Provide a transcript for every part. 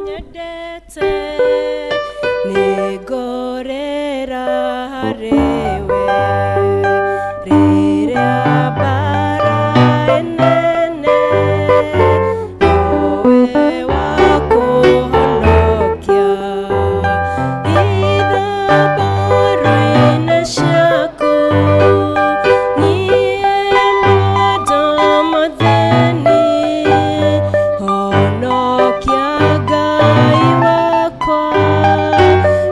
nyendete nigorera harewe riria bara enene owe wakuhonokia ithabaru-inĩ ciaku niĩ mwendo mũtheni honokia Ngai wakwa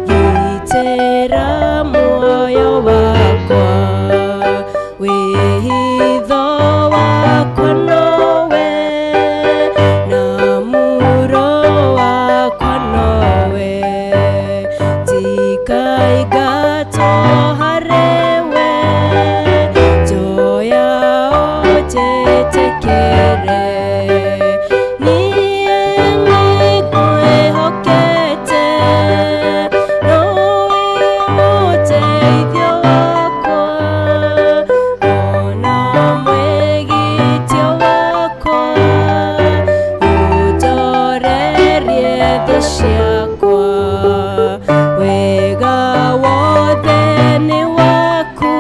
gitĩra muoyo wakwa wĩhitho wakwa nowe na muuro wakwa nowe ndikaingatwo harĩwe njoya ũnjĩtĩkĩre niĩ nĩngwĩhokete nowe mũteithio wakwa ona mwĩgitio wakwa ũndorerie thũ ciakwa wega wothe nĩ waku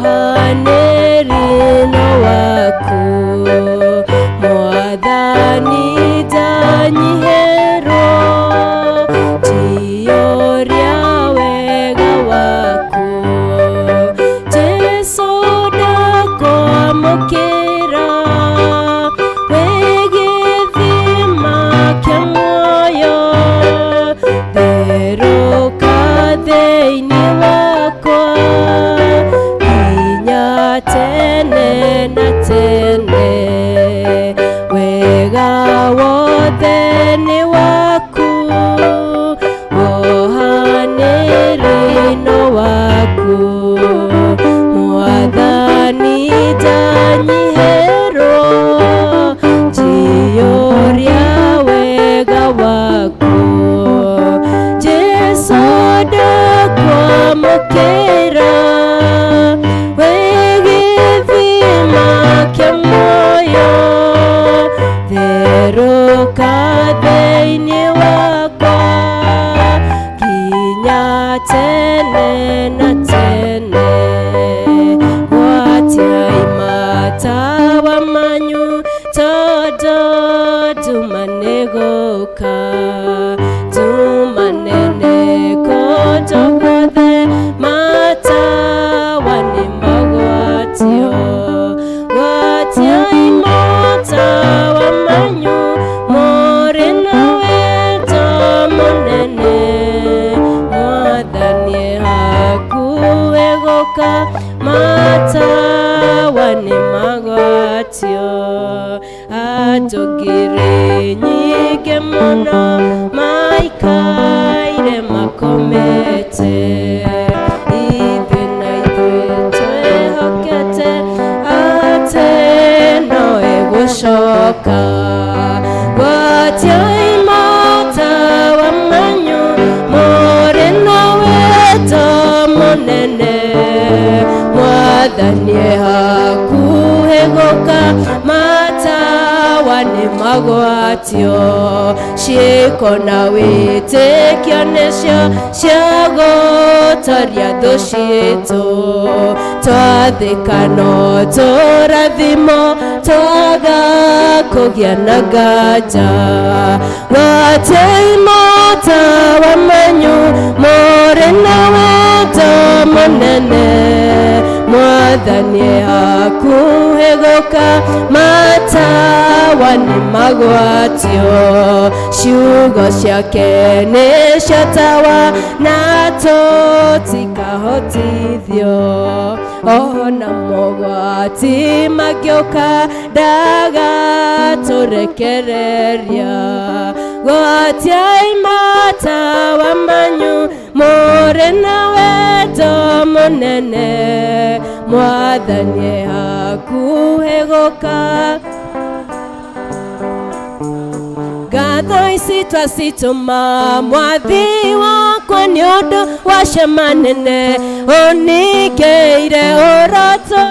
wohanĩri no waku Mwathani ndanyihĩrwo njiyũria wega waku Jesũ ndakwamũkĩra wĩ gĩthima kĩa muoyo therũka thĩinĩ wakwa nginya tene na tene wega wothe nĩ waku wohanĩri no waku Mwathani ndanyihĩrwo njiyũria wega waku Jesũ ndakwamũkĩra wĩ gĩthima kĩa muoyo therũka thĩinĩ wakwa nginya tene na tene gwatiai matawa manyu tondũ nduma nĩgũka ndumanene kũndũ guothe matawa nĩmagwatio gwatiai matawa manyu mũrĩ na wendo mũnene Mwathani hakuhĩ gũka matawa nĩmagwatio andũ ngiri nyingĩ mũno maikaire makomete ithuĩ na ithuĩ twĩhokete atĩ no ĩgũcoka gwatiai matawa manyu mũrĩ na wendo mũnene Mwathani hakuhĩ gũka matawa nĩmagwatio ciĩko na wĩtĩkio nĩcio cia gũtoria thũ ciitũ twathĩka no tũrathimo twaga kũgĩa na nganja gwatiai matawa manyu mũrĩ na wendo mũnene Mwathani hakuhĩ gũka matawa nĩmagwatio ciugo ciake nĩ cia tawa na tũtikahotithio ona mogwati magĩũka ndagatũrekereria gwatiai matawa manyu mũrĩ na wendo mũnene Mwathani hakuhĩ gũka ngatho ici twacitũma mwathi wakwa nĩ ũndũ wa cama nene ũningĩire ũroto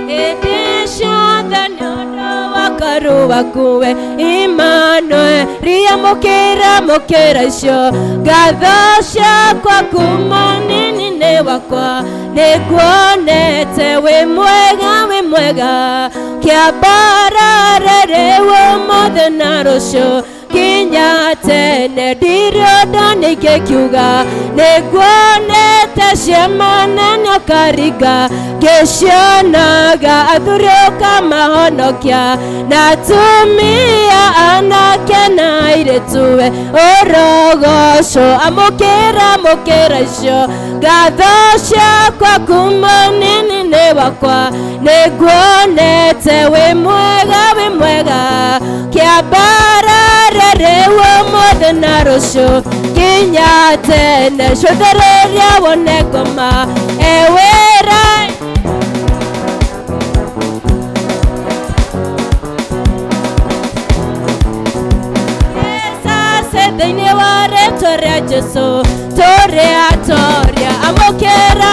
hĩndĩ ciothe nĩ ũndũ wa mwaru wakuwe Immanuel ria mukira icio ngatho ciakwa kuma nini wakwa niguonete wi mwega kiambararĩrĩ ũmũthĩ na rũciũ kinya tene ndirĩonda nĩngĩkiuga nĩguonete ciama nene ũkaringa ngĩcionaga athuri ũkamahonokia na atumia anake na airĩtuwe ũrogocwo amũkĩra icio ngatho ciakwa kuma nini wakwa nĩguonete wĩ mwega kĩambararĩrĩ ũmũthĩ na rũciũ kinya tene cũthĩrĩria wone ngoma ewĩra thĩinĩ wa rĩtwa rĩa Jesũ tũrĩa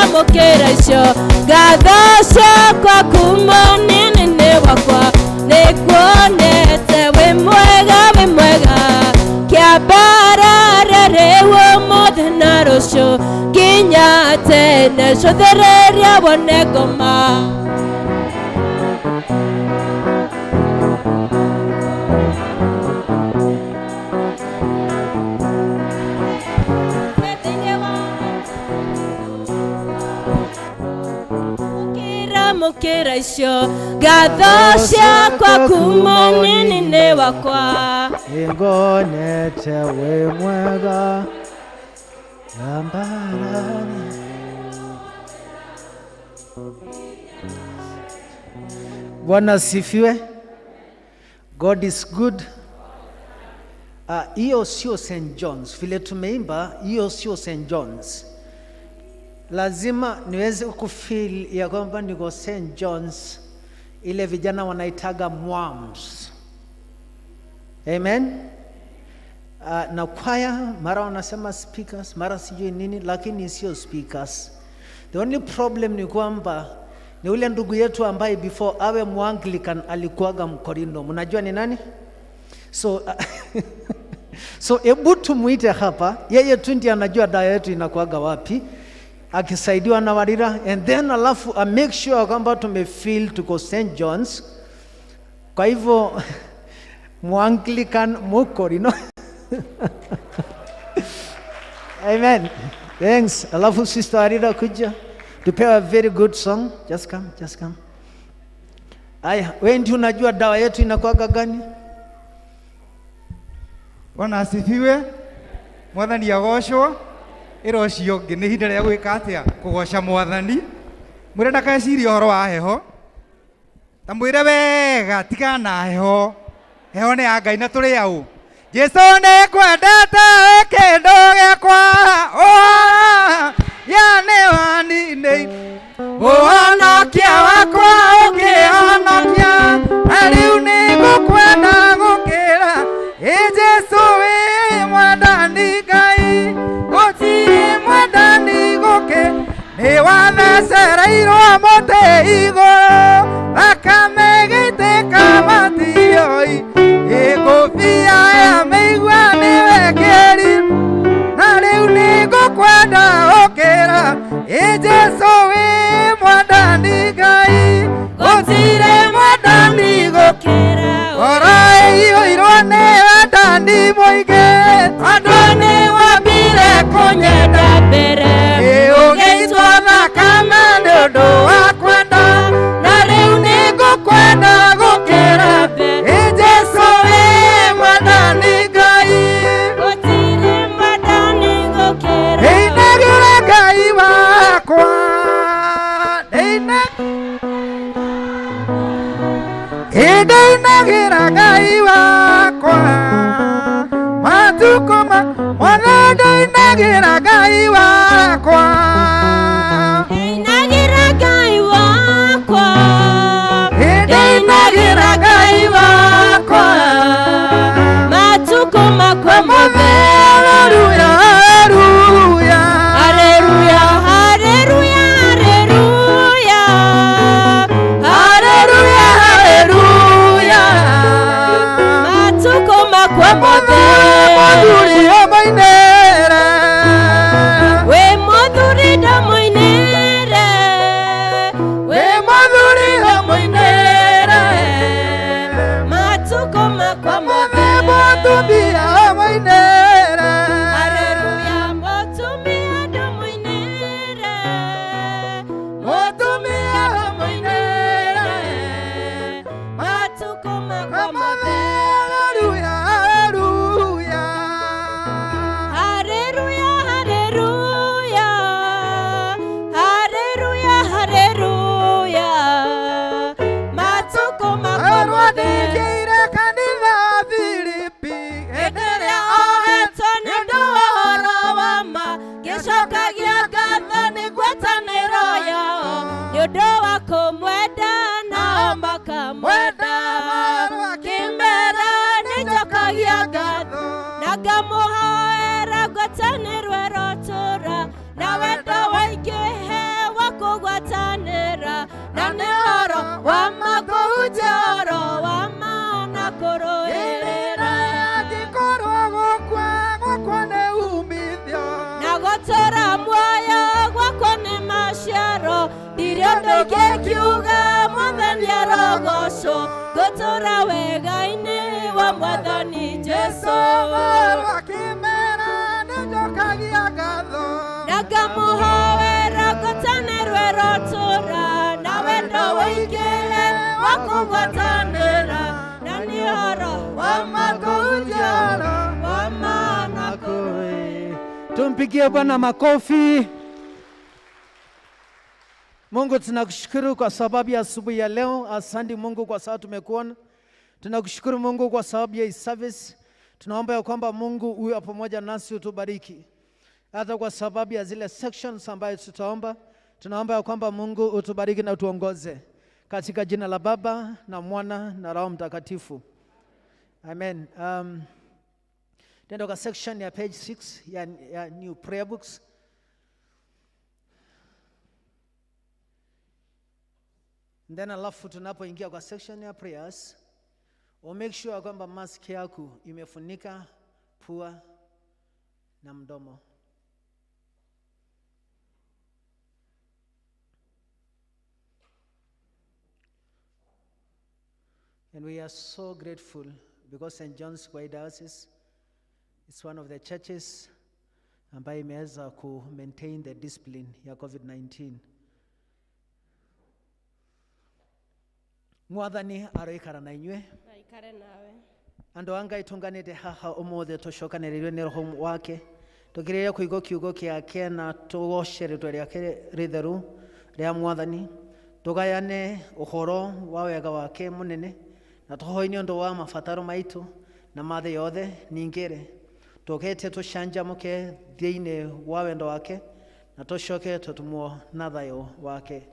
amũkĩra icio ngatho ciakwa kuma nini wakwa nĩguonete wĩ mwega kĩambararĩrĩ ũmũthĩ na rũciũ kinya tene cũthĩrĩria wone ngoma mukira icio ngatho ciakwa kuma nini wakwa nĩngonete wĩ mwega kĩambararĩrĩ. Bwana asifiwe. God is good. Hiyo sio St. John's, vile tumeimba hiyo sio St. John's. Lazima niweze kufeel ya kwamba niko St. John's, ile vijana wanaitaga mwams. Amen. Na kwaya mara wanasema speakers, mara sijui nini, lakini sio speakers. The only problem ni kwamba ni ule ndugu yetu ambaye before awe Mwanglican alikuwaga Mkorindo. Mnajua ni nani? So ebu tumuite hapa, yeye tu ndiye anajua dawa yetu inakuwaga wapi, akisaidiwa na Warira, and then alafu make sure kwamba tumefeel tuko St. John's. Kwa hivyo Mwanglican Mkorindo. Amen. Thanks. Alafu Sister Warira kuja tupewa a very good song. Just come. Aya, wewe ndio unajua dawa yetu inakuwaga gani? Bwana asifiwe. Mwathani agocwo. Irocio ngi ni hinda rĩa gwĩka atĩa kũgoca Mwathani. Mwĩre ndakecirie ũhoro wa heho. Ta mwĩre wega tiga na heho. Heho nĩ ya Ngai na tũrĩ aũ. Jesu nĩ kwendete kĩndũ gĩakwa. Ya nĩ wanini. Ũhonokia wakwa ũkĩhonokia. Rĩu nĩ ngũkwenda gũkĩra. Jesu wĩ mwathani Ngai. Gũtirĩ mwathani gũkĩ. Nĩ wathecereirwo mũtĩ igũrũ. Thakame gĩitĩka matioi. Ngũbia ya mĩigua nĩwe kĩri. Na rĩu nĩ ngũkwenda ũkĩra. Jesu wĩ mwathani Ngai. Gũtirĩ mwathani gũkĩra. Ũraihũirwo nĩ wendani mũingĩ. Tondũ nĩ wambire kũnyenda mbere. Ũgĩitwo thakame nĩ ũndũ wa kwenda. Na rĩu nĩ ngũkwenda gũkĩra. Jesu wĩ mwathani Ngai. Gũtirĩ mwathani gũkĩra. Ndĩinagĩra Ngai wakwa. Ndĩinagĩra Ngai wakwa. Matukũ mothe ndĩinagĩra Ngai wakwa. ndĩinagĩra Ngai wakwa. Ndĩinagĩra Ngai wakwa. Matukũ makwa mothe. Haleluya, haleluya. Haleluya, haleluya, haleluya. Haleluya, haleluya. kwa mothe Muthuri amainere we muthuri ndamoinere we muthuri ndamoinere matuko makwa mothe Mutumia amainere haleluya mutumia ndamoinere mutumia ndamoinere matuko makwa mothe Hallelujah, hallelujah. Hallelujah, hallelujah, hallelujah, hallelujah. Matuko makwamothe Arwadikire kanitha Filipi endelea ohetwo nĩ ũndũ wa ũhoro wa ma gĩcokagia ngatho nĩ ngwatanĩro yao nĩ ũndũ wa kũmwenda nao makamwenda kĩmera nĩ njokagia ngatho na ngamũhoera ngwatanĩro ĩrotũra na wendo waingĩhe wa kũgwatanĩra na nĩ ũhoro wa ma kũhunjia ũhoro wa ma na kũrũĩrĩra angĩkorwo gwakwa nĩ umithio na gũtũra muoyo gwakwa nĩ maciaro ndirĩ ũndũ ingĩkiuga mwathani arogocwo ngũtũra wega-inĩ wa mwathani Jesũ kĩmera nĩ njokagia ngatho na ngamũhoera ngwatanĩro ĩrotũra na wendo waingĩhe wa kũgwatanĩra na nĩ ũhoro wa ma kũhunjia ũhoro wa ma na Tumpigie Bwana makofi. Mungu tunakushukuru kwa sababu ya asubuhi ya leo. Asante Mungu kwa sababu tumekuona. Tunakushukuru Mungu kwa sababu ya hii service. Tunaomba ya kwamba Mungu uwe pamoja nasi, utubariki. Hata kwa sababu ya zile sections ambayo tutaomba, tunaomba ya kwamba Mungu utubariki na utuongoze. Katika jina la Baba na Mwana na Roho Mtakatifu. Amen. Tendo kwa section ya page 6 ya new prayer books. Then alafu tunapoingia kwa section ya prayers, make sure kwamba mask yako imefunika pua na mdomo. And we are so grateful because St. John's Kwai Diocese is one of the churches ambayo imeweza ku maintain the discipline ya COVID-19. Mwathani aroikara na inywe aikare nawe andu anga itunganite haha umuthe tucokaniririo ni roho wake tukiriria kuigua kiugo kiake na tugocere ritwa riake ritheru ria Mwathani tugayane uhoro wa wega wake munene na tuhoine undu wa mabataro maitu na mathe yothe ningire tukete tucanjamuke thiini wa wendo wake na tucoke tutumwo na thayo wake.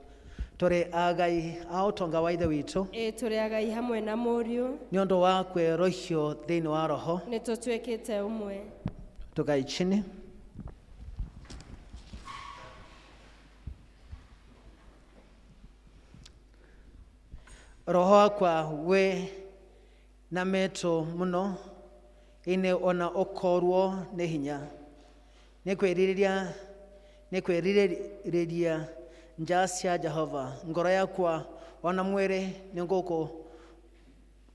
Tore agai ao tonga wa ithe witũ tũrĩ agai hamwe na mũriũ nĩ ũndũ wa kwĩrohio thĩinĩ wa roho nĩ tũtuĩkĩte ũmwe. Tukae chini. Roho wakwa we na meto muno ine ona okorwo nĩ hinya nĩ kwĩrirĩria njaa cia Jehova ngoro yakwa ona mwĩrĩ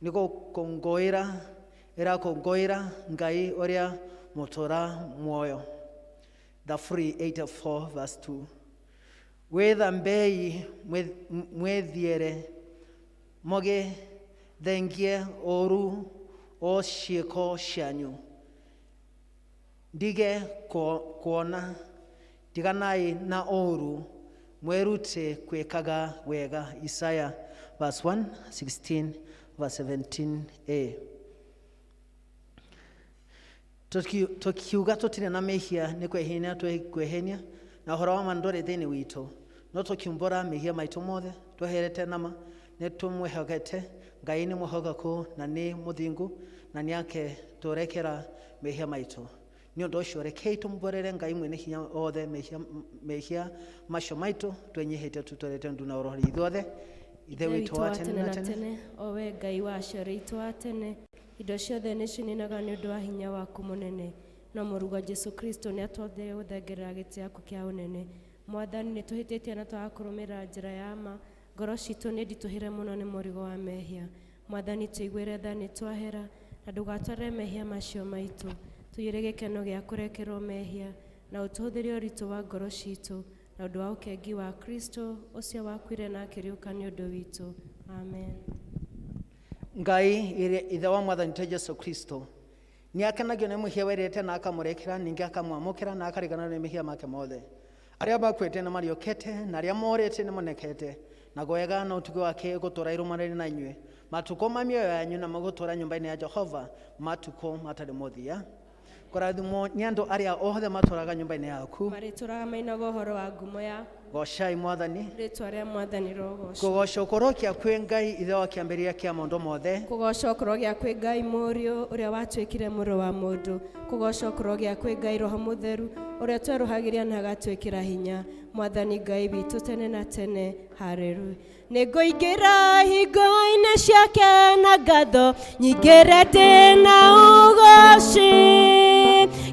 nĩgũkũngũĩra ĩrakũngũĩra Ngai ũrĩa mũtũra muoyo. The free 84 verse 2. Wĩthambei mwĩthiĩre mũgĩthengie ũũru o ciĩko cianyu ndige kuona tiganai na ũũru mwerute kwekaga wega. Isaiah verse 1, 16, verse 17a. Tukiuga tutire na mehia ni kwehenia na uhoro wa mandore thini witũ no tukiumbura mehia maitu mothe tweherete nama ni tumwehogete Ngai ni muhogaku na ni muthingu na niake turekera mehia maitu ni undu ucio rekei tumborere Ngai mwene hinya othe mehia macio maitu twenyihite tutwerete nduna orohori ithuothe ithe witũ wa tene na tene owe Ngai wa cioro itũ wa tene indo ciothe nĩ cininaga nĩ ũndũ wa hinya waku mũnene, no mũruga Jesu Kristo nĩ atwathe gũthengerera gĩtĩ gĩaku kĩa ũnene. Mwathani, nĩ tũhĩtĩtie na twaga kũrũmĩrĩra njĩra ya ma, ngoro citũ nĩ nditũhĩre mũno nĩ mũrigo wa mehia. Mwathani, tũiguĩre tha nĩ twahera, na ndũgatware mehia macio maitũ, tũiyũre gĩkeno gĩa kũrekerwo mehia, na ũtũhũthĩre ũritũ wa ngoro citũ, na ũndũ wa ũkengi wa Kristo ũcio wakuire na akĩriũka nĩ ũndũ witũ. Amen. Ngai ithe wa Mwathani witũ Jesu Kristo nĩ akenagio nĩ mũhia werete na akamũrekera, ningĩ akamwamũkĩra na akarigana nĩ mehia make mothe. Arĩa bakuĩte nĩ mariũkĩte, na arĩa morĩte nĩ monekete, na gwega na ũtugi wake gũtũũra irũmanĩrĩire na inyuĩ matukũ ma mĩoyo yanyu, na magũtũũra nyũmba-inĩ ya Jehova matukũ matarĩ mũthia. Kũrathimwo nĩ andũ arĩa othe matũũraga nyũmba-inĩ yaku, marĩtũũraga mainaga ũhoro wa ngumo yaku. Gocai Mwathani. Rĩĩtwa rĩa Mwathani rogocwo. Kũgoca ũkũrokia kwĩ Ngai ithe wa kĩambĩrĩria kĩa maũndũ mothe. Kũgoca ũkũrogia kwĩ Ngai Mũriũ ũrĩa watuĩkire mũrũ wa mũndũ. Kũgoca ũkũrogia kwĩ Ngai Roho Mũtheru ũrĩa twerũhagĩria na agatwĩkĩra hinya. Mwathani Ngai witũ tene na tene. Haleluya. Nĩngũingĩra hingo-inĩ ciake na ngatho, nyingĩre ndĩna ũgooci,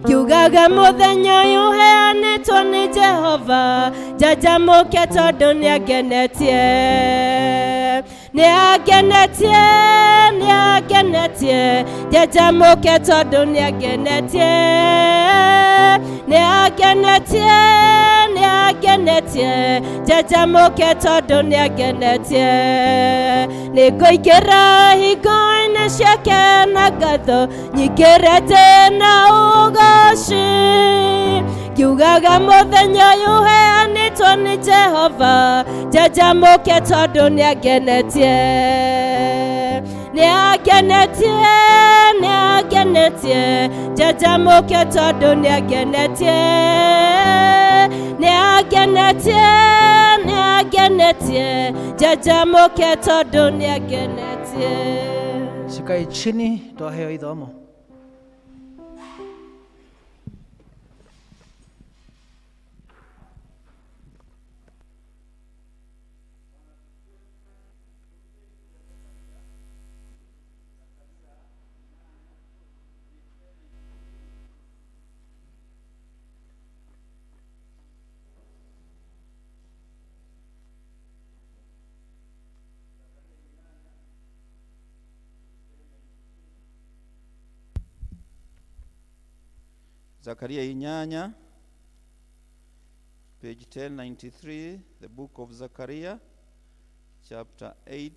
kiugaga mũthenya ũyũ ũheanĩtwo nĩ Jehova, njanjamũke tondũ nĩangenetie, nĩangenetie, nĩangenetie, njanjamũke tondũ nĩangenetie, nĩangenetie, nĩangenetie, njanjamũke tondũ nĩangenetie. Nĩngũingĩra hingo-inĩ ciake na ngatho, nyingĩre ndĩna ũgooci, kiugaga mũthenya ũyũ ũheanĩtwo nĩ Jehova, njanjamũke tondũ nĩangenetie, nĩangenetie, nĩangenetie, njanjamũke tondũ nĩangenetie, nĩangenetie, nĩangenetie, njanjamũke tondũ nĩangenetie. Cikae chini twaheo ithomo. Zakaria inyanya, page 1093, the book of Zakaria, chapter 8,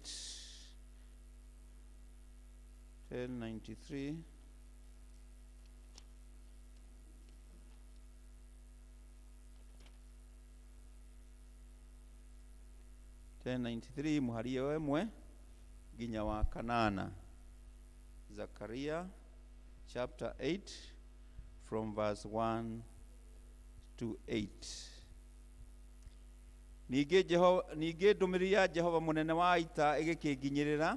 1093. Muharie wemwe ginya wa kanana. Zakaria chapter 8 from verse 1 to 8. Ningĩ ndũmĩrĩri ya Jehova mũnene wa ita ĩgĩkĩnginyĩrĩra,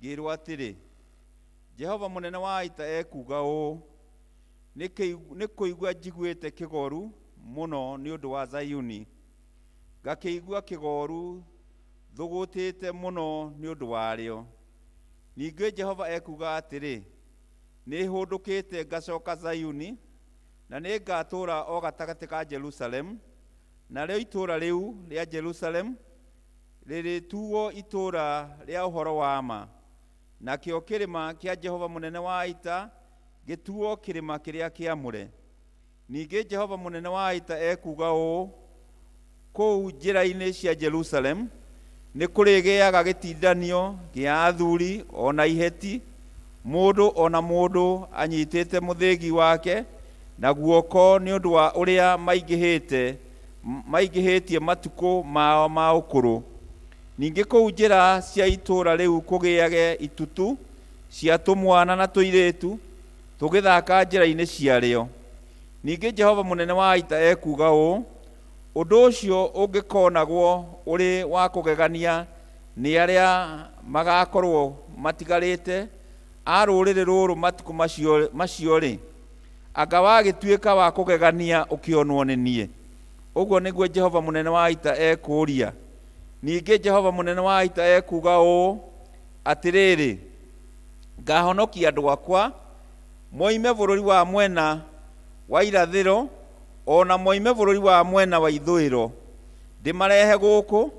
ngĩĩrwo atĩrĩ, Jehova mũnene wa ita ekuuga ũũ, nĩ kũigua njiguĩte kĩgoru mũno nĩ ũndũ wa Zayuni, ngakĩigua kĩgoru thũgũtĩte mũno nĩ ũndũ warĩo. Ningĩ Jehova ekuuga atĩrĩ, nĩ hũndũkĩte ngacoka Zayuni, na nĩ ngatũũra o gatagatĩ ka Jerusalem, narĩo itũũra rĩu rĩa Jerusalem rĩrĩtuo itũũra rĩa ũhoro wa ma, nakĩo kĩrĩma kĩa Jehova mũnene wa ita gĩtuo kĩrĩma kĩrĩa kĩamũre. Ningĩ Jehova mũnene wa ita ekuuga ũũ, kũu njĩra-inĩ cia Jerusalem nĩ kũrĩgĩaga gĩtindanio gĩa athuri ona iheti, mũndũ ona mũndũ anyitĩte mũthĩgi wake na guoko nĩ ũndũ wa ũrĩa maingĩhĩtie matukũ mao ma ũkũrũ. Ningĩ kũu njĩra cia itũũra rĩu kũgĩage itutu cia tũmwana na tũirĩtu tũgĩthaka njĩra-inĩ ciarĩo. Ningĩ Jehova mũnene wa ita ekuuga ũũ, ũndũ ũcio ũngĩkonagwo ũrĩ wa kũgegania nĩ arĩa magakorwo matigarĩte a rũrĩrĩ rũrũ matukũ macio-rĩ, anga wagĩtuĩka wa kũgegania ũkĩonwo nĩ niĩ. Ũguo nĩguo Jehova mũnene wa ita ekũũria. Ningĩ Jehova mũnene wa ita ekuuga ũũ atĩrĩrĩ, ngahonokia andũ akwa moime bũrũri wa mwena wa irathĩro ona moime bũrũri wa mwena wa ithũĩro ndĩmarehe gũkũ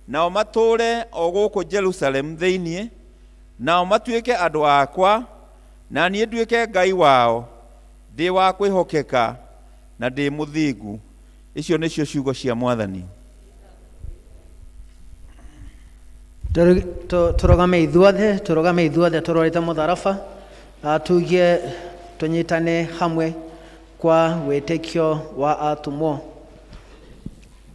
nao matũũre o gũkũ Jerusalem thĩinĩ nao matuĩke andũ akwa na niĩ nduĩke Ngai wao ndĩ wa kwĩhokeka na ndĩ mũthingu. Icio nĩcio ciugo cia Mwathani. Turogame ithuothe turorete mutharaba tugie tunyitane hamwe kwa wĩtĩkio wa atumwo.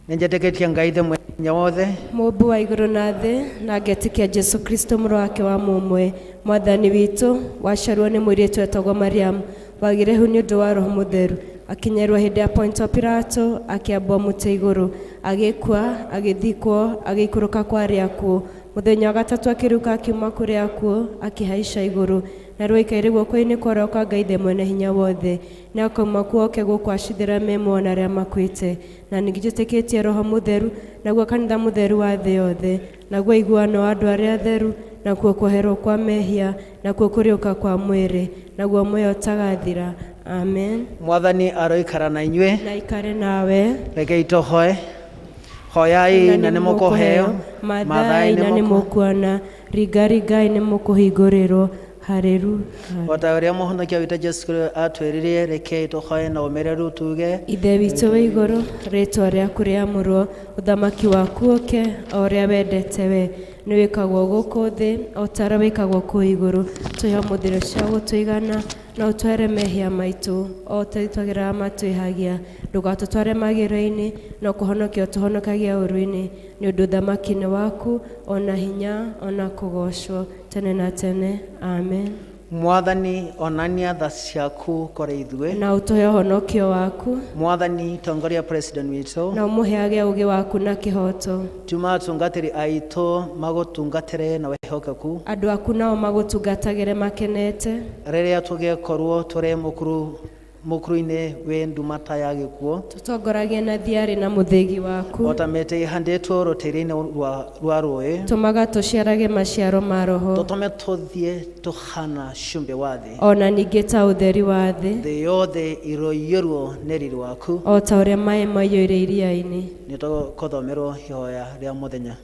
Nĩnjĩtĩkĩtie Ngai ithe mwenya wothe Mũmbi wa igũrũ na thĩ, na ngetĩkia Jesu Kristo mũrũ wake wa mũmwe Mwathani witũ, waciarwo nĩ mũirĩtu etagwo Mariamu, wagire hu nĩ ũndũ wa Roho Mũtheru, akinyerwo hĩndĩ ya Pontio Pilato, akĩambwo mũtĩ igũrũ, agĩkua, agĩthikwo, agĩikũrũka kwa arĩa akuũ, mũthenya wa gatatũ akĩriũka akiuma kũrĩ akuũ, akĩhaica igũrũ, na rĩu aikaire guoko-inĩ kwa ũrĩo kwa Ngai ithe mwene hinya wothe, na akauma kuo oke gũkũ acithĩra memo na arĩa makuĩte. Na ningĩ njĩtĩkĩtie Roho Mũtheru, naguo kanitha mũtheru wa thĩ yothe, naguo iguano wa andũ arĩa atheru, nakuo kweherwo kwa mehia, nakuo kũriũka kwa mwĩrĩ, naguo muoyo ũtagathira. Amen. Mwathani aroikara na inyuĩ, na ikare nawe. Rekei tũhoe. Hoyai na nĩmũkũheo, mathai na nĩmũkuona, ringai nĩ mũkũhingũrĩrwo. Haleluya. Ota ũrĩa mũhonokia witũ Jesu atwĩririe, rekei tũhoe na ũmĩrĩru tuge: Ithe witũ wĩ igũrũ, rĩĩtwa rĩaku rĩamũrwo, ũthamaki waku ũke, o ũrĩa wendete we, nĩ wĩkagwo gũkũ thĩ o ta ũrĩa wĩkagwo kũu igũrũ. Tũhe mũthiro cia gũtũigana, na ũtware mehia maitũ o ta twagĩrĩra matwĩhagia, ndũgatũtware magĩrĩro-inĩ, no kũhonokia ũtũhonokagia ũru-inĩ, nĩ ũndũ ũthamaki nĩ waku, ona hinya, ona kũgocwo tene na tene. Amen. Mwathani onania tha ciaku kũrĩ ithuĩ, na ũtũhe ũhonokio waku. Mwathani tongoria president witũ, na ũmũheage ũũgĩ waku na kĩhoto. Tuma atungatĩri aitũ magũtungatĩre na wĩhokeku, andũ aku nao magũtungatagĩre makenete, rĩrĩa tũgĩkorwo tũrĩ mũkuru-inĩ wĩ ndumata ya gĩkuũ, tũtongoragie na thiarĩ na mũthĩgi waku, o ta mĩtĩ ĩhandĩtwo rũtĩrĩ-inĩ rwa rũĩ, tũmaga tũciarage maciaro ma Roho, tũtũme tũthiĩ tũhana cumbĩ wa thĩ, ona ningĩ ta ũtheri wa thĩ, thĩ yothe iroiyũrwo nĩ riri waku, o ta ũrĩa maĩ maiyũire iria-inĩ. Nĩ tũkũthomerwo ihoya rĩa mũthenya.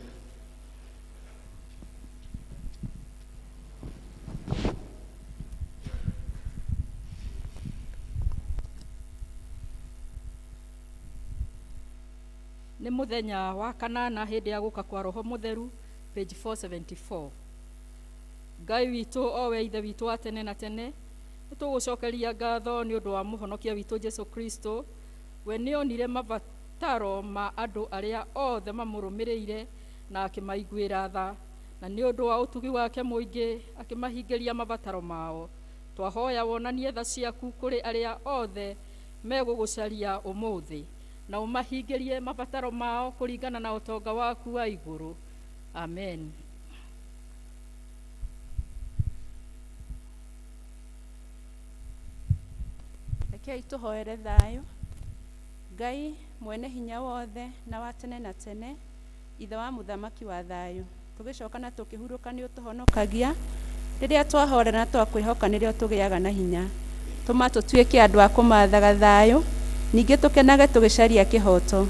Nĩ mũthenya wa kanana hĩndĩ ya gũka kwa Roho Mũtheru, page 474. Ngai witũ o we ithe witũ wa tene na tene, nĩ tũgũcokeria ngatho nĩ ũndũ wa mũhonokia witũ Jesu Kristo. We nĩ onire mabataro ma andũ arĩa othe mamũrũmĩrĩire na akĩmaiguĩra tha, na nĩ ũndũ wa ũtugi wake mũingĩ akĩmahingĩria mabataro mao. Twahoya wonanie tha ciaku kũrĩ arĩa othe megũgũcaria ũmũthĩ, na ũmahingĩrie mabataro mao kũringana na ũtonga waku wa igũrũ. Amen. Rekei tũhoere thayũ. Ngai mwene hinya wothe na wa tene na tene, ithe wa mũthamaki wa thayũ, tũgĩcoka na tũkĩhurũka nĩ ũtũhonokagia rĩrĩa twahorera na twakwĩhoka nĩrĩo tũgĩaga na hinya. Tũma tũtuĩke andũ a kũmathaga thayũ, ningĩ tũkenage tũgĩcaria kĩhoto,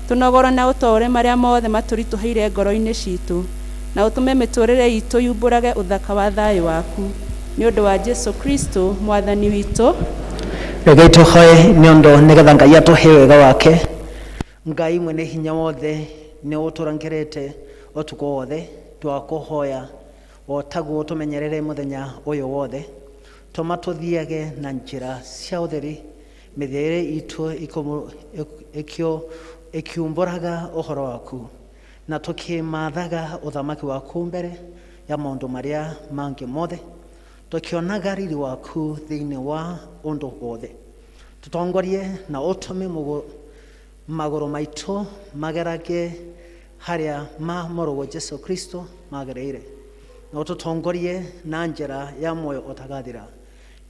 tũnogoro na ũtore marĩa mothe matũritũhĩire ngoro-inĩ citũ, na ũtũme mĩtũrĩre itũ yumbũrage ũthaka wa thayũ waku, nĩ ũndũ wa Jesu Kristo mwathani witũ. Rekei tũhoe nĩ ũndũ nĩgetha Ngai atũhe wega wake. Ngai mwene hinya wothe nĩ ũtũrangĩrĩte ũtukũ wothe, twakũhoya o taguo tũmenyerere mũthenya ũyũ wothe, tũma tũthiage na njĩra cia ũtheri, mĩthiĩre itũ ĩkiumbũraga ũhoro waku, na tũkĩmathaga ũthamaki waku mbere ya maũndũ marĩa mangĩ mothe, tũkĩonaga riri waku thĩinĩ wa ũndũ wothe. Tũtongorie na ũtũme magũrũ maitũ magerage harĩa ma mũrũgũ Jesu Kristo magereire, na ũtũtongorie na njĩra ya muoyo ũtagathira,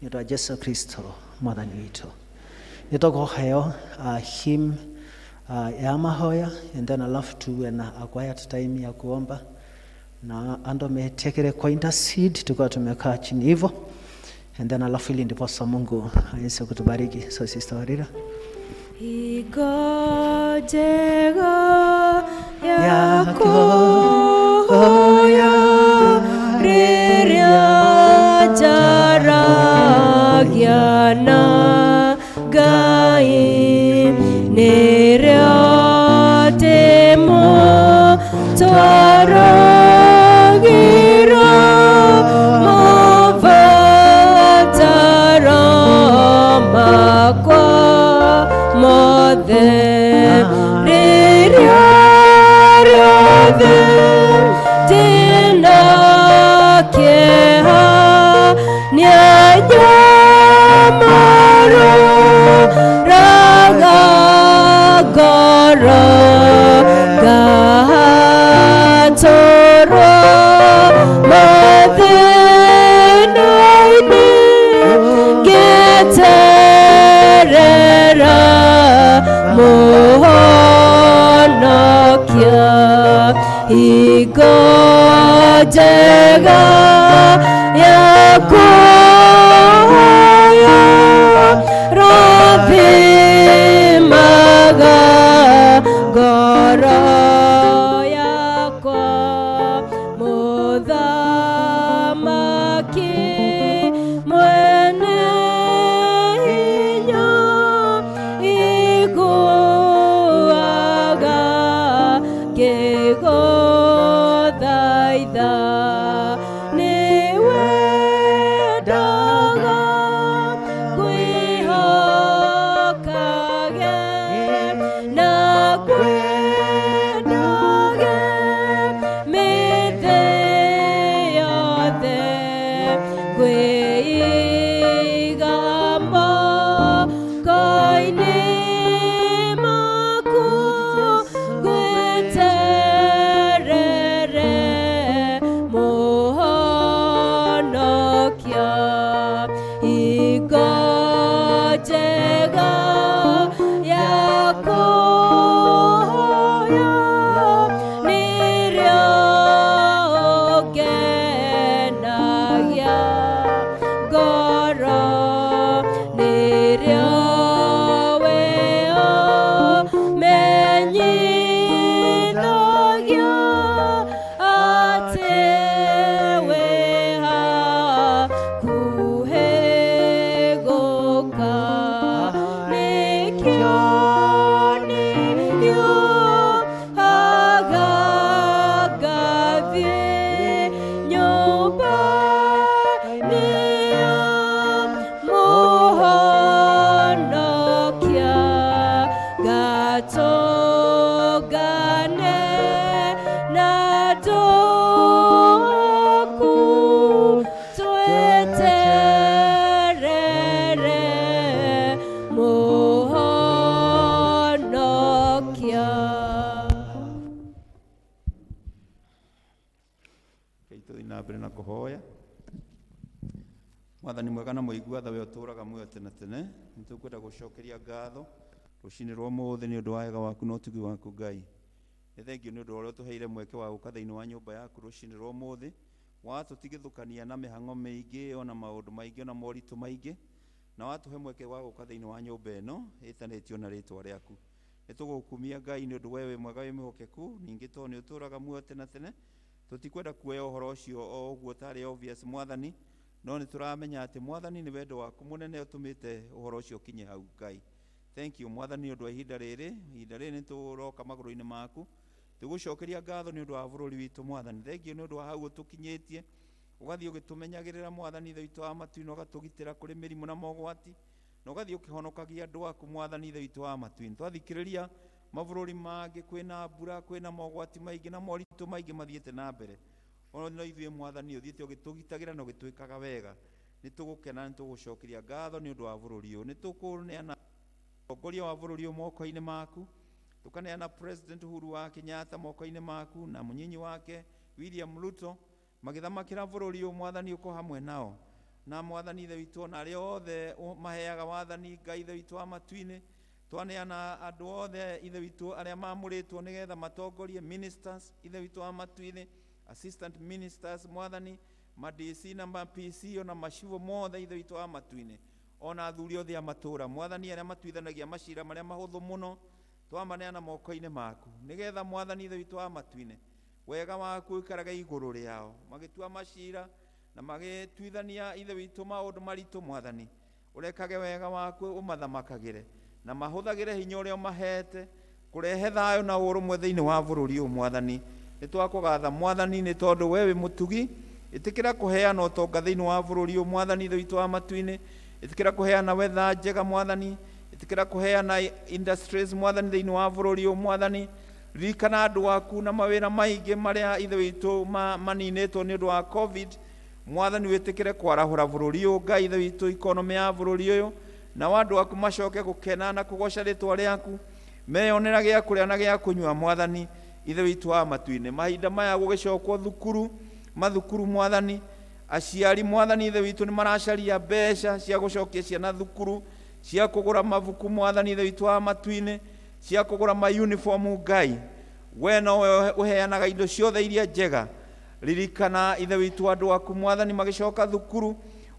nĩ ũndũ wa Jesu Kristo mwathani witũ. Nĩ tũkũheo hymn ya mahoya, and then alafu tuwe na a quiet time ya kuomba, na ando metekere kwa intercede, tukiwa tumekaa chini hivyo, and then alafu ili ndiposa Mungu aweze kutubariki. So Sister Warira, igojego yako ya riria jaragiana gai niria temo twaragira mavatara makwa mothe riria riothe tinakeha nyanyamaro ragagoro gahatoro mathenaini geterera mohonokia igojega yako rabimaga goro yakwa muthamaki mwene hinya iguaga kigothaitha niwe ndaga kwihokage na kwendage mithe yothe kwiiga moko-inĩ maku ngweterere mũhonokia igojega yakoya nĩrĩo ngenagia ngoro nĩrĩo weo menyithagia atĩ wĩ hakuhĩ gũka nĩkĩo nĩrĩo agagathiĩ nyũmba-inĩ ya mũhonokia gatũngane na tũku tweterere mũhonokia. Tũthiĩ na mbere na kũhoya. Mwathani mwega na mũigua tha we ũtũũraga muoyo tene tene, nĩ tũkwenda gũcokeria ngatho rũcinĩ rwa ũmũthĩ nĩ ũndũ wa wega waku na ũtugi waku Ngai. Nĩ thengio nĩ ũndũ wa ũrĩa ũtũheire mweke wa gũka thĩinĩ wa nyũmba yaku rũcinĩ rwa ũmũthĩ, watũtigithũkania na mĩhang'o mĩingĩ ona maũndũ maingĩ ona moritũ maingĩ, na watũhe mweke wa gũka thĩinĩ wa nyũmba ĩno ĩtanĩtio na rĩĩtwa rĩaku. Nĩ tũgũkumia Ngai nĩ ũndũ we wĩ mwega wĩ mwĩhokeku, ningĩ tondũ nĩ ũtũũraga muoyo tene tene, tũtikwenda kuoya ũhoro ũcio o ũguo tarĩ obvious Mwathani, no nĩ tũramenya atĩ Mwathani nĩ wendo waku mũnene ũtũmĩte ũhoro ũcio ũkinye hau Ngai. Thank you Mwathani nĩ ũndũ wa ihinda rĩrĩ nĩ tũroka magũrũ-inĩ maku, tũgũcokeria ngatho nĩ ũndũ wa bũrũri witũ Mwathani. Thank you nĩ ũndũ wa hau ũtũkinyĩtie, ũgathiĩ ũgĩtũmenyagĩrĩra Mwathani ithe witũ wa matu-inĩ, ũgatũgitĩra kũrĩ mĩrimũ na mogwati, na ũgathiĩ ũkĩhonokagia andũ aku Mwathani ithe witũ wa matu-inĩ. Twathikĩrĩria mabũrũri mangĩ kwĩna mbura, kwĩna mogwati maingĩ na moritũ maingĩ mathiĩte na mbere, no ithuĩ Mwathani ũthiĩte ũgĩtũgitagĩra na ũgĩtwĩkaga wega. Nĩ tũgũkena, nĩ tũgũcokeria ngatho nĩ ũndũ wa bũrũri ũyũ. Nĩ tũkũneana ũtongoria wa bũrũri ũyũ moko-inĩ maku, tukaneana President Uhuru wa Kenyatta moko-inĩ maku na mũnyinyi wake William Ruto magĩthamakĩra bũrũri ũyũ. Mwathani ũko hamwe nao, na Mwathani ithe witũ na arĩa othe maheaga wathani Ngai ithe witũ wa matu-inĩ, twaneana andũ othe ithe witũ arĩa mamũrĩtwo nĩgetha matongorie ministers ithe witũ wa matu-inĩ, assistant ministers mwathani ma DC na ma PC ona mashivo mothe ithe witũ wa matu-inĩ ona athuri othe a matũra mwathani arĩa matuithanagia macira marĩa mahũthũ mũno twamaneana moko-inĩ maku nĩgetha mwathani ithe witũ wa matu-inĩ wega waku ũikaraga igũrũ rĩao magĩtua macira na magĩtuithania ithe witũ maũndũ maritũ mwathani ũrekage wega waku ũmathamakagĩre na mahũthagĩre hinya ũrĩa ũmahete kũrehe thayũ na ũrũmwe thĩinĩ wa bũrũri ũyũ mwathani nĩ twakũgatha mwathani nĩ tondũ we wĩ mũtugi ĩtĩkĩra kũheana ũtonga thĩinĩ wa bũrũri ũyũ mwathani ithe witũ wa matu-inĩ ĩtĩkĩra kũheana wetha njega mwathani ĩtĩkĩra kũheana industries mwathani thĩinĩ wa bũrũri ũyũ mwathani ririkana andũ aku na mawĩra maingĩ marĩa ithe witũ maninĩtwo nĩ ũndũ wa covid mwathani wĩtĩkĩre kwarahũra bũrũri ũyũ Ngai ithe witũ ikonomi ya bũrũri ũyũ na andũ aku macoke gũkena na kũgoca rĩtwa rĩaku meyonera gĩa kũrĩa na gĩa kũnyua mwathani ithe witũ wa matu-inĩ mahinda maya gũgĩcokwo thukuru mathukuru mwathani aciari mwathani ithe witũ nĩ maracaria mbeca cia gũcokia ciana thukuru cia kũgũra mabuku mwathani ithe witũ wa matu-inĩ cia kũgũra ma uniform Ngai we nowe ũheanaga indo ciothe iria njega ririkana ithe witũ andũ aku mwathani magĩcoka thukuru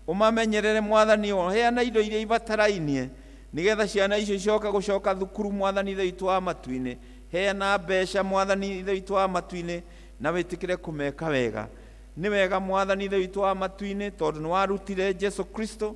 ũmamenyerere mwathani ũheana indo iria ibatarainie nĩgetha ciana icio icoka gũcoka thukuru mwathani ithe witũ wa matu-inĩ heana mbeca mwathani ithe witũ wa matu-inĩ na wĩtĩkĩre kũmeka wega nĩ wega mwathani ithe witũ wa matu-inĩ tondũ nĩ warutire Jesu Kristo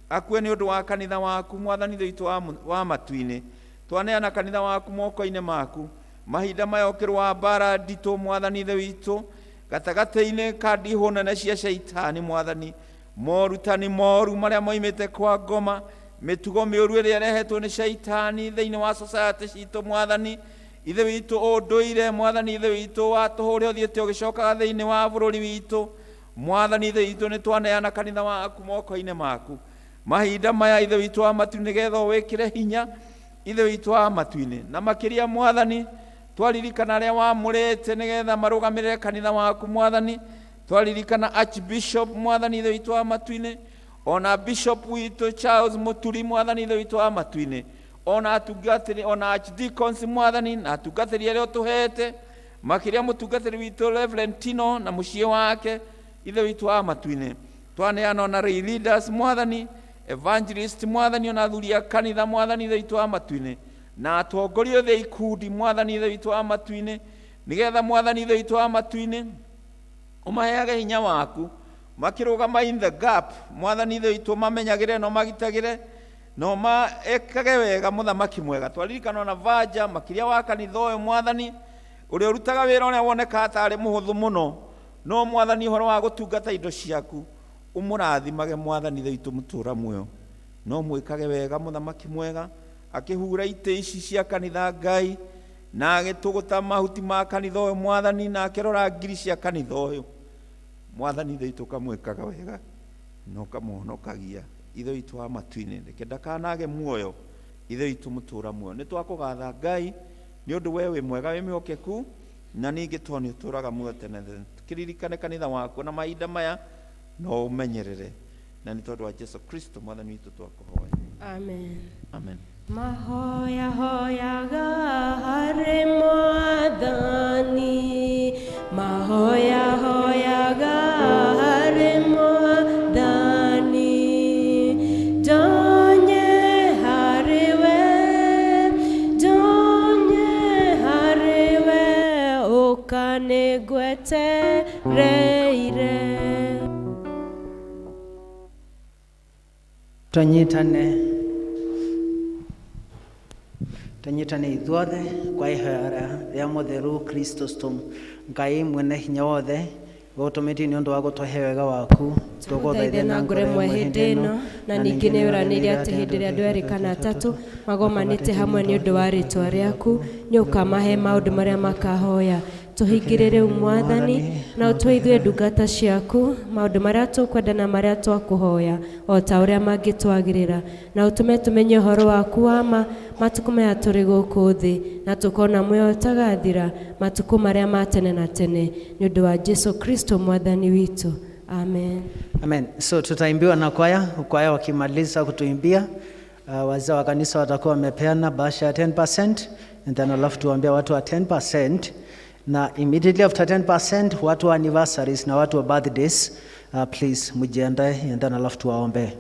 akue nĩ ũndũ wa kanitha waku mwathani ithe witũ wa matu-inĩ twaneana kanitha waku moko-inĩ maku mahinda maya ũkĩrũa mbara nditũ mwathani ithe witũ gatagatĩ-inĩ ka ndihũ nene cia caitani mwathani morutani moru marĩa moimĩte kwa ngoma mĩtugo mĩũru ĩrĩa ĩrehetwo nĩ caitani thĩinĩ wa society citũ mwathani ithe witũ ũndũire mwathani ithe witũ watũhũre ũthiĩte ũgĩcokaga thĩinĩ wa bũrũri witũ mwathani ithe witũ nĩ twaneana kanitha waku moko-inĩ maku mahinda maya ithe witũ wa matu nĩgetha wĩkĩre hinya ithe witũ wa matu-inĩ na makĩria mwathani twaririkana arĩa wamũrĩte nĩgetha marũgamĩrĩre kanitha waku mwathani twaririkana Archbishop mwathani ithe witũ wa matu-inĩ ona Bishop witũ Charles Muturi mwathani ithe witũ wa matu-inĩ ona atungatĩri ona Archdeacons mwathani na atungatĩri arĩa ũtũhete makĩria mũtungatĩri witũ Reverend Tino na mũciĩ wake ithe witũ wa matu-inĩ twaneana ona lay leaders mwathani evangelist mwathani ona athuri a kanitha mwathani ithe witũ wa matu-inĩ na atongoria othe ikundi mwathani ithe witũ wa matu-inĩ nĩgetha mwathani ithe witũ wa matu-inĩ ũmaheage hinya waku makĩrũgama in the gap mwathani ithe witũ mamenyagĩre no magitagĩre no maekage wega mũthamaki mwega twaririkana ona Vanja makĩria wa kanitha ũyũ mwathani ũrĩa ũrutaga wĩra ũrĩa wonekaga tarĩ mũhũthũ mũno no mwathani ũhoro wa gũtungata indo ciaku ũmũrathimage mwathani ithe witũ mũtũra muoyo no mwĩkage wega mũthamaki mwega akĩhura itĩ ici cia kanitha Ngai na agĩtũgũta mahuti ma kanitha ũyũ mwathani na akĩrora ngiri cia kanitha ũyũ mwathani ithe witũ kamwĩkaga wega no kamũhonokagia ithe witũ wa matu-inĩ reke ndakanage muoyo ithe witũ mũtũra muoyo nĩ twakũgatha Ngai nĩ ũndũ we wĩ mwega wĩ mwĩhokeku na ningĩ tondũ nĩ ũtũraga muoyo tene tũkĩririkane kanitha waku na mahinda maya no ũmenyerere na nĩ tondũ wa Jesu Kristo mwathani witũ twakũhoya Amen. Amen. Mahoya hoyaga harĩ Mwathani, mahoya hoyaga harĩ Mwathani, ndonye harĩwe, ndonye harĩwe, ũka nĩngwetereire. Tũnyitane ithuothe kwa ihoya rĩa mũtheru Kristos Ngai mwene hinya wothe gũtũmĩte nĩ ũndũ wa gũtũhe wega waku tũgũthaithe na ngũremwe hĩndĩ ĩno na ningĩ nĩ ũranĩire atĩ hĩndĩ ĩrĩa andũ erĩ kana atatũ magomanĩte hamwe nĩ ũndũ wa rĩtwa rĩaku nĩ ũkamahe maũndũ marĩa makahoya tũhingĩre rĩu Mwathani na ũtue ithuĩ ndungata ciaku maũndũ marĩa tũkwenda na marĩa twakũhoya o ta ũrĩa mangĩtwagĩrĩra na ũtũme tũmenye ũhoro waku wa ma matukũ maya tũrĩ gũkũ thĩ na tũkona muoyo ũtagathira matukũ marĩa ma tene na tene nĩ ũndũ wa Jesu Kristo Mwathani witũ. Amen. Amen. So tutaimbiwa na kwaya wakimaliza kutuimbia wazee wa kanisa watakuwa wamepeana bahasha ya 10% and then alafu tuambia watu wa 10% Na immediately after 10%, watu wa anniversaries na watu wa birthdays, please mjiandae, and then alafu tuwaombe.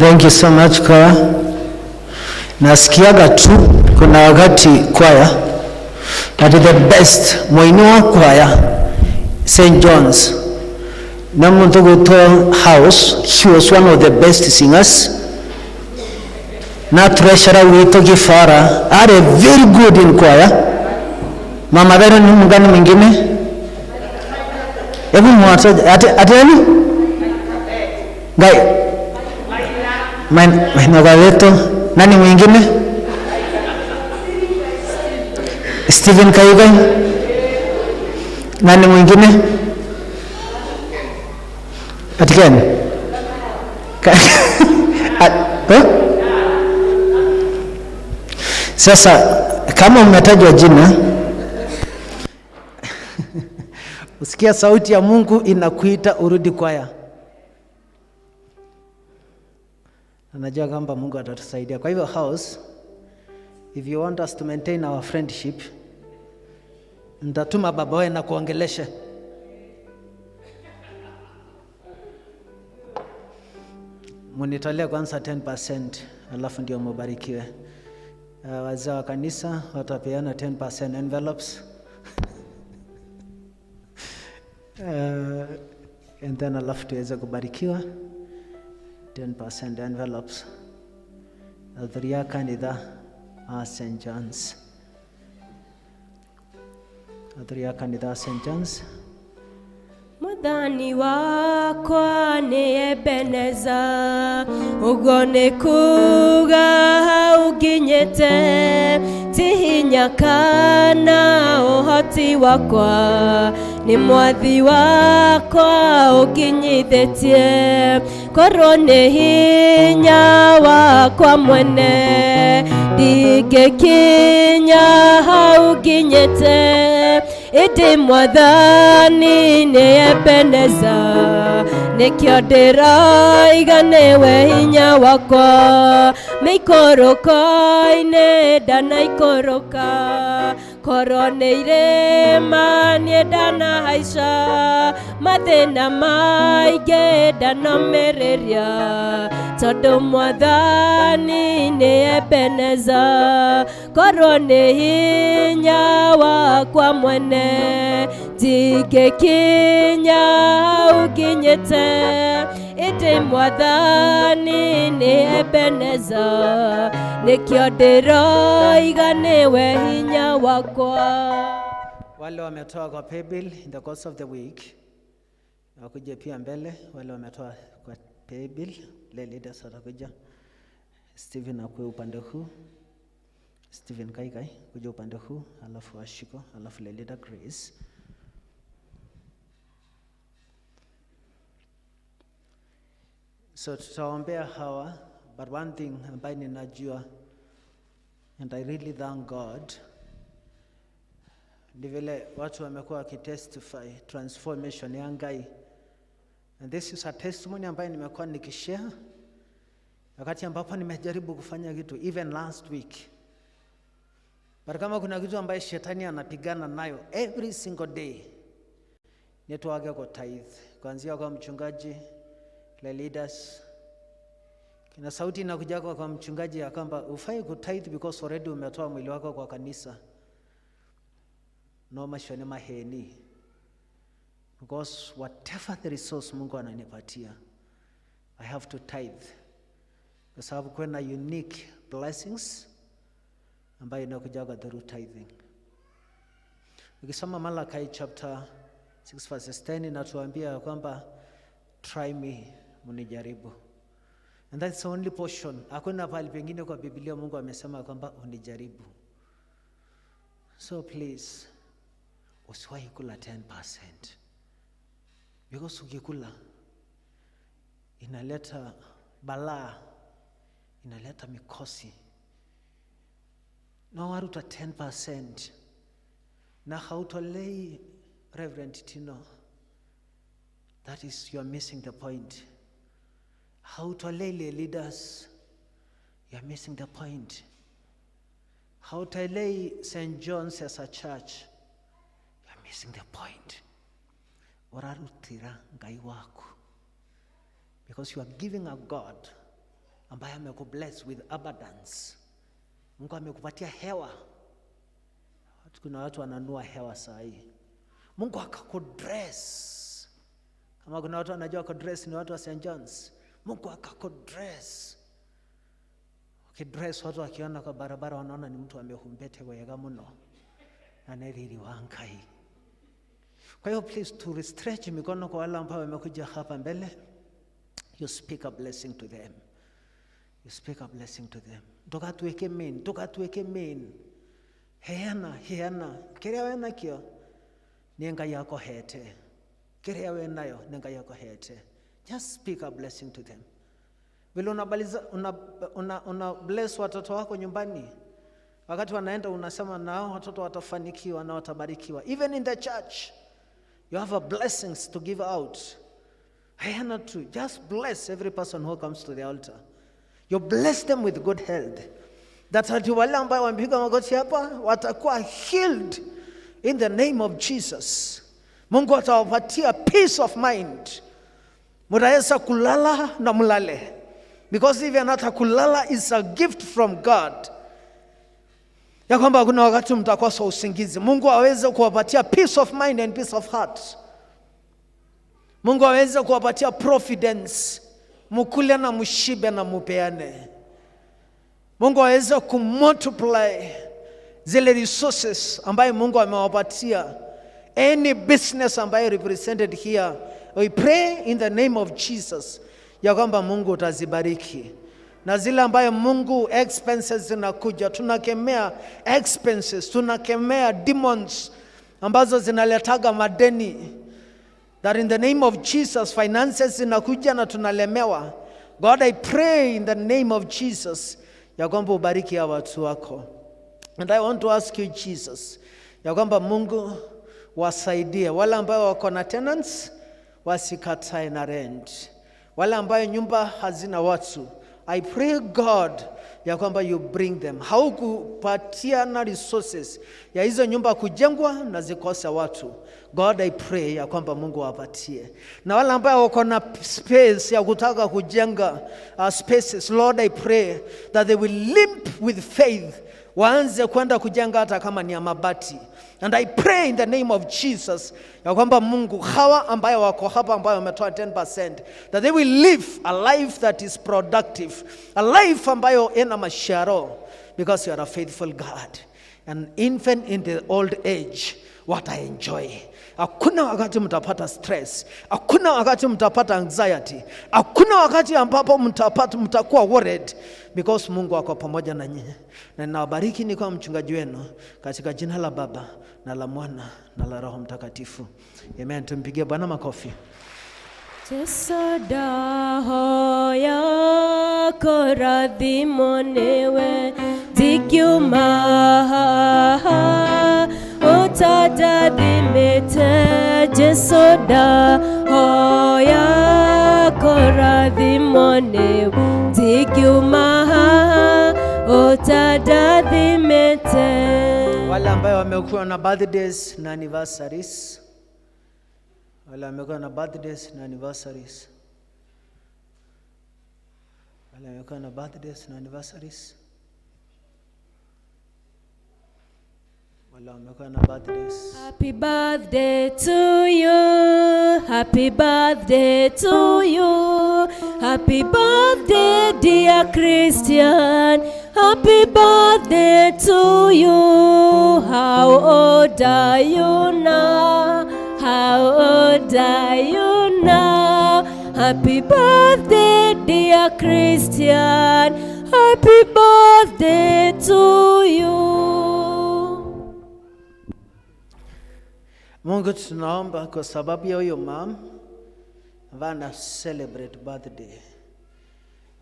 Thank you so much kwaya. Nasikiaga tu kuna wakati kwaya that is the best mwainua kwaya St. John's Namuntuguto House. He was one of the best singers. Na treasurer wito Gifara are very good in choir. Mama Vero ni mgani mwingine? Hebu mwataje ateni? Gai. Maina wetu nani mwingine? Stephen Kayuga. Nani mwingine? Atikeni. Sasa kama umetajwa jina usikia sauti ya Mungu inakuita urudi kwaya. Anajua kwamba Mungu atatusaidia. Kwa hivyo house, if you want us to maintain our friendship, nitatuma baba wewe na kuongelesha. Munitolee kwanza 10%, alafu ndio mubarikiwe. Wazee wa kanisa watapeana 10% envelopes. And then alafu tuweze kubarikiwa 10% envelopes. Adhuria kanitha St. John's. Adhuria kanitha St. John's. Muthani wakwa ni Ebeneza, ugo ni kuga hau nginyite, ti hinya kana uhoti wakwa, ni mwathi wakwa ukinyithitie, korwo ni hinya wakwa mwene, ndingikinya hau nginyite, iti mwathani ni Ebeneza, nikio ndiraiga niwe hinya wakwa, meikoroka-ini ndanaikoroka, korwo ni irima nie ndanahaica, mathina maingi ndanomĩrĩria, tondu mwathani ni Ebeneza, korwo ni hinya wakwa mwene, ndingĩkinya hau nginyĩte, ĩndĩ mwathani ni Ebeneza, nikio ndiroiga niwe hinya wakwa. Wale wametoa kwa paybill in the course of the week wakuje pia mbele. Wale wametoa kwa paybill, le leaders watakuja. Stephen akue upande huu, Stephen Kaikai kuja upande huu, alafu Ashiko, alafu le leader Grace. So tutaombea hawa, but one thing ambayo ninajua, and I really thank God, ni vile watu wamekuwa wakitestify transformation ya Ngai. And this is a testimony ambayo nimekuwa nikishare wakati ambapo nimejaribu kufanya kitu even last week. But kama kuna kitu ambayo shetani anapigana nayo every single day, netwage kwa tithe, kuanzia kwa mchungaji, le leaders. Kina sauti inakuja kwa mchungaji ya kwamba ufai ku tithe because already umetoa mwili wako kwa kanisa. No mashone maheni. Because whatever the resource Mungu ananipatia, I have to tithe. Kwa sababu kuna unique blessings ambayo inakuja through tithing. Ukisoma Malachi chapter 6 verse 10 inatuambia kwamba try me, munijaribu. And that's the only portion. Hakuna pahali pengine kwa Biblia Mungu amesema kwamba unijaribu. So please, usiwahi kula 10%. Because ukikula inaleta balaa, inaleta mikosi. Na waruta 10% na hautolei Reverend Tino, that is, you are missing the point. Hautolei leaders, you are missing the point. Hautolei St. John's as a church, you are missing the point. Orarutira Ngai wako, because you are giving a God ambaye amekubless with abundance. Mungu amekupatia hewa. Kuna watu wananua hewa saa hii. Mungu akakudress. Kama kuna watu wanajua kudress ni watu wa St. John's. Mungu akakudress. Ukidress watu wakiona kwa barabara wanaona ni mtu amehumbete wega muno. Na neriri wankai. Kwa hiyo please to stretch mikono kwa wale ambao wamekuja hapa mbele. You speak a blessing to them. You speak a blessing to them. Tukatuweke main. Heana. Kiria wena kio. Nenga yako hete. Kiria wenayo nenga yako hete. Just speak a blessing to them. Vile una bless watoto wako nyumbani. Wakati wanaenda unasema nao watoto watafanikiwa na watabarikiwa. Even in the church, you have a blessings to give out. Heana tu. Just bless every person who comes to the altar. You bless them with good health. That hati wale ambao wamepiga magoti hapa watakuwa healed in the name of Jesus. Mungu atawapatia peace of mind. Mutaweza kulala na mulale. Because even hata kulala is a gift from God. Ya kwamba kuna wakati mtakosa usingizi. Mungu aweze kuwapatia peace of mind and peace of heart. Mungu aweze kuwapatia providence. Mukule na mushibe na mupeane. Mungu aweze kumultiply zile resources ambaye Mungu amewapatia. Any business ambaye represented here, we pray in the name of Jesus ya kwamba Mungu utazibariki. Na zile ambaye Mungu expenses zinakuja, tunakemea expenses, tunakemea demons ambazo zinaletaga madeni. That in the name of Jesus finances zinakuja na tunalemewa. God, I pray in the name of Jesus ya kwamba ubariki hawa watu wako. And I want to ask you Jesus ya kwamba Mungu wasaidie wale ambao wako na tenants wasikatae na rent. Wale ambao nyumba hazina watu, I pray God ya kwamba you bring them. Haukupatia na resources ya hizo nyumba kujengwa na zikose watu. God, I pray ya kwamba Mungu awapatie. Na wale ambao wako na space ya kutaka kujenga spaces, Lord, I pray that they will limp with faith. Waanze kwenda kujenga hata kama ni ya mabati. And I pray in the name of Jesus ya kwamba Mungu hawa ambayo wako hapa ambayo wametoa 10% that they will live a life that is productive, a life ambayo ina masharo, because you are a faithful God. And even in the old age, what I enjoy. Hakuna wakati mtapata stress, hakuna wakati mtapata anxiety, hakuna wakati ambapo mtakuwa worried, because Mungu ako pamoja na nyinyi. Na ninawabariki ni kwa mchungaji wenu katika jina la Baba na la Mwana na la Roho Mtakatifu. Amen. Tumpigie Bwana makofi. Jesu daho yako radhimo newe dikiuma utadadhimete. Jesu daho yako radhimo newe dikiuma utadadhimete. Wale ambao wamekuwa na birthdays na anniversaries, wale wamekuwa na birthdays na anniversaries, wale wamekuwa na birthdays na anniversaries, wale wamekuwa na birthdays. Happy birthday to you, happy birthday to you, happy birthday dear Christian, happy birthday to you. How old are you now? How old are you now? Happy birthday dear Christian, happy birthday to you. Mungu tunaomba kwa sababu ya huyo mama ambaye ana celebrate birthday,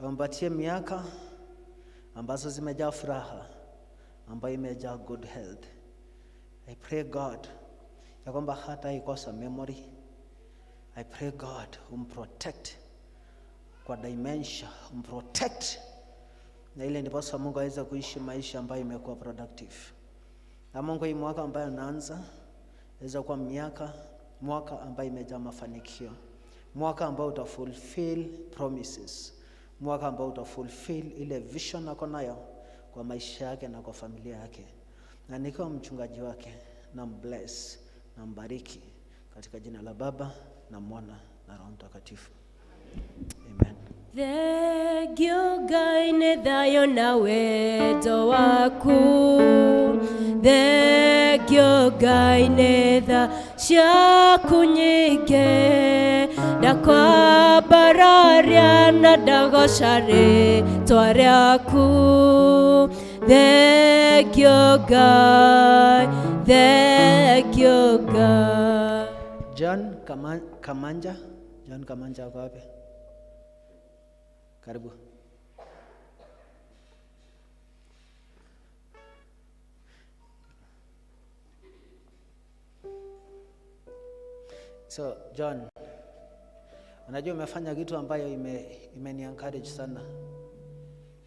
ampatie miaka ambazo zimejaa furaha, ambayo imejaa good health. I pray God ya kwamba hata ikosa memory. I pray God umprotect kwa dementia, umprotect na ile ndiposa Mungu aweze kuishi maisha ambayo imekuwa productive. Na Mungu hii mwaka ambayo anaanza aweza kuwa mwaka ambayo imejaa mafanikio, mwaka ambao utafulfill promises, mwaka ambao utafulfill ile vision ako nayo kwa maisha yake na kwa familia yake. Na nikiwa mchungaji wake, na bless na mbariki katika jina la Baba na Mwana na Roho Mtakatifu. Amen. Thengio Ngai nĩ thayũ na wendo waku. Thengio Ngai nĩ tha ciaku nyingĩ. Ndakwambararia na ndagoca rĩĩtwa rĩaku. Thengio Ngai, thengio Ngai. John Kamanja. John Kamanja ako wapi? Karibu. So John, unajua umefanya kitu ambayo imeni encourage sana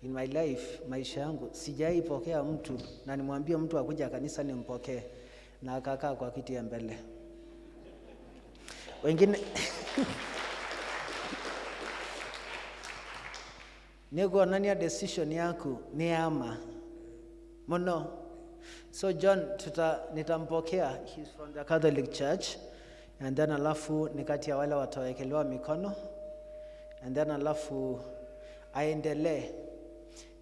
in my life. Maisha yangu sijaipokea mtu na nimwambie mtu akuja kanisa nimpokee na akakaa kwa kiti ya mbele. Wengine niko nania decision yako ni ama mono. So John nitampokea. He's from the Catholic Church, and then alafu ni kati ya wale watawekelewa mikono, and then alafu aendelee.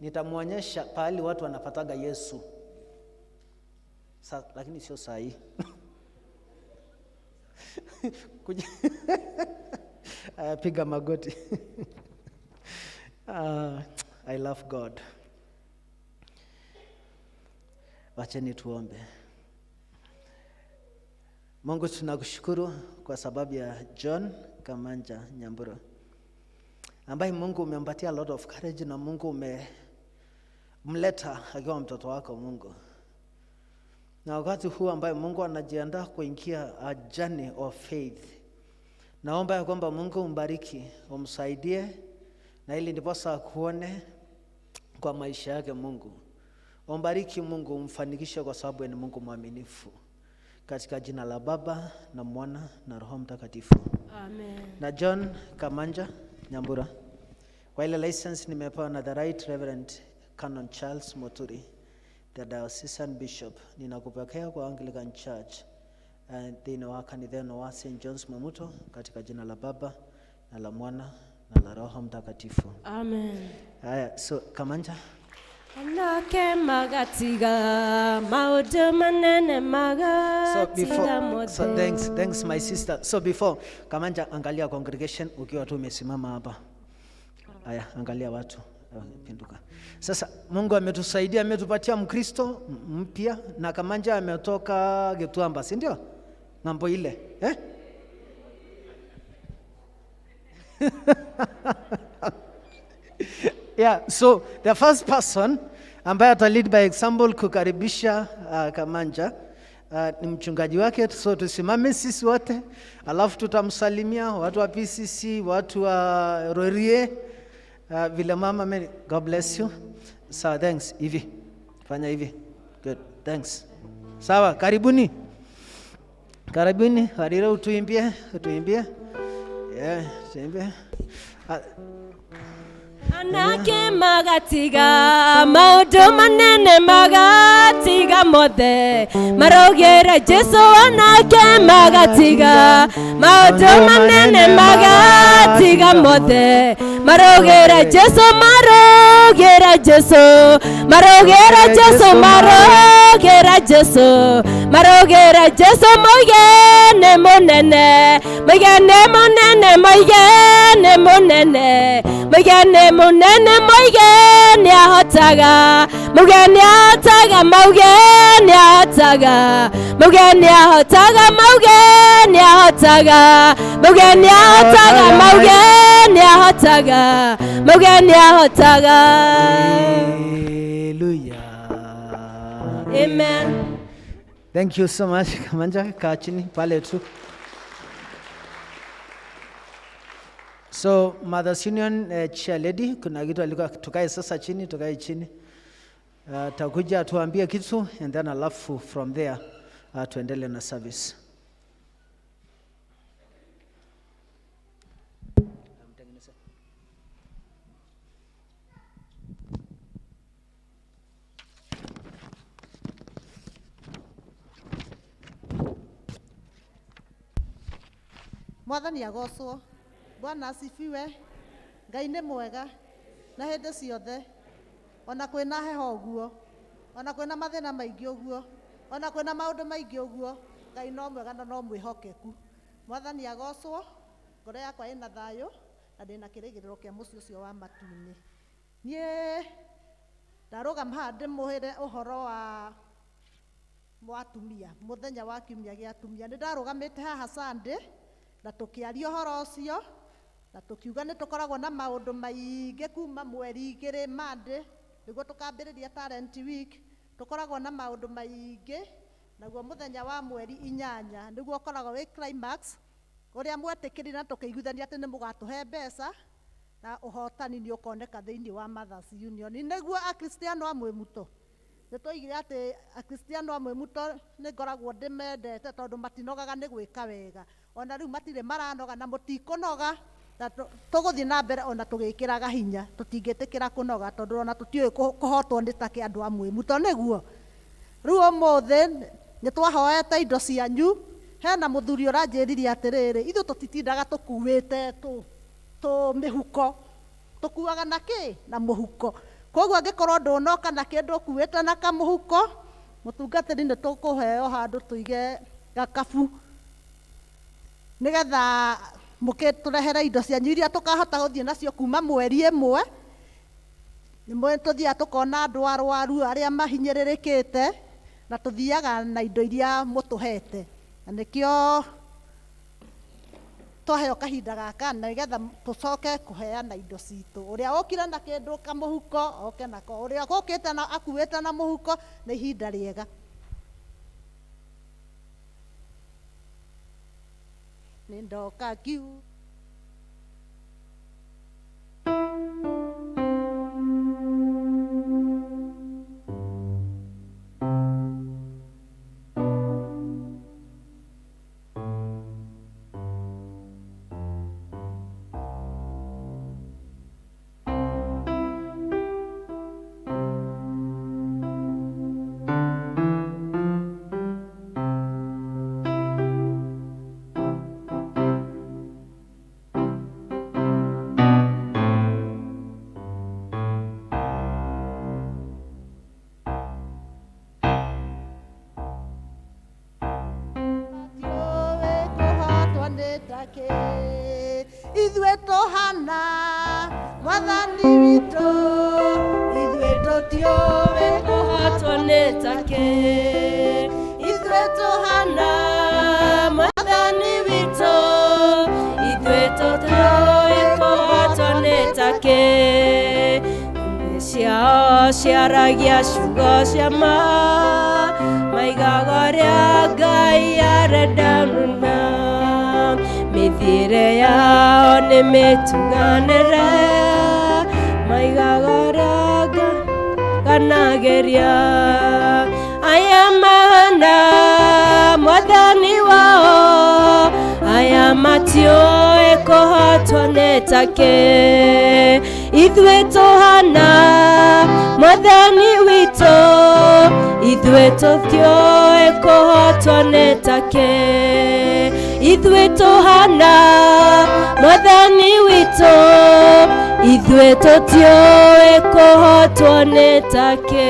Nitamuonyesha pahali watu wanapataga Yesu. Lakini sio sahi. Piga magoti. I love God. Wacheni tuombe. Mungu, tunakushukuru kwa sababu ya John Kamanja Nyambura, ambaye Mungu umempatia a lot of courage, na Mungu umemleta akiwa mtoto wako Mungu. Na wakati huu ambaye Mungu anajiandaa kuingia a journey of faith, naomba ya kwamba Mungu umbariki, umsaidie, na ili ndiposa kuone kwa maisha yake Mungu. Umbariki Mungu, umfanikishe kwa sababu ni Mungu mwaminifu. Katika jina la Baba na Mwana na Roho Mtakatifu. Amen. Na John Kamanja Nyambura, kwa ile license nimepewa na the Right Reverend Canon Charles Moturi, the Diocesan Bishop, ninakupokea kwa Anglican Church dini wa kanisa wa St. John's Mamuto, katika jina la Baba na la Mwana na la Roho Mtakatifu. Amen. Haya, so Kamanja. Anake magatiga maundu manene magatiga So thanks my sister. So before Kamanja, angalia congregation ukiwa tu umesimama hapa. Haya, angalia watu. Pinduka. Sasa Mungu ametusaidia, ametupatia Mkristo mpya, na Kamanja ametoka Gituamba, si ndio? Mambo ile, Yeah, so the first person ambaye ata lead by example kukaribisha Kamanja ni mchungaji wake. So tusimame sisi wote, alafu tutamsalimia watu wa PCC, watu wa Rorie, vile mama meni. God bless you. Sawa, thanks. Hivi fanya hivi. Good, thanks. Sawa, karibuni. Harira utuimbie. Yeah, tuimbie. Anake magatiga maundu manene magatiga mothe marogera Jesu. Anake magatiga maundu manene magatiga mothe marogera Jesu. Marogera Jesu, marogera Jesu, marogera Jesu, marogera Jesu. Moigene monene, moigene monene, moigene monene, moigene monene, moigene ahotaga, moigene ahotaga, moigene ahotaga, moigene ahotaga, moigene ahotaga, moigene ahotaga, moigene ahotaga, moigene ahotaga. Hallelujah. Amen. Thank you so much Kamanja, kaa chini pale tu. So Mother's Union chair lady, kuna kitu alikuwa tukae sasa chini, tukae chini. Takuja tuambie kitu, and then alafu from there tuendelee na service. Mwathani agocwo. Bwana asifiwe. Ngai nĩ mwega na hĩndĩ ciothe, ona kwĩna heho ũguo, ona kwĩna mathĩna maingĩ ũguo, ona kwĩna maũndũ maingĩ ũguo, Ngai no mwega na no mwĩhokeku. Mwathani agocwo. Ngoro yakwa ĩna thayũ na ndĩna kĩrĩgĩrĩro kĩa mũciĩ ũcio wa matu-inĩ. Niĩ ndarũgama haha ndĩmũhĩre ũhoro wa atumia, mũthenya wa kiumia gĩa atumia. Nĩ ndarũgamĩte haha Sunday na tũkĩaria ũhoro ũcio na tũkiuga nĩ tũkoragwo na maũndũ maingĩ kuma mweri 2 Monday nĩguo tũkambĩrĩria talent week. Tũkoragwo na maũndũ maingĩ, naguo mũthenya wa mweri 8 nĩguo ũkoragwo wĩ climax, ũrĩa mwetĩkĩrire na tũkĩiguithania atĩ nĩ mũgatũhe mbeca na ũhotani nĩ ũkoneka thĩinĩ wa Mothers Union. Nĩguo akristiano amwe muto nĩ tũigire atĩ akristiano amwe muto nĩ ngoragwo ndĩmendete tondũ matinogaga nĩ gwĩka wega. Ona rĩu matirĩ maranoga na mũtikũnoga, na tũgũthiĩ na mbere ona tũgĩkĩraga hinya. Tũtingĩtĩkĩra kũnoga tondũ ona tũtiũĩ kũhotwo nĩ take andũ amwe muto nĩguo. Rĩu ũmũthĩ nĩ twahoete indo cianyu. Hena mũthuri ũranjĩrire atĩrĩrĩ, ithuĩ tũtitindaga tũkuĩte mĩhuko, tũkuaga na kĩ? Na mũhuko. Koguo angĩkorwo ndũnoka na kĩndũ ũkuĩte na kamũhuko, mũtungatĩri nĩ tũkũheo handũ tũige gakabu nĩgetha mũkĩtũrehere indo cianyu iria tũkahota gũthiĩ nacio kuma mweri 1. Nĩmwe tũthiaga tũkona andũ arwaru arĩa mahinyĩrĩrĩkĩte na tũthiaga na indo iria mũtũhete. Na nĩkĩo twaheo kahinda gaka na nĩgetha tũcoke kũheana indo citũ. Ũrĩa ũkire na kĩndũ kamũhuko oke nako, ũrĩa ũkĩte na akuĩte na mũhuko nĩ ihinda rĩega. Nĩ ndoka kiu ithuĩ tũhana Mwathani witũ, ithuĩ tũtiũĩ kũhotwo nĩ take. Ithuĩ tũhana Mwathani witũ, ithuĩ tũtiũĩ kũhotwo nĩ take. Thĩ ciao ciaragia ciugo cia ma, maigaga ũrĩa Ngai arenda mũno. Mĩthiĩre yao nĩ mĩtuganĩre, maigaga ũrĩa nganageria. Aya mahana Mwathani wao, aya matiũĩ kũhotwo nĩ take. Ithuĩ tũhana Mwathani witũ, ithuĩ tũtiũĩ kũhotwo nĩ take. Ithuĩ tũhana Mwathani witũ, ithuĩ tũtiũĩ kũhotwo nĩ take.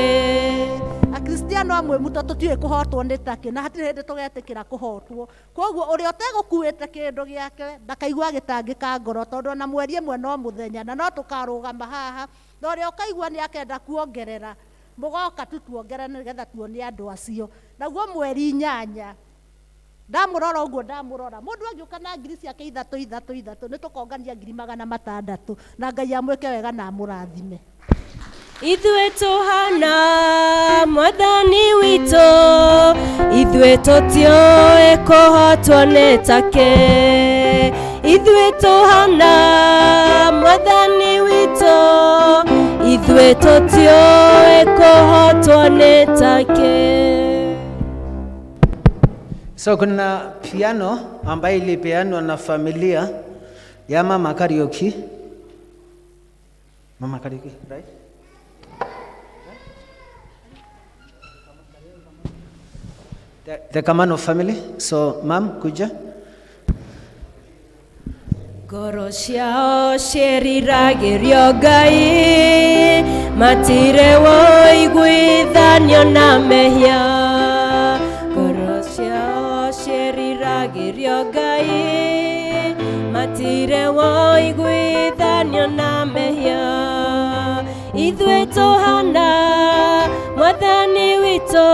Akristiano amwe muto tũtiũĩ kũhotwo nĩ take na hatirĩ hĩndĩ tũgetĩkĩra kũhotwo. Koguo ũrĩa ũtegũkuĩte kĩndũ gĩake ndakaigua gĩtangĩka ngoro, tondũ na mweri 1 no mũthenya na no tũkarũgama haha, na ũrĩa ũkaigua nĩ akenda kuongerera mũgoka tu tuongerere nĩgetha tuone andũ acio. Naguo mweri 8 ndamũrora ũguo ndamũrora, mũndũ angĩũka na ngiri ciake 3 nĩ tũkongania 600 na Ngai amwĩke wega na amũrathime. Ithuĩ tũhana Mwathani witũ, ithuĩ tũtiũĩ kũhotwo nĩ take. Ithuĩ tũhana Mwathani witũ, ithuĩ tũtiũĩ kũhotwo nĩ take. So kuna piano ambayo ilipeanwa na familia ya Mama Kariuki. Mama Kariuki, right? The Kamano family. So, Mom, kuja. ngoro ciao ciĩriragĩrio Ngai, matirĩ woiguithanio na mehia. Ngoro ciao ciĩriragĩrio Ngai, matirĩ woiguithanio na mehia. Ithuĩ tũhana Mwathani witũ,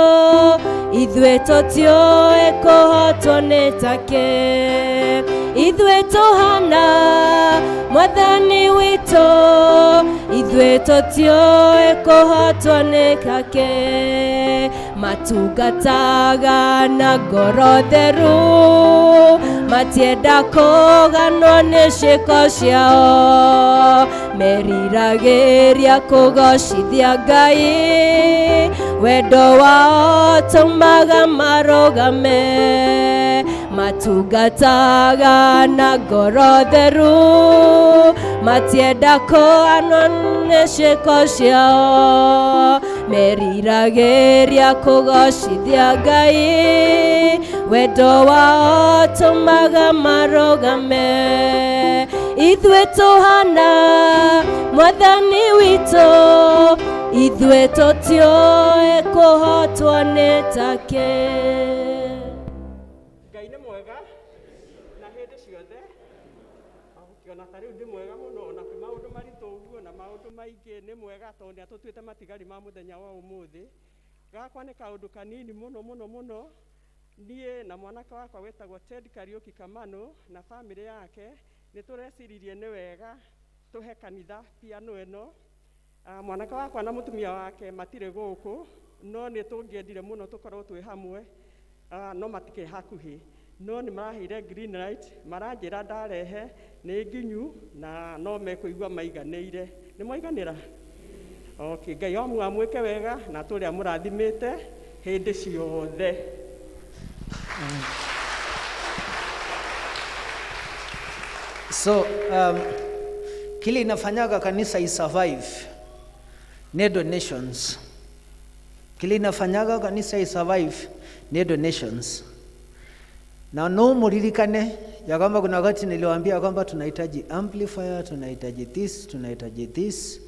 ithuĩ tũtiũĩ kũhotwo nĩ take. Ithuĩ tũhana Mwathani witũ, ithuĩ tũtiũĩ kũhotwo nĩ take. Matungataga na ngoro theru, matienda kũganwo nĩ ciĩko ciao. Meriragĩria kũgocithia Ngai, wendo wao tũmaga marũgame. Matungataga na ngoro theru, matienda kũganwo nĩ ciĩko ciao. Meriragĩria kũgocithia Ngai, wendo wao tũmaga marũgame. Ithuĩ tũhana Mwathani witũ, ithuĩ tũtiũĩ kũhotwo nĩ take. Ngai nĩ mwega na hĩndĩ ciothe, ũkiona ta rĩu ndĩ mwega mũno, ona kwĩ maũndũ maritũ ũguo na maũndũ maingĩ nĩ mwega tondũ nĩatũtuĩte matigari ma mũthenya wa ũmũthĩ. Gakwa nĩ kaũndũ kanini mũno mũno mũno. Niĩ na mwanake wakwa wĩtagwo Ted Kariuki Kamano na bamĩrĩ yake nĩ tũreciririe nĩ wega tũhe kanitha piano ĩno. Mwanake wakwa na mũtumia wake matirĩ gũkũ, no nĩ tũngĩendire mũno tũkorwo twĩ hamwe, no matikĩ hakuhĩ, no nĩ maraheire green light, maranjĩra ndarehe nĩ nginyu na no mekũigua maiganĩire. Nĩ mwaiganĩra? Okay, Ngai amwĩke wega na tũrĩa mũrathimĩte hĩndĩ ciothe. So kile inafanyaga kanisa isurvive ni donations. Kile inafanyaga kanisa isurvive ni donations. Na no muririkane ya kwamba kuna wakati niliwaambia kwamba tunahitaji amplifier, tunahitaji this.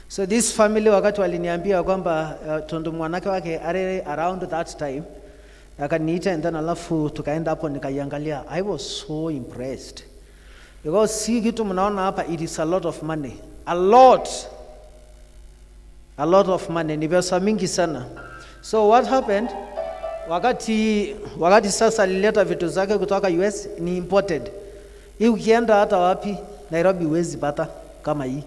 So this family wakati waliniambia kwamba tundu mwanake wake around that time akaniita, and then alafu tukaenda hapo nikaiangalia. I was so impressed. Because si kitu mnaona hapa, it is a lot of money. A lot of money. Ni pesa mingi sana. So what happened? Wakati sasa alileta vitu zake kutoka US, ni imported. Hii ukienda hata wapi Nairobi huwezi pata kama hii.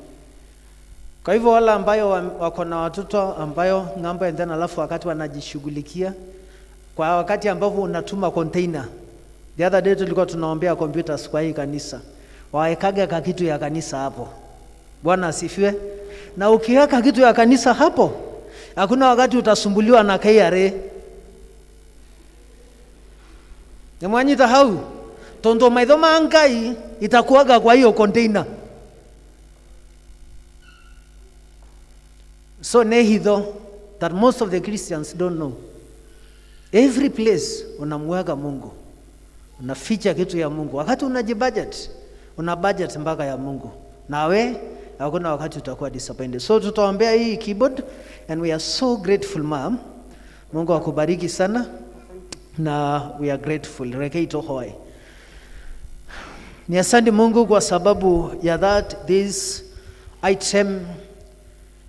Kwa hivyo wala ambayo wako na watoto ambayo ng'ambo, and then alafu wakati wanajishughulikia kwa wakati ambapo unatuma container. The other day tulikuwa tunaombea computers kwa hii kanisa. Waekaga ka kitu ya kanisa hapo. Bwana asifiwe. Na ukiweka kitu ya kanisa hapo, hakuna wakati utasumbuliwa na KRA. Nemwanyita hau tondo maitho ma Ngai itakuaga kwa hiyo container. So nehitho that most of the Christians don't know. Every place unamwaga Mungu, unaficha kitu ya Mungu. Wakati unajibudget, una budget mpaka ya Mungu, nawe hakuna wakati utakuwa disappointed. So tutaombea hii keyboard, and we are so grateful ma'am. Mungu akubariki sana na we are grateful. Rekeito hoi. Ni asante Mungu kwa sababu ya this item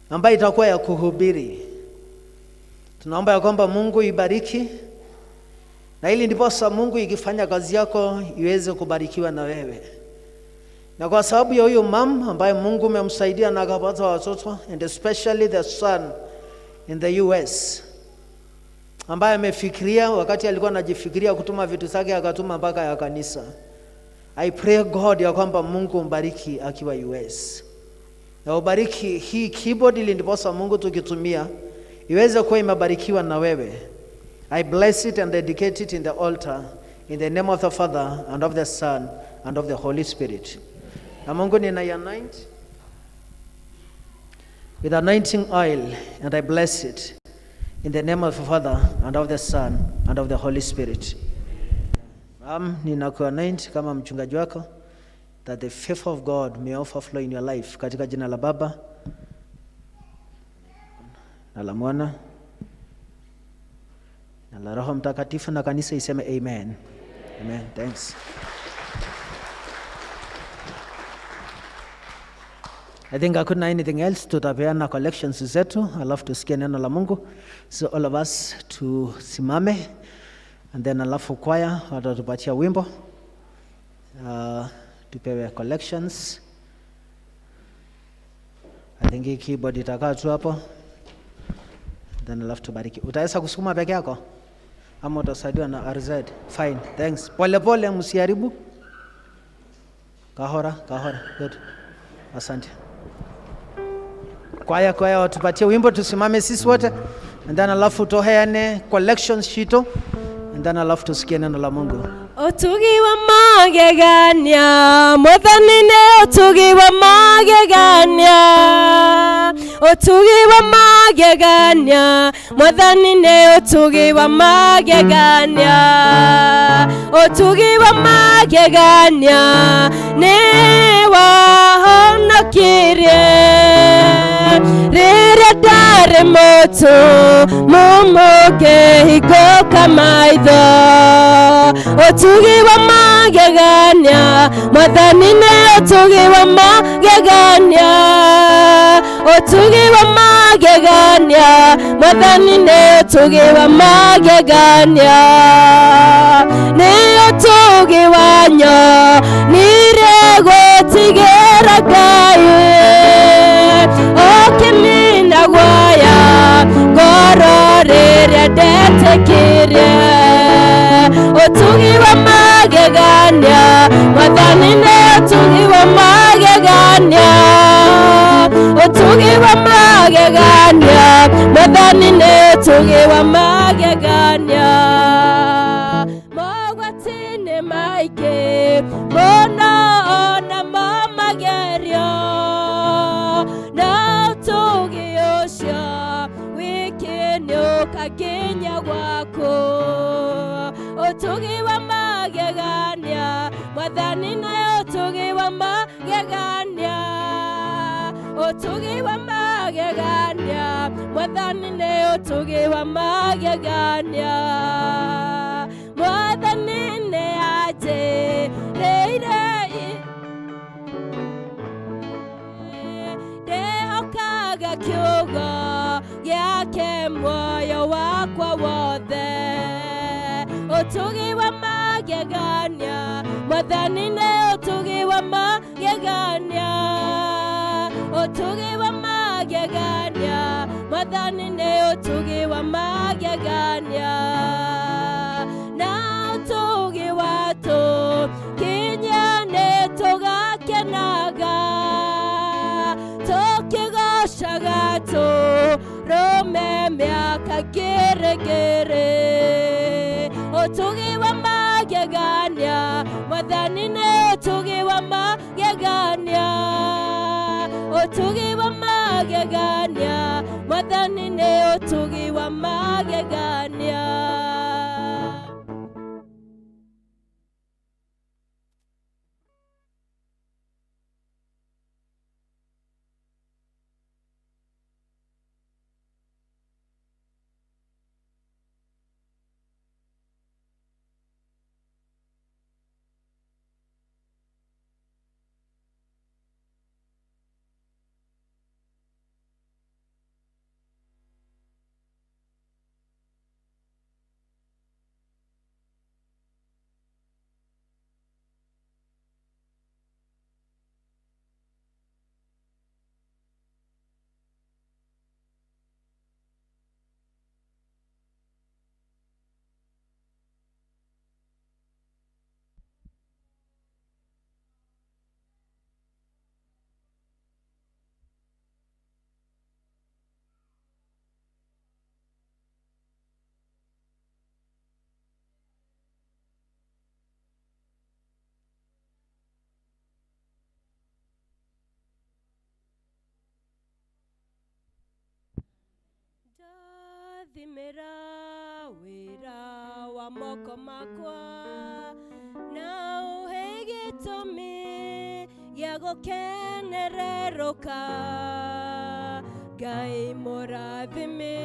ambayo itakuwa ya kuhubiri. Tunaomba ya kwamba Mungu ibariki, na ili ndiposa Mungu ikifanya kazi yako iweze kubarikiwa na wewe. Na kwa sababu ya huyo mama ambaye Mungu umemsaidia na akapata watoto, and especially the son in the US ambaye amefikiria wakati alikuwa anajifikiria kutuma vitu zake akatuma mpaka ya kanisa. I pray God ya kwamba Mungu mbariki akiwa US. Na ubariki hii keyboard ili ndiposa Mungu tukitumia iweze kuwa imebarikiwa na wewe. I bless it and dedicate it in the altar in the name of the Father and of the Son and of the Holy Spirit. Na Mungu ninaianoint with anointing oil, and I bless it in the name of the Father and of the Son and of the Holy Spirit. Ninakuanoint kama mchungaji wako that the favor of God may overflow in your life. Katika jina la Baba na la Mwana na la Roho Mtakatifu, na kanisa iseme amen. Amen. Thanks. I think hakuna anything else. Tutapeana collections zetu, alafu tusikie neno la Mungu. So all of us tusimame, and then alafu kwaya watatupatia wimbo. Tupewe collections. I think hii keyboard itakaa tu hapo. Then alafu tubariki. Utaweza kusukuma peke yako? Ama utasaidiwa na RZ? Fine, thanks. Pole pole, msiharibu. Kahora. Good. Asante. Kwaya watupatie wimbo, tusimame sisi wote, and then alafu toheane collections shito, and then alafu tusikie neno la Mungu. Otugi wa magegania, mothanine otugi wa magegania. Otugi wa magegania, mothanine otugi wa magegania. Otugi wa magegania, ne wa honokirie. Rere dare moto, momoke hikoka maitho. Otugi wa magegania, mothanine otugi wa magegania. Otugi wa magegania, mothanine otugi wa magegania. Ne otugi wanyo, nire gotigera gaye. Okinina gwaya, gororere detekire. Otugi wa magegania, mothanine otugi wa magegania. Otugi wa magegania, mothanine otugi wa magegania. Mogwatine maike, mona ona mamagerio. Na otugi osha, wikini ukaginya gwako. Otugi wa magegania, mothanine otugi wa magegania. Otugi wa magegania, mothanine otugi wa magegania. Mothanine aje, reire dehokaga kiugo giake moyo wakwa wothe. Otugi wa magegania, mothanine otugi wa magegania. Otugi wa magegania, mothanine otugi wa magegania. Na otugi watu kinyane tugakenaga, tukigoshaga rome miaka geregere. Otugi wa magegania, mothanine otugi wa magegania. Otugi wa magegania, mothanine otugi wa magegania. Thimira wira wa moko makwa, na uhege tome gĩa gũkenererũka. Ngai mũrathimi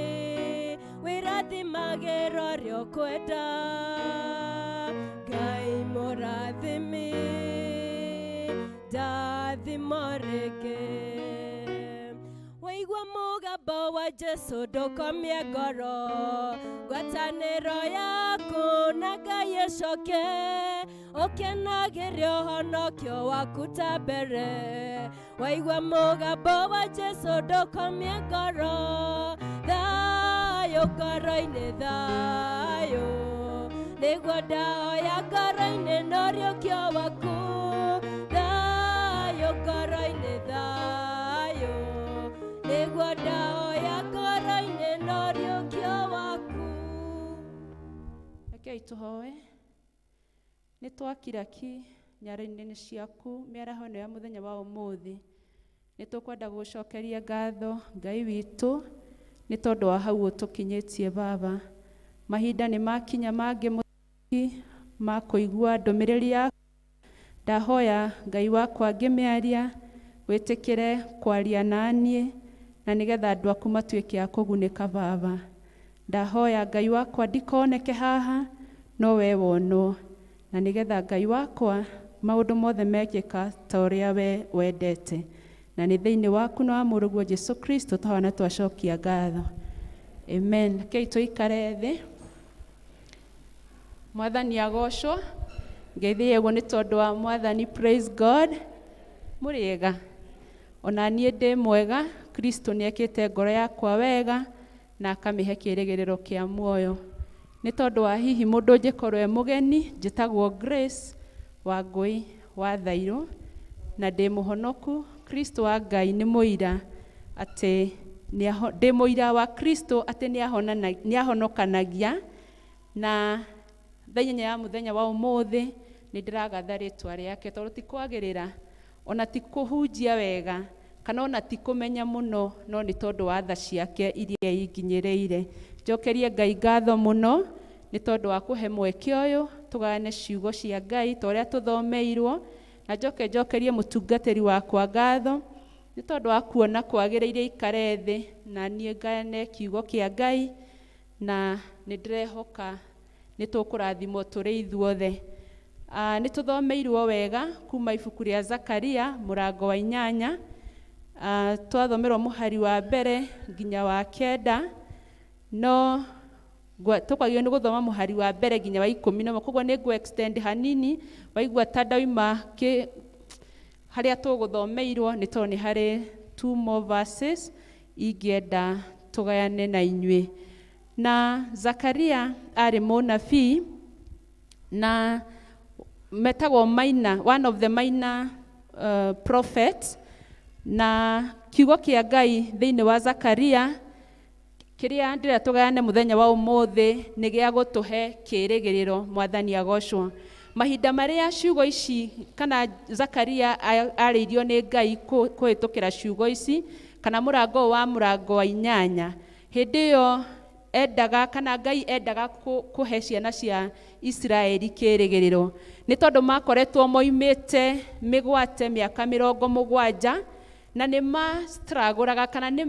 wĩrathimagĩra ũrĩa ũkwenda. Ngai mũrathimi ndathimo rĩngĩ. Waigua mũgambo wa Jesũ ndũkomie ngoro. Ngwatanĩro yaku na Ngai ĩcoke. Ũkenagĩre ũhonokio waku ta mbere. Waigua mũgambo wa Jesũ ndũkomie ngoro. Thayũ ngoro-inĩ thayũ. Nĩguo ndahoya ngoro-inĩ na ũriũkio waku. Thayũ ngoro-inĩ thayũ. Nĩguo ndahoya ngoro-inĩ na ũriũkio waku. Rekei tũhoe. Nĩ twakira ki nyara-inĩ ciaku mĩaraho ĩno ya mũthenya wa ũmũthĩ. Nĩ tũkwenda gũcokeria ngatho Ngai witũ nĩ tondũ wa hau ũtũkinyĩtie Baba. Mahinda nĩ makinya mangĩ mũthaki ma kũigua ndũmĩrĩri yaku. Ndahoya Ngai wakwa ngĩmĩaria wĩtĩkĩre kwaria naniĩ na nĩgetha andũ aku matuĩke a kũgunĩka Baba. Ndahoya Ngai wakwa ndikoneke haha no we wonwo. Na nĩgetha Ngai wakwa maũndũ mothe mekĩka ta ũrĩa we wendete. Na nĩ thĩinĩ waku na wa mũrũguo Jesũ Kristo tũhana twacokia ngatho. Amen. Rekei tũikare thĩ. Mwathani agocwo. Ngeithie ũguo nĩ tondũ wa Mwathani. Praise God. Mũrĩega. Ona niĩ ndĩ mwega. Kristo nĩekĩte ngoro yakwa wega na akamĩhe kĩĩrĩgĩrĩro kĩa muoyo. Nĩ tondũ wa hihi mũndũ ũngĩkorwo e mũgeni, njĩtagwo Grace Wangũi wa Thairũ na ndĩ mũhonoku. Kristo wa Ngai nĩ mũira atĩ ndĩ mũira wa Kristo atĩ nĩahonokanagia. Na thainya ya mũthenya wa ũmũthĩ nĩ ndĩragatha rĩtwa rĩake tondũ ti kwagĩrĩra ona ti kũhunjia wega kana ona ti kũmenya mũno, no nĩ tondũ wa tha ciake iria inginyĩrĩire. Njokerie Ngai ngatho mũno nĩ tondũ wa kũhe mweke ũyũ tũgane ciugo cia Ngai ta ũrĩa tũthomeirwo. Na njokerie mũtungatĩri wakwa ngatho nĩ tondũ wa kuona kwagĩrĩire ikare thĩ na niĩ ngane kiugo kĩa Ngai. Na nĩ ndĩrehoka nĩ tũkũrathimwo tũrĩ ithuothe. Nĩ tũthomeirwo wega kuma ibuku rĩa Zakaria mũrango wa 8. Twathomerwo mũhari wa mbere nginya wa 9. No tũkwagĩrĩirwo nĩ gũthoma mũhari wa mbere nginya wa 11. Koguo nĩ ngũ extend hanini. Waigua ta ndauma harĩa tũgũthomeirwo nĩ tondũ nĩ harĩ 2 more verses ingĩenda tũgayane na inyuĩ. Na Zakaria arĩ mũnabii na metagwo one of the minor prophets. Na kiugo kĩa Ngai thĩinĩ wa Zakaria kĩrĩa ndĩrenda tũgayane mũthenya wa ũmũthĩ nĩ gĩa gũtũhe kĩĩrĩgĩrĩro. Mwathani agocwo. Mahinda marĩa ciugo ici kana Zakaria arĩirio nĩ Ngai kũhĩtũkĩra ciugo ici kana mũrango wa 8, hĩndĩ ĩyo endaga kana Ngai endaga kũhe ciana cia Israeli kĩĩrĩgĩrĩro. Nĩ tondũ makoretwo moimĩte mĩgwate mĩaka 70 na nĩ mastragũraga kana nĩ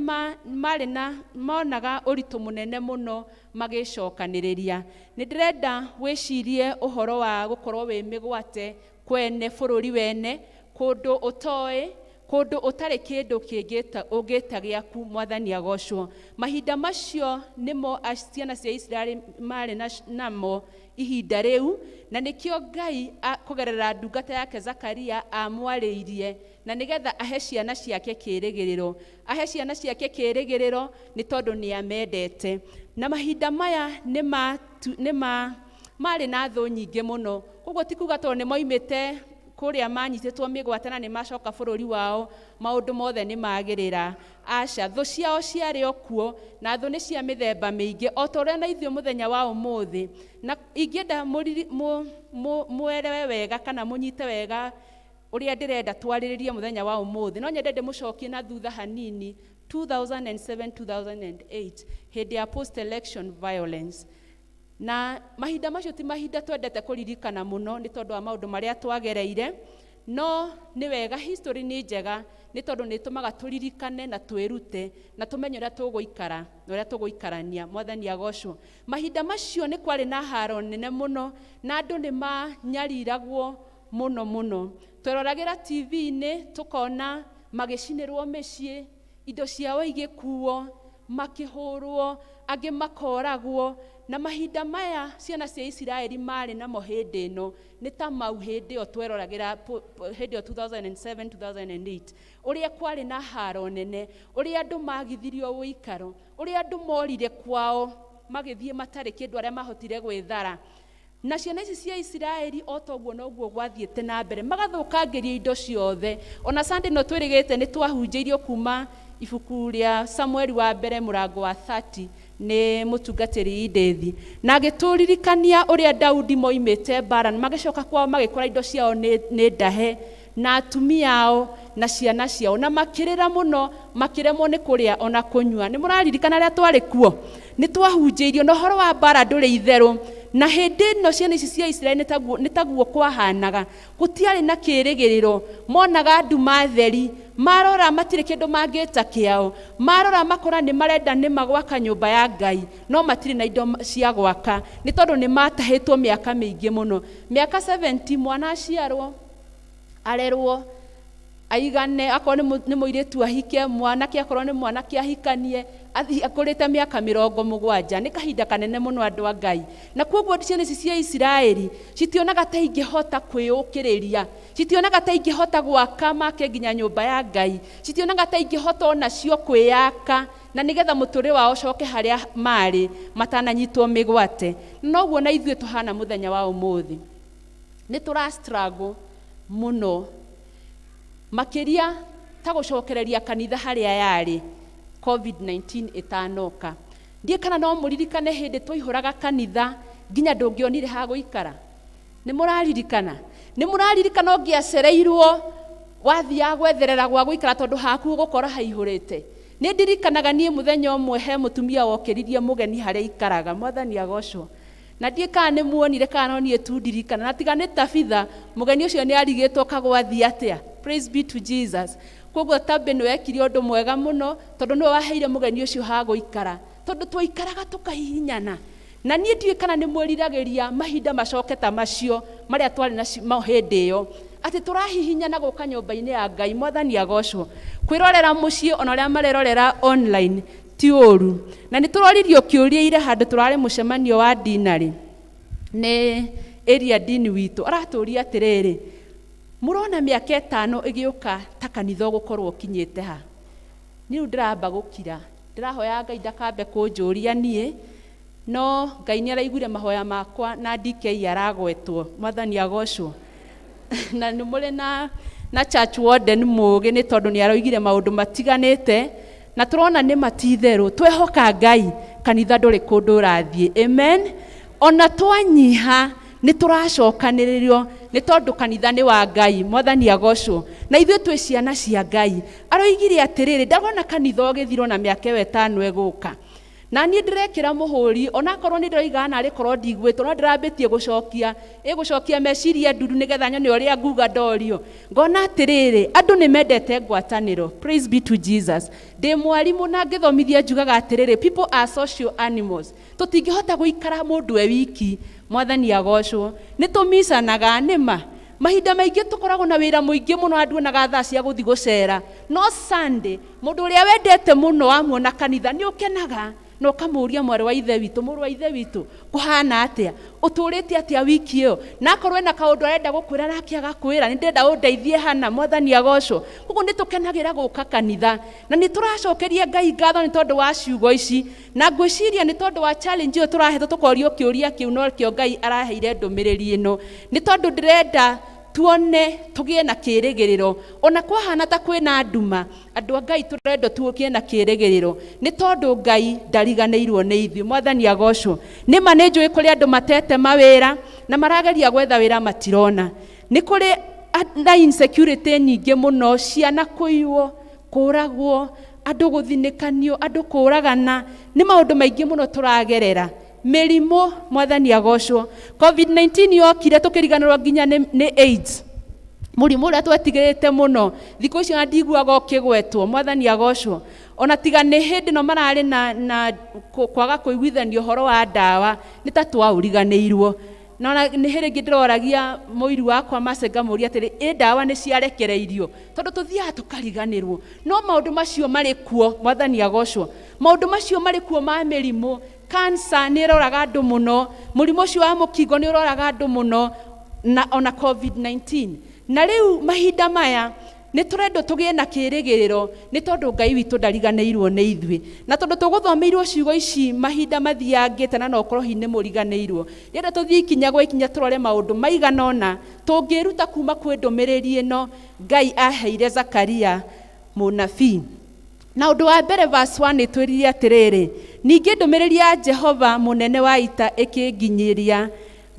marĩ na monaga ũritũ mũnene mũno magĩcokanĩrĩria. Nĩ ndĩrenda wĩcirie ũhoro wa gũkorwo wĩ mĩgwate kwene bũrũri wene, kũndũ ũtoĩ, kũndũ ũtarĩ kĩndũ kĩngĩ ũngĩta gĩaku. Mwathani agocwo. Mahinda macio nĩmo ciana cia Israeli marĩ namo ihinda rĩu, na nĩkĩo Ngai kũgerera ndungata yake Zakaria amwarĩirie na nĩgetha ahe ciana ciake kĩĩrĩgĩrĩro. Ahe ciana ciake kĩĩrĩgĩrĩro nĩ tondũ nĩ amendete. Na mahinda maya marĩ na thũ nyingĩ mũno. Koguo ti kuga tondũ nĩ moimĩte kũrĩa manyitĩtwo mĩgwate na nĩ macoka bũrũri wao maũndũ mothe nĩ magĩrĩra. Aca, thũ ciao ciarĩ o kuo na thũ nĩ cia mĩthemba mĩingĩ o ta ũrĩa na ithuĩ mũthenya wa ũmũthĩ. Na ingĩenda mwelewe wega kana mũnyite wega ũrĩa ndĩrenda twarĩrĩrie mũthenya wa ũmũthĩ, no nyende ndĩmũcokie na thutha hanini 2007-2008 hĩndĩ ya post election violence. Na mahinda macio ti mahinda twendete kũririkana mũno nĩ tondũ wa maũndũ marĩa twagereire, no nĩ wega history nĩ njega nĩ tondũ nĩ tũmaga tũririkane na twĩrute na tũmenye ũrĩa tũgũikara na ũrĩa tũgũikarania. Mwathani agocwo. Mahinda macio nĩ kwarĩ na haro nene mũno na andũ nĩ manyariragwo mũno mũno. Tweroragĩra TV-inĩ tũkona magĩcinĩrwo mĩciĩ, indo ciao igĩkuo, makĩhũrwo, angĩ makoragwo. Na mahinda maya ciana cia Isiraeli marĩ namo hĩndĩ ĩno nĩ ta mau hĩndĩ ĩyo tweroragĩra hĩndĩ ĩyo 2007 2008, ũrĩa kwarĩ na haro nene, ũrĩa andũ magithirio ũikaro, ũrĩa andũ morire kwao magĩthiĩ matarĩ kĩndũ, arĩa mahotire gwĩthara. Na ciana ici cia Isiraeli o toguo noguo gwathiĩte na mbere, magathũkangĩria indo ciothe. Ona Sunday no twĩrĩgĩte nĩ twahunjĩirio kuma ibuku rĩa Samueli wa mbere mũrango wa 30 nĩ mũtungatĩri Idethi, na agĩtũririkania ũrĩa Daudi moimĩte mbara, magĩcoka kwao magĩkora indo ciao nĩ ndahe, na atumia ao na ciana ciao, na makĩrĩra mũno, makĩremwo nĩ kũrĩa ona kũnyua. Nĩ mũraririkana rĩa twarĩ kuo nĩ twahunjĩirio na ũhoro wa mbara ndũrĩ itherũ. Na hĩndĩ ĩno ciana ici cia Isiraeli nĩ taguo kwahanaga, gũtiarĩ na kĩĩrĩgĩrĩro, monaga nduma theri, marora matirĩ kĩndũ mangĩta kĩao, marora makora nĩ marenda nĩma gwaka nyũmba ya Ngai, no matirĩ na indo cia gwaka nĩ tondũ nĩ matahĩtwo mĩaka mĩingĩ mũno. Mĩaka 70 mwana aciarwo, arerwo, aigane, akorwo nĩ mũirĩtu ahike, mwanake akorwo nĩ mwanake ahikanie, akũrĩte mĩaka 70, nĩ kahinda kanene mũno andũ a Ngai. Na kwoguo ciana ici cia Isiraeli citionaga ta ingĩhota kwĩũkĩrĩria, citionaga ta ingĩhota gwaka make nginya nyũmba ya Ngai, citionaga ta ingĩhota onacio kwĩyaka na nĩgetha mũtũrĩ wao coke harĩa marĩ matananyitwo mĩgwate. Noguo na ithuĩ tũhana mũthenya wa ũmũthĩ, nĩ tũra struggle mũno makĩria ta gũcokereria kanitha harĩa yarĩ COVID-19 ĩtanoka. Ndiĩ kana no mũririkane hĩndĩ twaihũraga kanitha nginya ndũngĩonire ha gũikara. Nĩ mũraririkana? Nĩ mũraririkana ũngĩacereirwo wathiaga gwetherera gwa gũikara tondũ haku gũkora haihũrĩte. Nĩ ndirikanaga niĩ mũthenya ũmwe he mũtumia wokĩririe mũgeni harĩa ikaraga. Mwathani agocwo. Na ndiĩ kana nĩ muonire kana no niĩ tu ndirikana, na tiga nĩ Tabitha, mũgeni ũcio nĩ arigĩtwo kagwathi atĩa. Praise be to Jesus. Kwoguo Tabe nĩ wekire ũndũ mwega mũno tondũ nĩ waheire mũgeni ũcio ha gũikara, tondũ twaikaraga tũkahihinyana. Na niĩ ndiĩ kana nĩ mwĩriragĩria mahinda macoke ta macio marĩa twarĩ na hĩndĩ ĩyo, atĩ tũrahihinyana gũka nyũmba-inĩ ya Ngai. Mwathani agocwo. Kwĩrorera mũciĩ ona arĩa marerorera online ti ũru. Na nĩ tũroririo kĩũria ire handũ tũrarĩ mũcemanio wa dinarĩ nĩ area dean witũ, aratũria atĩrĩrĩ, mũrona mĩaka 5 ĩgĩũka ta kanitha gũkorwo kinyĩte ha? Niĩ ndĩramba gũkira, ndĩrahoya Ngai ndakambe kũnjũria niĩ, no Ngai nĩ araiguire mahoya makwa na DK aragwetwo. Mwathani agocwo. Na nĩ mũrĩ na church warden mũũgĩ nĩ tondũ nĩ aroigire maũndũ matiganĩte, na tũrona nĩ matitherũ. Twehoka Ngai, kanitha ndũrĩ kũndũ ũrathiĩ. Amen. Ona twanyiha nĩ tũracokanĩrĩrio nĩ tondũ kanitha nĩ wa Ngai. Mwathani agocwo. Na ithuĩ twĩ ciana cia Ngai. Aroigire atĩrĩrĩ, ndagona kanitha ũgĩthirwo na mĩaka 5 ĩgũka. Na niĩ ndĩrekĩra mũhũri, onakorwo nĩ ndĩroiga na rĩkorwo ndigwĩtwo, no ndĩrambĩtie gũcokia meciria nduru nĩgetha nyone ũrĩa nguga ndorio. Ngona atĩrĩrĩ, andũ nĩ mendete ngwatanĩro. Praise be to Jesus. Ndĩ mwarimũ na ngĩthomithia njugaga atĩrĩrĩ, people are social animals. Tũtingĩhota gũikara mũndũ e wiki. Mwathani agocwo. Nĩ tũmicanaga nĩma. Mahinda maingĩ tũkoragwo na wĩra mũingĩ mũno, andũ onaga thaa cia gũthiĩ gũcera. No Sunday, mũndũ ũrĩa wendete mũno amuona kanitha nĩ ũkenaga. No ũkamũria mwarĩ wa ithe witũ, mũrũ wa ithe witũ, kũhana atĩa? Ũtũrĩte atĩa wiki ĩyo? Na akorwo ena kaũndũ arenda gũkwĩra nake agakwĩra, nĩ ndĩrenda ũndeithie hana. Mwathani agocwo. Koguo nĩ tũkenagĩra gũka kanitha, na nĩ tũracokeria Ngai ngatho nĩ tondũ wa ciugo ici, na ngwĩciria nĩ tondũ wa challenge ĩyo tũrahetwo tũkorio kĩũria kĩu, no kĩo Ngai araheire ndũmĩrĩri ĩno. Nĩ tondũ ndĩrenda tuone tũgĩe na kĩĩrĩgĩrĩro, ona kwahana ta kwĩna nduma, andũ a Ngai tũrenda tũgĩe na kĩĩrĩgĩrĩro nĩ tondũ Ngai ndariganĩirwo nĩ ithuĩ. Mwathani agocwo. Nĩma nĩ njũĩ kũrĩ andũ matete mawĩra na marageria gwetha wĩra matirona. Nĩ kũrĩ na insecurity nyingĩ mũno, ciana kũiywo, kũragwo, andũ gũthinĩkanio, andũ kũragana, nĩ maũndũ maingĩ mũno tũragerera. Mĩrimũ. Mwathani agocwo. COVID-19 yokire tũkĩriganĩrwo nginya nĩ AIDS. Mũrimũ ũrĩa twetigĩrĩte mũno thikũ icio na ndiguaga ũkĩgwetwo, Mwathani agocwo. Ona tiga nĩ hĩndĩ no mararĩ na kwaga kũiguithania ũhoro wa ndawa, nĩ ta twaũriganĩirwo. Na nĩ hĩndĩ ĩngĩ ndĩroragia mũiri wakwa Mase ngamũria atĩrĩ, ndawa nĩ ciarekereirio, tondũ tũthiaga tũkariganĩrwo. No maũndũ macio marĩ kuo, Mwathani agocwo. Maũndũ macio marĩ kuo ma mĩrimũ. Cancer nĩ ĩroraga andũ mũno, mũrimũ ũcio wa mũkingo nĩ ũroraga andũ mũno, na ona COVID-19. Na rĩu mahinda maya nĩ tũrendwo tũgĩe na kĩĩrĩgĩrĩro, nĩ tondũ Ngai witũ ndariganĩirwo nĩ ithuĩ. Na tondũ tũgũthomeirwo ciugo ici mahinda mathiangĩte na no korwo hi nĩ mũriganĩirwo, rĩenda tũthiĩ ikinya gwa ikinya tũrore maũndũ maigana ũna tũngĩruta kuma kwĩ ndũmĩrĩri ĩno Ngai aheire Zakaria mũnabii. Na ũndũ wa mbere verse 1 ĩtwĩrire atĩrĩrĩ, ningĩ ndũmĩrĩri ya Jehova mũnene wa ita ĩkĩnginyĩria,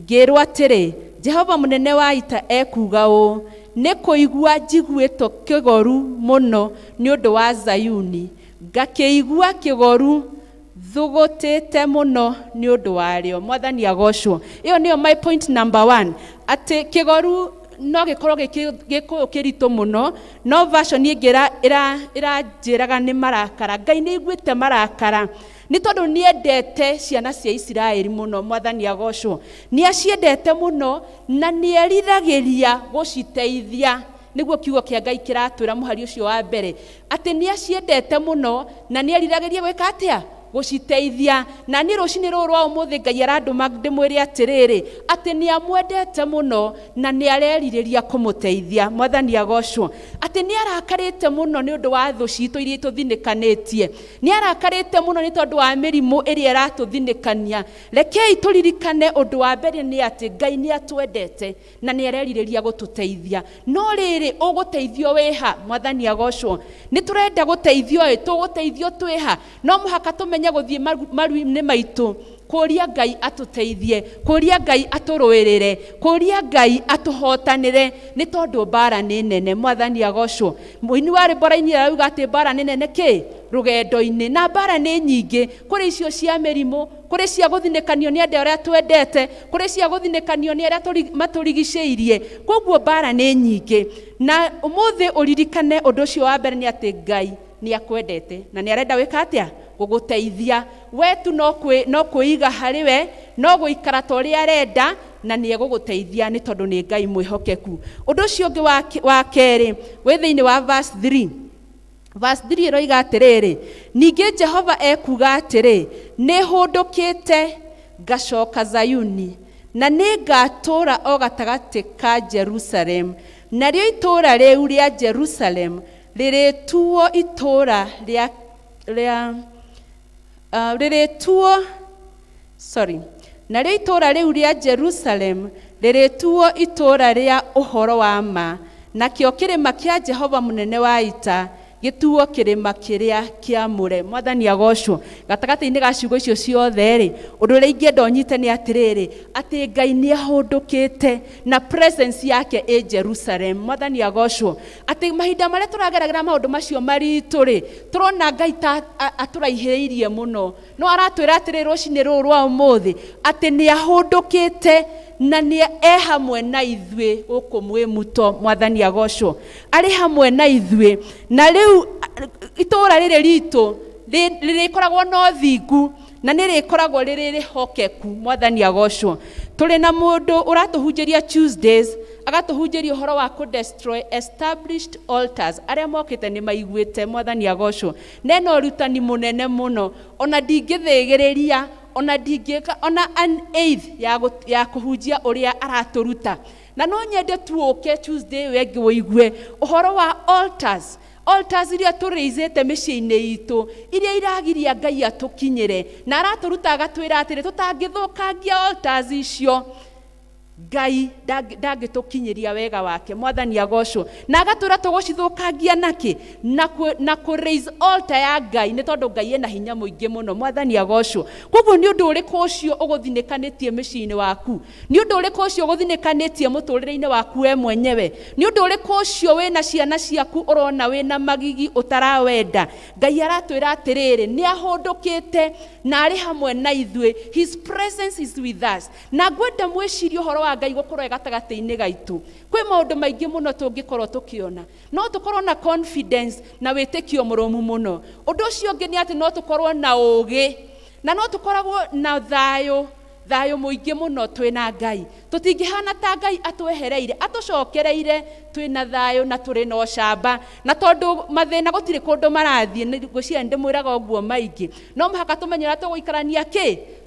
ngĩrwo atĩrĩ, Jehova mũnene wa ita ekuga ũũ, nĩ kũigua njiguĩtwo kĩgoru mũno nĩ ũndũ wa Zayuni, ngakĩigua kĩgoru thũgũtĩte mũno nĩ ũndũ warĩo. Mwathani agocwo. Ĩyo nĩyo my point number 1, atĩ kĩgoru no gĩkorwo gĩkũyũ kĩritũ mũno, no version ĩngĩ ĩranjĩraga nĩ marakara. Ngai nĩ aiguĩte marakara, nĩ tondũ nĩ endete ciana cia Isiraeli mũno. Mwathani agocwo. Nĩ aciendete mũno na nĩ eriragĩria gũciteithia. Nĩguo kiugo kĩa Ngai kĩratwĩra mũhari ũcio wa mbere, atĩ nĩ aciendete mũno na nĩ eriragĩria gwĩka atĩa? Gũciteithia. Na niĩ rũcinĩ rũrũ rwa ũmũthĩ Ngai arandũma ndĩmwĩre atĩrĩrĩ, atĩ nĩ amwendete mũno na nĩ arerirĩria kũmũteithia. Mwathani agocwo. Atĩ nĩ arakarĩte mũno nĩ ũndũ wa thũ citũ iria itũthinĩkanĩtie. Nĩ arakarĩte mũno nĩ tondũ wa mĩrimũ ĩrĩa ĩratũthinĩkania. Rekei tũririkane ũndũ wa mbere nĩ atĩ Ngai nĩ atwendete na nĩ arerirĩria gũtũteithia. No rĩrĩ ũgũteithio wĩha? Mwathani agocwo. Nĩ tũrenda gũteithio, tũgũteithio twĩha? No mũhaka tũmenye gũthiĩ maru-inĩ maitũ kũria Ngai atũteithie, kũria Ngai atũrũĩrĩre, kũria Ngai atũhotanĩre, nĩ tondũ mbara nĩ nene. Mwathani agocwo. Mũini wa rwĩmbo raini arauga atĩ mbara nĩ nene kĩ? Rũgendo-inĩ. Na mbara nĩ nyingĩ, kũrĩ icio cia mĩrimũ, kũrĩ cia gũthinĩkanio nĩ andũ arĩa twendete, kũrĩ cia gũthinĩkanio nĩ arĩa matũrigicĩirie. Koguo mbara nĩ nyingĩ. Na ũmũthĩ ũririkane ũndũ ũcio wa mbere nĩ atĩ Ngai nĩ akwendete na nĩ arenda gwĩka atĩa? Gũgũteithia. Wetu no kwĩiga harĩ we, no gũikara ta ũrĩa arenda, na nĩ egũgũteithia nĩ tondũ nĩ Ngai mwĩhokeku. Ũndũ ũcio ũngĩ wa kerĩ wĩ thĩinĩ wa verse 3. Verse 3 ĩroiga atĩrĩrĩ, ningĩ Jehova ekuga atĩrĩ, nĩ hũndũkĩte ngacoka Zayuni, na nĩ ngatũũra o gatagatĩ ka Jerusalem, narĩo itũũra rĩu rĩa Jerusalem rĩrĩtuo itũũra narĩo itũũra rĩu rĩa Jerusalem rĩrĩtuo itũũra rĩa ũhoro wa ma, nakĩo kĩrĩma kĩa Jehova mũnene wa ita gĩtuo kĩrĩma kĩrĩa kĩamũre. Mwathani agocwo. Gatagatĩ-inĩ ga ciugo icio ciothe rĩ, ũndũ ũrĩa ingĩenda ũnyite nĩ atĩrĩrĩ, atĩ Ngai nĩ ahũndũkĩte na presence yake ĩ Jerusalem. Mwathani agocwo. Atĩ mahinda marĩa tũrageragĩra maũndũ macio maritũ rĩ, tũrona Ngai ta atũraihĩrĩirie mũno, no aratwĩra atĩrĩ rũcinĩ rũrũ rwa ũmũthĩ atĩ nĩ ahũndũkĩte na nĩ hamwe na ithuĩ gũkũ mwĩmuto. Mwathani agocwo. Arĩ hamwe na ithuĩ. Na rĩu itũũra rĩrĩ ritũ rĩrĩkoragwo na ũthingu na nĩ rĩkoragwo rĩrĩ rĩhokeku. Mwathani agocwo. Tũrĩ na mũndũ ũratũhunjĩria Tuesdays, agatũhunjĩria ũhoro wa destroy established altars. Arĩa mokĩte nĩ maiguĩte. Mwathani agocwo. Nena ũrutani mũnene mũno, ona ndingĩthĩgĩrĩria, ona ndingĩka ona an eighth ya kũhunjia ũrĩa aratũruta. Na no nyende tuoke Tuesday wengĩ wĩigue ũhoro wa altars. Altars iria tũrĩizĩte mĩciĩ-inĩ itũ, iria iragiria Ngai atũkinyĩre, na aratũruta agatwĩra atĩrĩ tũtangĩthũkangia altars icio, Ngai ndangĩtũkinyĩria wega wake. Mwathani agocwo. Na agatwĩra tũgũcithũkangia nakĩ? Na raise altar ya Ngai, nĩ tondũ Ngai ena hinya mũingĩ mũno. Mwathani agocwo. Koguo nĩ ũndũ ũrĩkũ ũcio ũgũthinĩkanĩtie mĩciĩ-inĩ waku? Nĩ ũndũ ũrĩkũ ũcio ũgũthinĩkanĩtie mũtũrĩre-inĩ waku we mwenyewe? Nĩ ũndũ ũrĩkũ ũcio wĩna ciana ciaku ũrona wĩna magigi ũtarawenda? Ngai aratwĩra atĩrĩrĩ, nĩ ahũndũkĩte na arĩ hamwe na ithuĩ. His presence is with us. Na ngwenda mwĩcirie ũhoro wa wa Ngai gukorwo gatagati-inĩ gaitũ. Kwĩ maũndũ maingĩ mũno tũngĩkorwo tũkĩona, no tũkorwo na confidence na wĩtĩkio mũrũmu mũno. Ũndũ ũcio ũngĩ nĩ atĩ no tũkorwo na ũũgĩ, na no tũkoragwo na thayũ mũingĩ mũno twĩna Ngai. Tũtingĩhana ta Ngai atwehereire, atũcokereire twĩna thayũ na tũrĩ na ũcamba, na tondũ mathĩna gũtirĩ kũndũ marathiĩ, ngwĩciria ndĩmwĩraga ũguo maingĩ, no mũhaka tũmenye ũrĩa tũgũikarania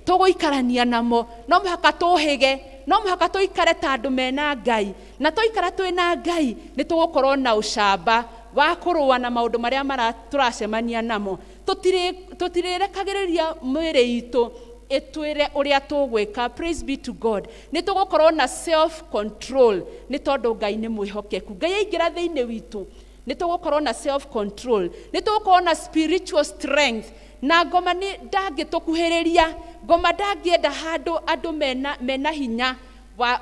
tũgũikarania namo, no mũhaka tũhĩge, no mũhaka tũikare ta andũ mena Ngai, na tũikara twĩna Ngai nĩ tũgũkorwo na ũcamba wa kũrũa na maũndũ marĩa tũracemania namo. Tũtirĩrekagĩrĩria mwĩrĩ itũ etwire uria tugwika. Praise be to God. Nĩ tũgũkorwo na self control nĩ tondũ Ngai nĩ mwĩhokeku. Ngai aingĩra thĩinĩ witũ nĩ tũgũkorwo na self control, nĩ tũgũkorwo na spiritual strength, na ngoma ndangĩtũkuhĩrĩria, ngoma ndangĩenda handũ andũ mena hinya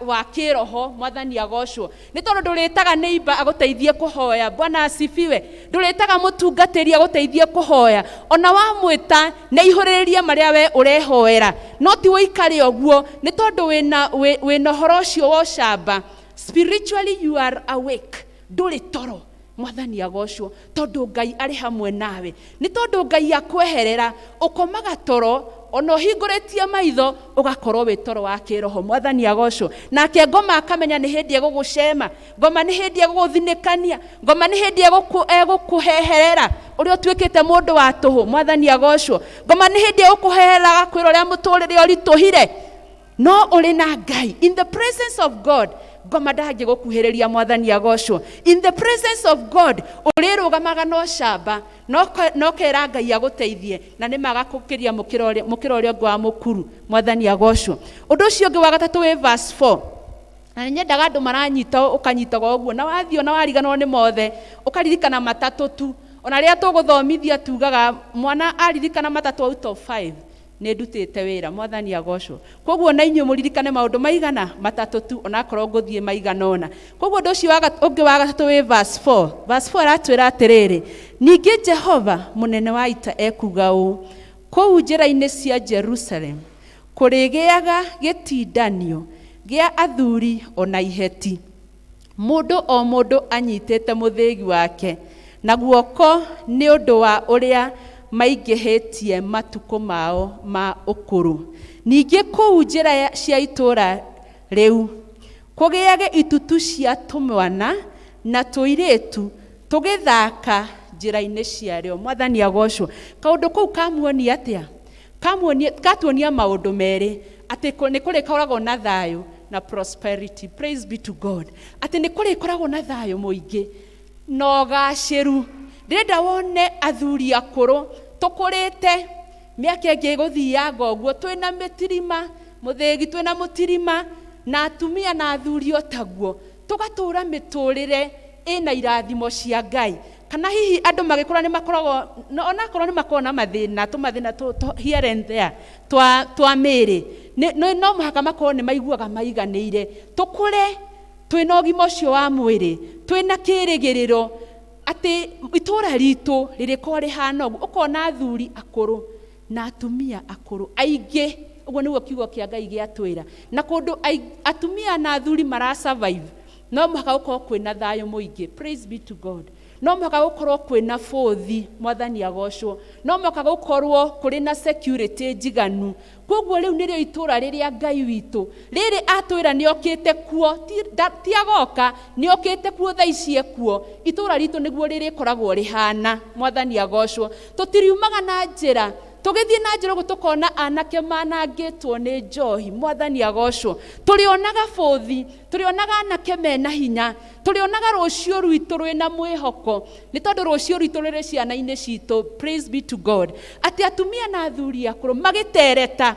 wa kĩroho. Mwathani agocwo. Nĩ tondũ ndũrĩtaga neighbor agũteithie kũhoya. Bwana asifiwe. Ndũrĩtaga mũtungatĩri agũteithie kũhoya, ona wamwĩta nĩ ihũrĩrĩria marĩa we ũrehoera, no ti wĩikare ũguo, nĩ tondũ wĩna ũhoro ũcio wa ũcamba. Spiritually you are awake, ndũrĩ toro. Mwathani agocwo, tondũ Ngai arĩ hamwe nawe. Nĩ tondũ Ngai akweherera ũkomaga toro, ona ũhingũrĩtie maitho ũgakorwo wĩ toro wa kĩroho. Mwathani agocwo. Nake ngoma akamenya nĩ hĩndĩ egũgũcema, ngoma nĩ hĩndĩ egũgũthinĩkania, ngoma nĩ hĩndĩ egũkũheherera ũrĩa ũtuĩkĩte mũndũ wa tũhũ. Mwathani agocwo. Ngoma nĩ hĩndĩ egũkũheherera kwĩra ũrĩa mũtũrĩre ũritũhire, no ũrĩ na Ngai. In the presence of God, ngoma ndangĩgũkuhĩrĩria. Mwathani agocwo. In the presence of God ũrĩrũgamaga na ũcamba, no kera Ngai agũteithie, na nĩ magakũkĩria mũkĩra ũrĩa ũngĩ wa mũkuru. Mwathani agocwo. Ũndũ ũcio ũngĩ wa gatatũ wĩ verse 4, na nyendaga andũ maranyita ũkanyitaga ũguo, na wathiĩ na wariganwo nĩ mothe ũkaririkana matatũ tu. Ona rĩrĩa tũgũthomithia tugaga mwana aririkana matatũ out of 5 nĩ ndutĩte wĩra. Mwathani agocwo. Koguo na inyuĩ mũririkane maũndũ maigana matatũ tu, ona akorwo ngũthiĩ maigana ona. Koguo ũndũ ũcio ũngĩ wa gatatũ wĩ verse 4. Verse 4 aratwĩra atĩrĩrĩ, ningĩ Jehova mũnene wa ita ekuga ũũ, kũu njĩra-inĩ cia Jerusalem kũrĩgĩaga gĩtindanio gĩa athuri ona iheti, mũndũ o mũndũ anyitĩte mũthĩgi wake, na guoko nĩ ũndũ wa ũrĩa maingĩhĩtie matukũ mao ma ũkũrũ. Ningĩ kũu njĩra cia itũũra rĩu kũgĩage itutu cia tũmwana na tũirĩtu tũgĩthaka njĩra-inĩ ciarĩo. Mwathani agocwo. Kaũndũ kũu kamuonia atĩa? Katuonia maũndũ merĩ, atĩ nĩ kũrĩkoragwo na thayũ na prosperity. Praise be to God. Atĩ nĩ kũrĩkoragwo na thayũ mũingĩ na ũgacĩru. Ndĩrenda wone athuri akũrũ tũkũrĩte, mĩaka ĩngĩ ĩgũthianga ũguo, twĩna mĩtirima mũthĩgi, twĩna mũtirima, na atumia na athuri o taguo, tũgatũũra mĩtũũrĩre ĩna irathimo cia Ngai. Kana hihi andũ magĩkũra nĩ makoragwo, onakorwo nĩ makoragwo na tũmathĩna here and there twa mĩĩrĩ, no mũhaka makorwo nĩ maiguaga maiganĩire. Tũkũre twĩna ũgima ũcio wa mwĩrĩ, twĩna kĩĩrĩgĩrĩro atĩ itũũra ritũ rĩrĩkorwo rĩhana ũguo. Ũkona athuri akũrũ na atumia akũrũ aingĩ, ũguo nĩguo kiugo kĩa Ngai gĩatwĩra. Na kũndũ atumia na athuri mara survive, no mũhaka gũkorwo kwĩna thayũ mũingĩ. Praise be to God. No mũhaka gũkorwo kwĩna bũthi. Mwathani agocwo. No mũhaka gũkorwo kũrĩ na security njiganu. Koguo rĩu nĩrĩo itũũra rĩrĩa Ngai witũ rĩrĩ atwĩra nĩ okĩte kuo, ti agoka, nĩ okĩte kuo thaa ici kuo. Itũũra ritũ nĩguo rĩrĩkoragwo rĩhana. Mwathani agocwo. Tũtiriumaga na njĩra, tũgĩthiĩ na njĩra ũguo tũkona anake manangĩtwo nĩ njohi. Mwathani agocwo. Tũrĩonaga bũthi, tũrĩonaga anake mena hinya, tũrĩonaga rũciũ rwitũ rwĩna mwĩhoko, nĩ tondũ rũciũ rwitũ rĩrĩ ciana-inĩ citũ. Praise be to God. Atĩ atumia na athuri akũrũ magĩtereta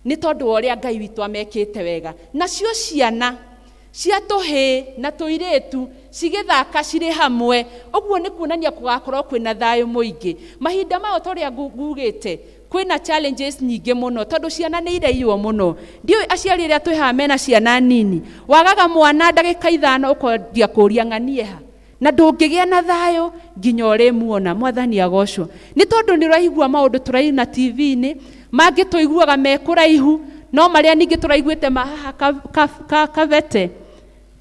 nĩ tondũ wa ũrĩa Ngai witũ amekĩte wega. Nacio ciana cia tũhĩĩ na tũirĩtu cigĩthaka cirĩ hamwe, ũguo nĩ kuonania kũgakorwo kwĩna thayũ mũingĩ. Mahinda mao torĩa ngugĩte, kwĩna challenges nyingĩ mũno, tondũ ciana nĩ iraiywo mũno. Ndiũĩ aciari rĩrĩa twĩhaha mena ciana nini, wagaga mwana ndagĩka 5 ũkwanjia kũũria ng'anie ha, na ndũngĩgĩa na thayũ nginya ũrĩmuona. Mwathani agocwo. Nĩ tondũ nĩ ũraigua maũndũ tũraina TV-inĩ, mangĩ tũiguaga me kũraihu, no maria ningi turaiguite mahaha kavete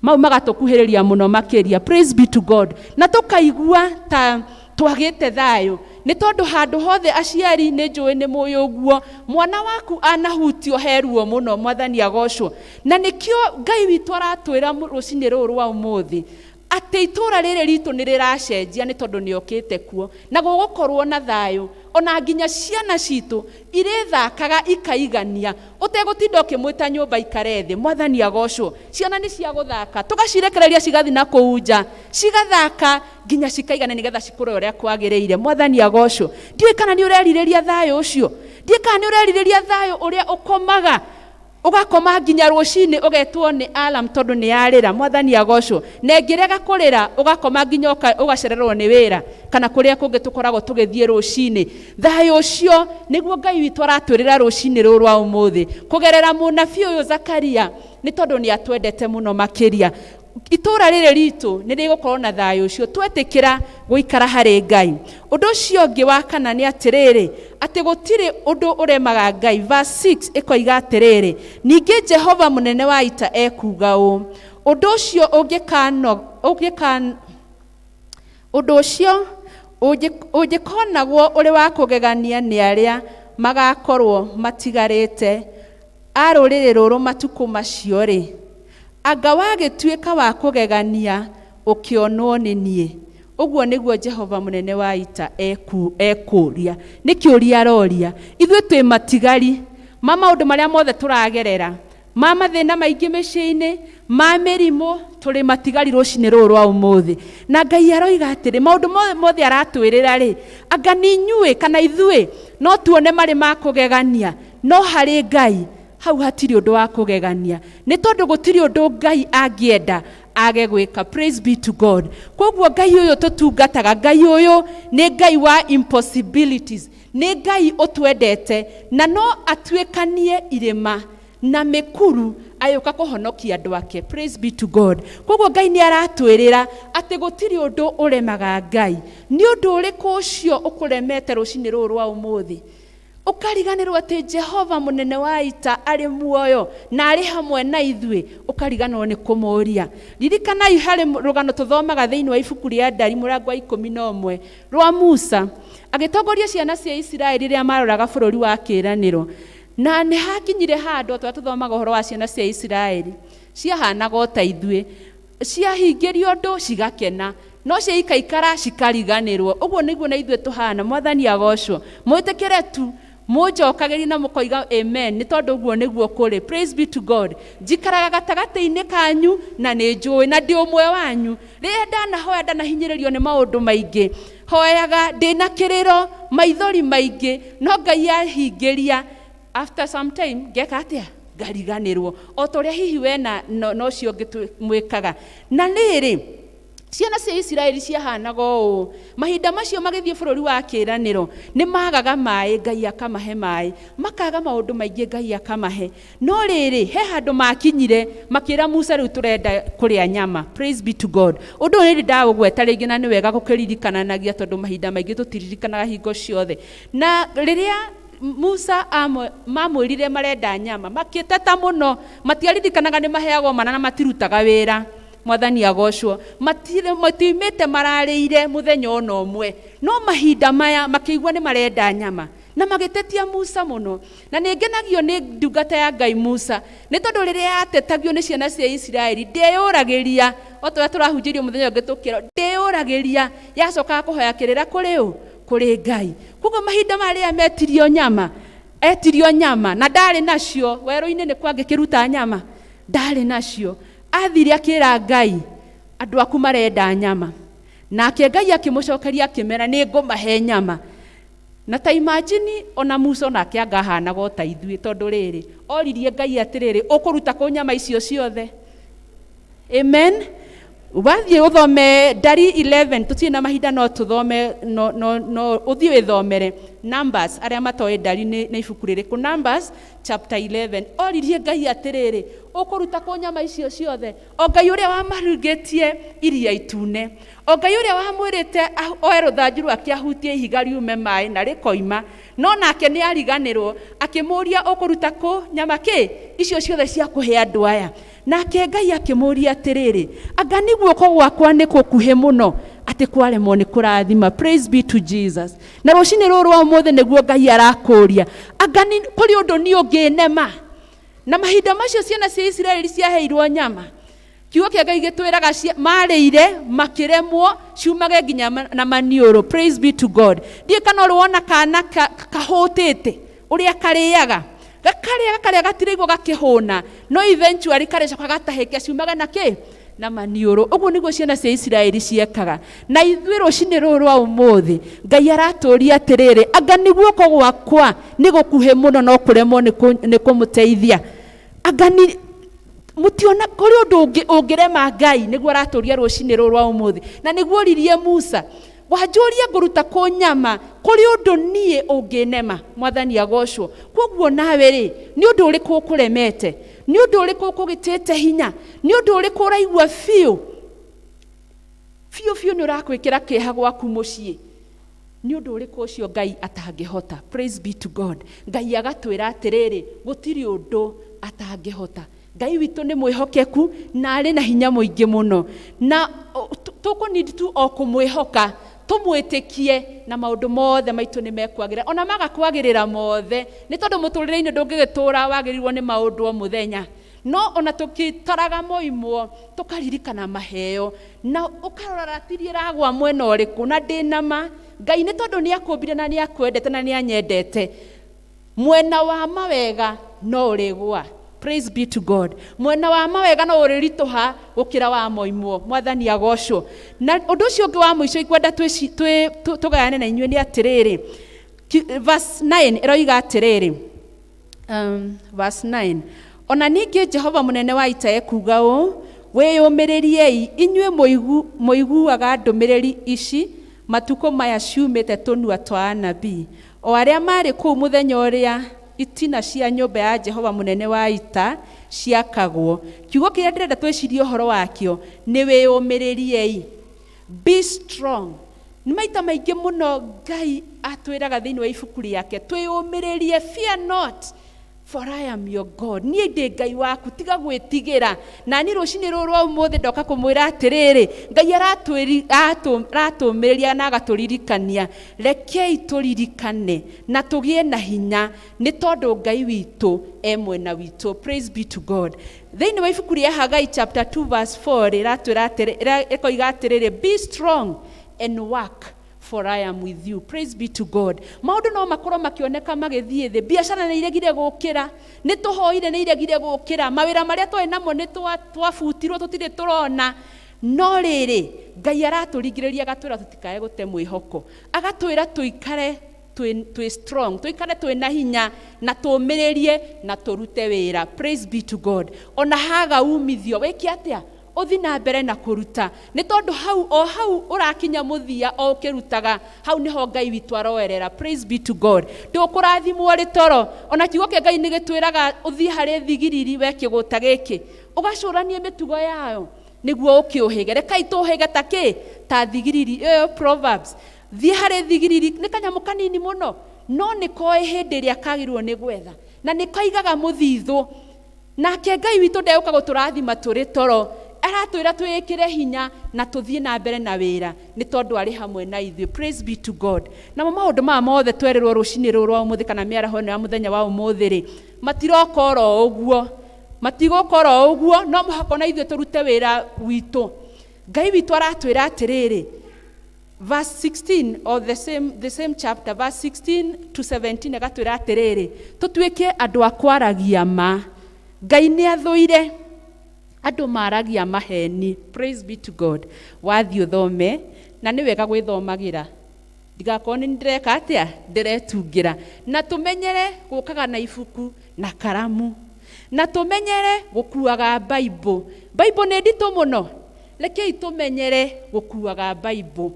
mau magatukuhiriria muno makiria. Praise be to God. Na tukaigua ta twagite thayo ni tondu handu hothe aciari ni njui ni muyuguo mwana waku anahutio heruo muno. Mwathani agocwo. Na nikio Ngai witu aratwira rucini ruru rwa umuthi ati itura riri ritu ni riracenjia ni tondu ni okite kuo na gugukorwo na thayo ona nginya ciana citu irithakaga ikaigania utegutinda ukimwita nyumba ikare thi. Mwathani agocwo. Ciana ni cia guthaka tugacirekereria cigathi na kuunja cigathaka nginya cikaigana nigetha cikure uria kwagiriire. Mwathani agocwo. Ndiwe kana ni ureririria thayo ucio? Ndiwe kana ni ureririria thayo uria ukomaga ugakoma nginya rucini ugetwo ni alarm tondu ni yarira? Mwathani agocwo. Na ngirega kurira ugakoma nginya ugacererwo ni wira kana kuria kungi tukoragwo tugithie rucini. Thayo ucio niguo Ngai witu aratwirira rucini ruru rwa umuthi kugerera munabii uyu Zakaria ni tondu ni atwendete muno makiria. Itura riri ritu ni rigukorwo na thayo ucio twetikira guikara hari Ngai. Undu ucio ngi wa kana ni atiriri ati gutiri undu uremaga Ngai. Verse 6 ikoiga atiriri ningi Jehova munene wa ita ekuga u undu ucio ungikonagwo uri wa kugegania ni aria magakorwo matigarite a ruriri ruru matuku macio ri anga wagituika wa kugegania ukionwo ni nie. Uguo niguo Jehova munene wa ita ekuria. Ni kiuria aroria. Ithuĩ twĩ matigari ma maundu maria mothe turagerera ma mathina maingi miciini ma mirimu turi matigari rucini ruru rwa umuthi. Na Ngai aroiga atiri maundu mothe aratwirira ri anga ni inyuĩ kana ithuĩ no tuone mari ma kugegania no hari Ngai hau hatiri undu wa kugegania ni tondu gutiri undu Ngai angienda age gwika. Praise be to God. Koguo Ngai uyu tutungataga Ngai uyu ni Ngai wa impossibilities. Ni Ngai utwendete na no atwekanie irima na mikuru ayuka kuhonokia andu ake. Praise be to God. Koguo Ngai ni aratwirira ati gutiri undu uremaga Ngai. Ni undu uriku ucio ukuremete rucini ruru rwa umuthi ukariganirwo ati Jehova munene wa ita ari muoyo na ari hamwe na ithuĩ ukariganwo ni kumuria. Ririkanai hari rugano tuthomaga thiini wa ibuku ria Ndari murango wa 11 rwa Musa agitongoria ciana cia Isiraeli riria maroraga bururi wa kiraniro. Na ni hakinyire handu twatuthomaga uhoro wa ciana cia Isiraeli ciahanaga ta ithuĩ ciahingirio undu cigakena no ciikaikara cikariganirwo. Uguo niguo na ithuĩ tuhana. Mwathani agocwo. Mwitikire tu mujokageri na mukoiga amen ni tondu uguo niguo kuri. Praise be to God. Njikaraga gatagati-ini kanyu na ni njui na ndi umwe wanyu. Riria ndanahoya ndanahinyiririo ni maundu maingi hoyaga ndina kiriro maithori maingi no Ngai ahingiria. After some time ngeka atia ngariganirwo o toria hihi we no cio ngitwikaga. Na riri ciana cia Isiraeli ciahanaga ũũ mahinda macio magithie bururi wa kiraniro ni magaga mai Ngai akamahe mai makaga maundu maingi Ngai akamahe. No riri he handu makinyire makira Musa riu turenda kuria nyama. Praise be to God. Undu ni ndagugweta ringi na ni wega gukiririkananagia tondu mahinda maingi tutiririkanaga hingo ciothe. Na riria Musa mamwirire marenda nyama makiteta muno matiaririkanaga ni maheagwo mana na matirutaga wira. Mwathani agocwo. Matiumite mararĩire muthenya ona ũmwe no mahinda maya makĩigua ni marenda nyama na magĩtetia Musa muno. Na nĩngenagio nĩ ndungata ya Ngai Musa nĩ tondũ rĩrĩa yatetagio nĩ ciana cia Isiraeli ndeyũragĩria o torĩa tũrahunjĩrio mũthenya ũngĩ tũkĩrwo ndeyũragĩria yacokaga kũhoya kĩrĩra kũrĩ ũ? Kũrĩ Ngai. Koguo mahinda marĩa etirio nyama na ndarĩ nacio werũ-inĩ nĩ kwangĩkĩruta nyama ndarĩ nacio. Athire akira Ngai andu aku marenda nyama nake Ngai akimucokeria akimera ni ngumahe nyama. Na ta imagine ona Musa nake angahanaga ta ithuĩ tondu riri oririe Ngai atiriri ukuruta ku nyama icio ciothe. Amen. Wathie uthome Ndari 11 tutie na mahinda no tuthome no uthie withomere Numbers aria matoe Ndari ni ibuku ririku Numbers chapter 11. Oririe Ngai atiriri ukuruta ku nyama icio ciothe o Ngai uria wamarugetie iria itune o Ngai uria wamwirite oe ruthanju rwake ahutie ihiga riume mai na rikoima no nake nĩ ariganĩrwo akĩmũria ũkũruta kũ nyama kĩ icio ciothe cia kũhe andũ aya. Nake Ngai akĩmũria atĩrĩrĩ, anga nĩ guoko gwakwa nĩ gũkuhĩ mũno atĩ kwaremwo nĩ kũrathima. Praise be to Jesus. Na rũcinĩ rũrũ rwa ũmũthĩ nĩguo Ngai arakũria, anga kũrĩ ũndũ niĩ ũngĩnema? Na mahinda macio ciana cia Isiraeli ciaheirwo nyama, kiugo kĩa Ngai gĩtwĩraga marĩire makĩremwo ciumage nginya na maniũrũ. Praise be to God. Ndiĩ kana ũrĩwona kana kahũtĩte ũrĩa karĩaga, gakarĩa gatiraigwo gakĩhũna, no eventually karecoka gatahĩke ciumaga na kĩ na maniũrũ. Ũguo nĩguo ciana cia Isiraeli ciekaga. Na ithuĩ rũcinĩ rũrũ rwa ũmũthĩ Ngai aratũria atĩrĩrĩ, anga nĩ guoko gwakwa nĩ gũkuhĩ mũno no kũremwo nĩ kũmũteithia? Anga nĩ mũtiona kũrĩ ũndũ ũngĩrema Ngai? Nĩguo aratũria rũcinĩ rũrũ rwa ũmũthĩ. Na nĩguo ririe Musa, wanjũria ngũruta kũ nyama, kũrĩ ũndũ niĩ ũngĩnema? Mwathani agocwo. Koguo nawe rĩ, nĩ ũndũ ũrĩkũ ũkũremete? Nĩ ũndũ ũrĩkũ ũkũgĩtĩte hinya? Nĩ ũndũ ũrĩkũ ũraigua biũ nĩ ũrakwĩkĩra kĩeha gwaku mũciĩ? Nĩ ũndũ ũrĩkũ ũcio Ngai atangĩhota? Praise be to God. Ngai agatwĩra atĩrĩrĩ, gũtirĩ ũndũ atangĩhota. Ngai witũ nĩ mwĩhokeku na arĩ na hinya mũingĩ mũno, na tũkũnidi tu o kũmwĩhoka, tũmwĩtĩkie na maũndũ mothe maitũ nĩ mekwagĩrĩra, ona magakwagĩrĩra mothe, nĩ tondũ mũtũrĩre-inĩ ndũngĩgĩtũra wagĩrĩirwo nĩ maũndũ o mũthenya. No ona tũkĩtaraga moimwo tũkaririkana maheo, na ũkarora ratiri ĩragwa mwena ũrĩkũ, na ndĩnama Ngai nĩ tondũ nĩ akũmbire na nĩ akwendete na nĩ anyendete, mwena wa mawega no ũrĩgwa. Praise be to God. Mwena wa mawega no ũrĩritũha gũkĩra wa moimwo. Mwathani agocwo. Na ũndũ ũcio ũngĩ wa mũico ikwenda tũgayane na inyuĩ nĩ atĩrĩrĩ, verse 9 ĩroiga atĩrĩrĩ, verse 9, ona ningĩ Jehova mũnene wa ita ekuga ũũ, wĩyũmĩrĩriei inyuĩ mũiguaga ndũmĩrĩri ici, matukũ maya ciumĩte tũnua twa anabii, o arĩa marĩ kũu mũthenya ũrĩa itina cia nyũmba ya Jehova mũnene wa ita ciakagwo. Kiugo kĩrĩa ndĩrenda twĩcirie ũhoro wakĩo nĩ wĩyũmĩrĩriei. Be strong. Nĩ maita maingĩ mũno Ngai atwĩraga thĩinĩ wa ibuku rĩake twĩyũmĩrĩrie, fear not for I am your God. Niĩ ndĩ Ngai waku, tiga gwĩtigĩra. Na niĩ rũcinĩ rũrũ rwa ũmũthĩ ndoka kũmwĩra atĩrĩrĩ, Ngai aratũmĩrĩria na agatũririkania, rekei tũririkane na tũgĩe na hinya, nĩ tondũ Ngai witũ e mwena witũ. Praise be to God. Thĩinĩ wa ibuku rĩa Hagai chapter 2 verse 4 ĩkoiga atĩrĩrĩ, be strong and work, for I am with you. Praise be to God. Maũndũ no makorwo makĩoneka magĩthiĩ thĩ, biacara nĩ iregire gũkĩra, nĩ tũhoire nĩ iregire gũkĩra, mawĩra marĩa twarĩ namo nĩ twabutirwo tũtirĩ tũrona, no rĩrĩ Ngai aratũringĩrĩria agatwĩra tũtikae gũte mwĩhoko, agatwĩra tũikare twĩ strong, tũikare twĩ na hinya na tũmĩrĩrie na tũrute wĩra. Praise be to God. Ona haga umithio wĩke atĩa? Ũthi na mbere na kũruta, nĩ tondũ hau ũrakinya mũthia o ũkĩrutaga, hau nĩho Ngai witũ aroerera. Praise be to God. Ndũkũrathimwo rĩ toro, ona kiugo kĩa Ngai nĩ gĩtwĩraga ũthiĩ harĩ thigiriri we kĩgũta gĩkĩ, ũgacũranie mĩtugo yayo nĩguo ũkĩũhĩge. Rekai tũũhĩge ta thigiriri. Proverbs, thiĩ harĩ thigiriri nĩ kanyamũ kanini mũno, no nĩ koĩ hĩndĩ ĩrĩa kagĩrĩirwo nĩ gwetha, na nĩ kaigaga mũthithũ. Nake Ngai witũ ndegũka gũtũrathima tũrĩ toro, aratwĩra twĩkĩre hinya na tũthiĩ na mbere na wĩra, nĩ tondũ arĩ hamwe na ithuĩ. Praise be to God. Namo maũndũ maya mothe twerĩrwo rũcinĩ rũrũ rwa ũmũthĩ kana mĩaraho ĩno ya mũthenya wa ũmũthĩ rĩ, matirokora ũguo, matigũkora ũguo, no mũhaka na ithuĩ tũrute wĩra witũ. Ngai witũ aratwĩra atĩrĩrĩ, verse 16 of the same chapter, verse 16 to 17 agatwĩra atĩrĩrĩ, tũtuĩke andũ a kwaragia ma. Ngai nĩ athũire andũ maragia maheni. Praise be to God. Wathiĩ ũthome, na nĩ wega gwĩthomagĩra, ndigakorwo nĩ ndĩreka atĩa, ndĩretungĩra. Na tũmenyere gũkaga na ibuku na karamu, na tũmenyere gũkuaga Bible. Bible nĩ nditũ mũno, rekei tũmenyere gũkuaga Bible.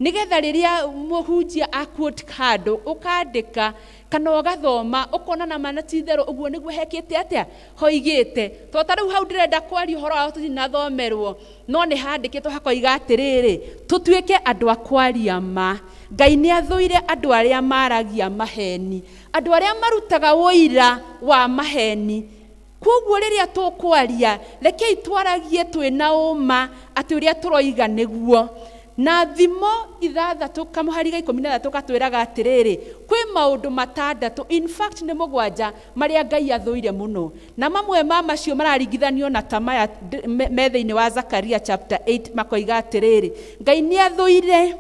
nigetha riria muhunjia quote kando ukandika kana ugathoma ukona na mana tithero uguo niguo hekite atia hoigite to ta riu hau ndirenda kwari horo wa tutinathomerwo no ni handikitwo hakoiga atiriri tutuike andu akwaria ma Ngai ni athuire andu aria maragia maheni andu aria marutaga woira wa maheni koguo riria tukwaria rekei twaragie twina uma ati uria turoiga niguo na thimo 6 kamuhari ga 13 katwiraga atiriri kwi maundu matandatu in fact ni mugwanja maria Ngai athuire muno na mamwe ma macio mararingithanio na tamaya metha-ini wa Zakaria chapter 8 makoiga atiriri Ngai ni athuire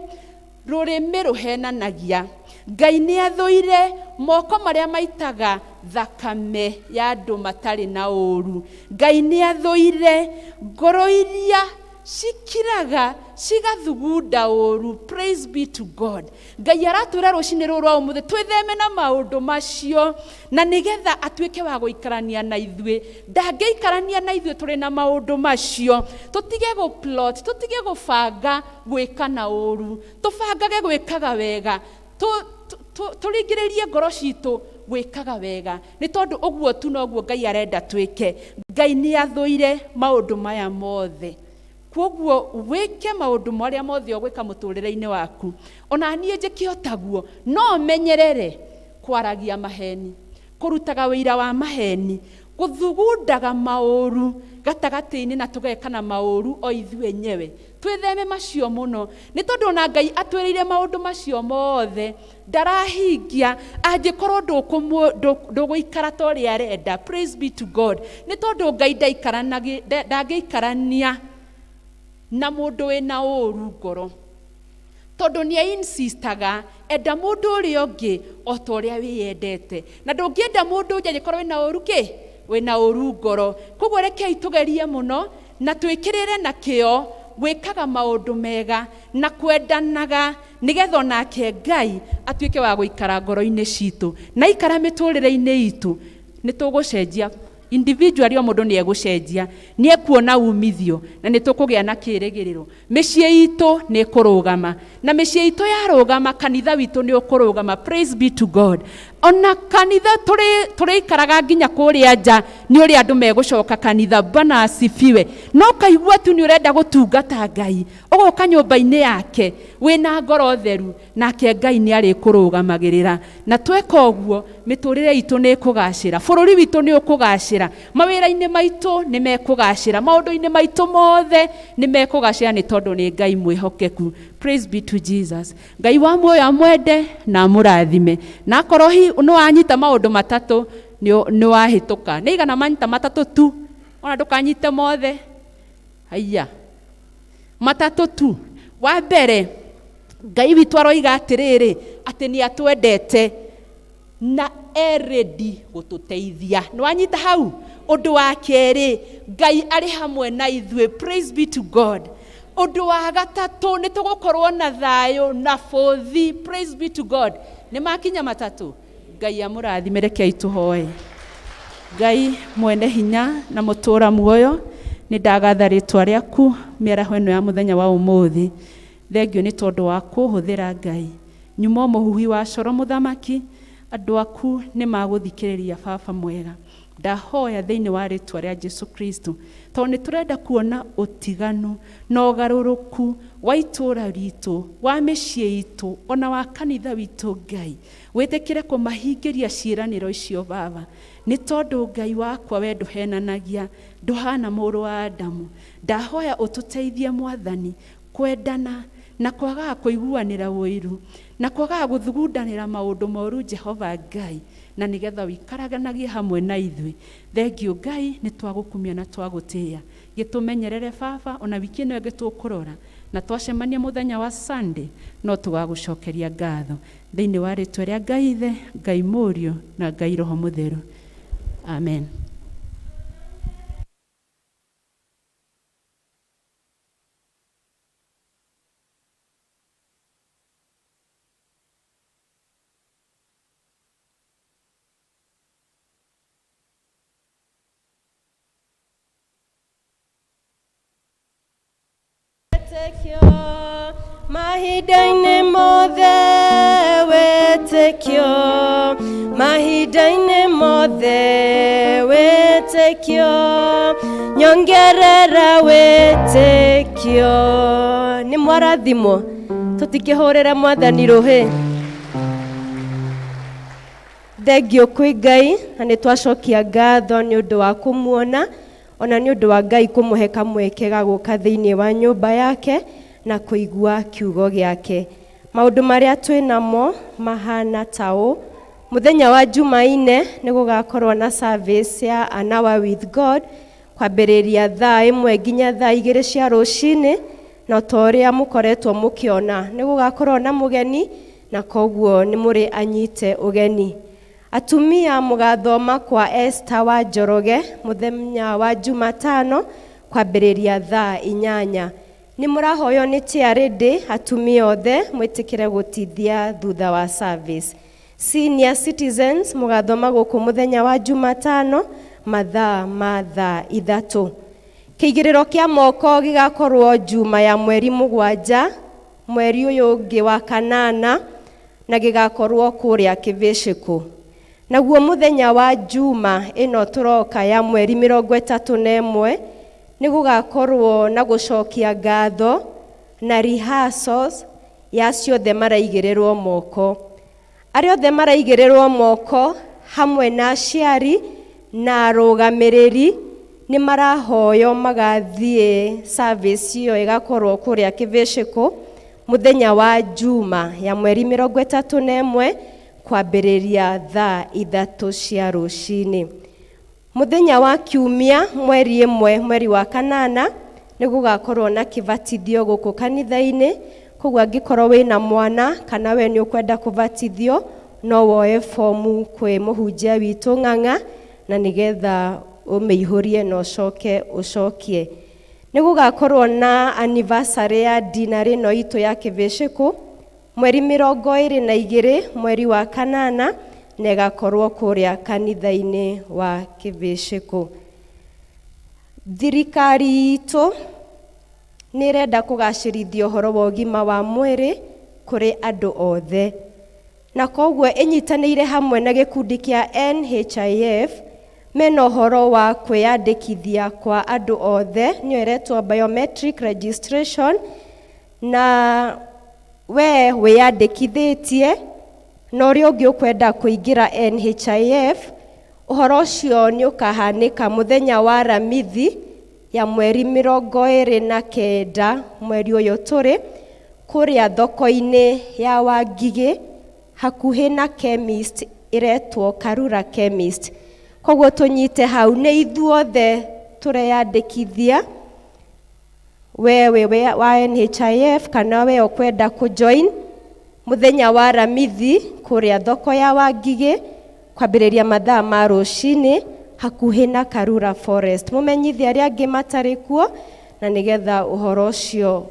rurimi ruhenanagia Ngai ni athuire moko maria maitaga thakame ya andu matari na uru Ngai ni athuire ngoro iria shikiraga shigathugunda uru. Praise be to God. Ngai aratwira rucini ruru rwa umuthe twitheme na maundu macio na nigetha atuike wa guikarania na ithue ndangeikarania na ithue turi na maundu macio tutige go plot tutige gubanga gwika na uru tubangage gwikaga wega turingiririe ngoro citu gwikaga wega ni tondu uguo tu noguo Ngai arenda twike. Ngai ni athuire maundu maya mothe koguo wike maundu maria mothe ogwika muturire-ini waku ona nie njikiotaguo no menyerere kwaragia maheni kurutaga wira wa maheni guthugundaga mauru gatagati-ini na tugekana mauru o ithue nyewe twitheme macio muno ni tondu ona Ngai atwirire maundu macio mothe ndarahingia angikorwo nduguikara ta uria arenda. Praise be to God. Ni tondu Ngai ndangeikarania na mundu wina uru ngoro tondu ni insistaga enda mundu uria ungi o ta uria wiyendete na ndungienda mundu ungi angikorwo wina uru wina uru ngoro koguo rekei tugerie muno na twikirire na kio gwikaga maundu mega na kwendanaga nigetha onake Ngai atuike wa guikara ngoro-ini citu na ikara miturire-ini itu nitugucenjia individually o mundu ni egucenjia ni ekuona umithio na nitukugia na kirigiriro micii itu ni kurugama na micii itu yarugama kanitha witu ni ukurugama. Praise be to God. Ona kanitha turi ikaraga nginya kuria nja ni uri andu megucoka kanitha. Bwana asifiwe. No kaigua tu ni urenda gutungata Ngai ugoka nyumba-ini yake wina ngoro theru nake Ngai ni ari kurugamagirira na tweka uguo miturire itu ni kugacira bururi witu ni ukugacira mawira-ini maitu ni mekugacira maundu-ini maitu mothe ni mekugacira ni tondu ni Ngai mwihokeku. Praise be to Jesus. Ngai wa muoyo amwende na murathime na korwo no anyita maundu matatu ni wahituka ni igana manyita matatu tu ona ndukanyite mothe haiya matatu tu. Wa mbere Ngai witu aroiga atiriri ati ni atwendete na ready gututeithia ni wanyita hau. Undu wa keri Ngai ari hamwe na ithue. Praise be to God. Undu wa gatatu ni tugukorwo na thayo na bothi. Praise be to God. Ni makinya matatu. Ngai amurathime rekei tuhoe. Ngai mwene hinya na mutura muoyo ni ndagatha ritwa riaku miaraho ino ya muthenya wa umuthi. Thengio ni tondu wa kuhuthira Ngai nyuma muhuhi wa coro muthamaki andu aku ni maguthikiriria baba mwega ndahoya thiini wa ritwa ria Jesu Kristo tondu ni turenda kuona utiganu na ugaruruku wa itura ritu wa micii itu ona wa kanitha witu. Ngai witikire kumahingiria ciiraniro icio baba ni tondu Ngai wakwa we nduhenanagia nduhana muru wa Adamu. Ndahoya ututeithie Mwathani kwendana na kwaga kuiguanira wiru na kwaga guthugundanira maundu moru Jehova Ngai na nigetha wikaraganagie hamwe na ithue. Thengio Ngai ni twagukumia na twagutia gitumenyerere baba ona wiki ino ngitukurora na twacemania muthenya wa Sunday no tugagucokeria ngatho thiini wa ritwa ria Ngai Ithe Ngai Murio na Ngai Roho Mutheru. Amen. Tekyo mahinda-inĩ mothe wĩtĩkio, mahinda-inĩ mothe wĩtĩkio, nyongerera wĩtĩkio. Nĩ mwarathimwo, tũtikĩhũrĩre Mwathani rũhĩ. Thengio kwĩ Ngai, na nĩ twacokia ngatho nĩ ũndũ wa kũmuona, ona nĩ ũndũ wa Ngai kũmũhe kamweke ga gũka thĩinĩ wa nyũmba yake na kũigua kiugo gĩake. Maũndũ marĩa twĩ namo mahana ta ũũ: mũthenya wa Jumaine nĩ gũgakorwo na service ya An Hour with God, kwambĩrĩria thaa 1 nginya thaa 2 cia rũcinĩ, na ta ũrĩa mũkoretwo mũkĩona nĩ gũgakorwo na mũgeni, na koguo nĩ mũrĩ anyite ũgeni. Atumia mũgathoma kwa Esther wa Njoroge mũthenya wa Jumatano kwambĩrĩria thaa 8. Nĩ mũrahoyo nĩ TRD atumia othe mwĩtĩkĩre gũtithia thutha wa service. Senior citizens mũgathoma gũkũ mũthenya wa Jumatano mathaa ma thaa 3. Kĩigĩrĩro kĩa moko gĩgakorwo Juma ya mweri 7 mweri ũyũ ũngĩ wa 8, na gĩgakorwo kũrĩa Kĩvĩcĩkũ. Naguo mũthenya wa Juma ĩno tũroka ya mweri 31 nĩ gũgakorwo na gũcokia ngatho na rehearsals ya ciothe maraigĩrĩrwo moko. Arĩa othe maraigĩrĩrwo moko hamwe na aciari na arũgamĩrĩri nĩ marahoyo magathiĩ service iyo ĩgakorwo kũrĩa Kĩvĩcĩkũ mũthenya wa Juma ya mweri 31 kwambĩrĩria thaa 3 cia rũcinĩ. Mũthenya wa Kiumia mweri 1 mweri wa 8 nĩ gũgakorwo na kĩbatithio gũkũ kanitha-inĩ, koguo angĩkorwo wĩna mwana kana we nĩ ũkwenda kũbatithio no woe fomu kwĩ mũhunjia witũ Ng'ang'a na nĩgetha ũmĩihũrie na ũcokie. Nĩ gũgakorwo na anniversary ya dinner ĩno itũ ya Kĩvĩcĩkũ mweri 22 mweri wa 8 na ĩgakorwo kũrĩa kanitha-inĩ wa Kĩvĩcĩkũ. Thirikari itũ nĩ ĩrenda kũgacĩrithia ũhoro wa ũgima wa mwĩrĩ kũrĩ andũ othe, na koguo ĩnyitanĩire hamwe na gĩkundi kĩa NHIF mena ũhoro wa kwĩyandĩkithia kwa andũ othe, nĩ ĩretwo biometric registration, na we wĩyandĩkithĩtie na ũrĩa ũngĩ ũkwenda kũingĩra NHIF, ũhoro ũcio nĩ ũkahanĩka mũthenya wa Ramithi ya mweri 29 mweri ũyũ tũrĩ kũrĩa thoko-inĩ ya Wangigĩ hakuhĩ na chemist ĩretwo Karura chemist. Koguo tũnyite hau, nĩ ithuothe tũreyandĩkithia, wewe wa NHIF kana we ũkwenda kũjoin mũthenya wa Ramithi kũrĩa thoko ya Wangigĩ kwambĩrĩria mathaa ma rũcinĩ hakuhĩ na Karura Forest. Mũmenyithie arĩa angĩ matarĩ kuo na nĩgetha ũhoro ũcio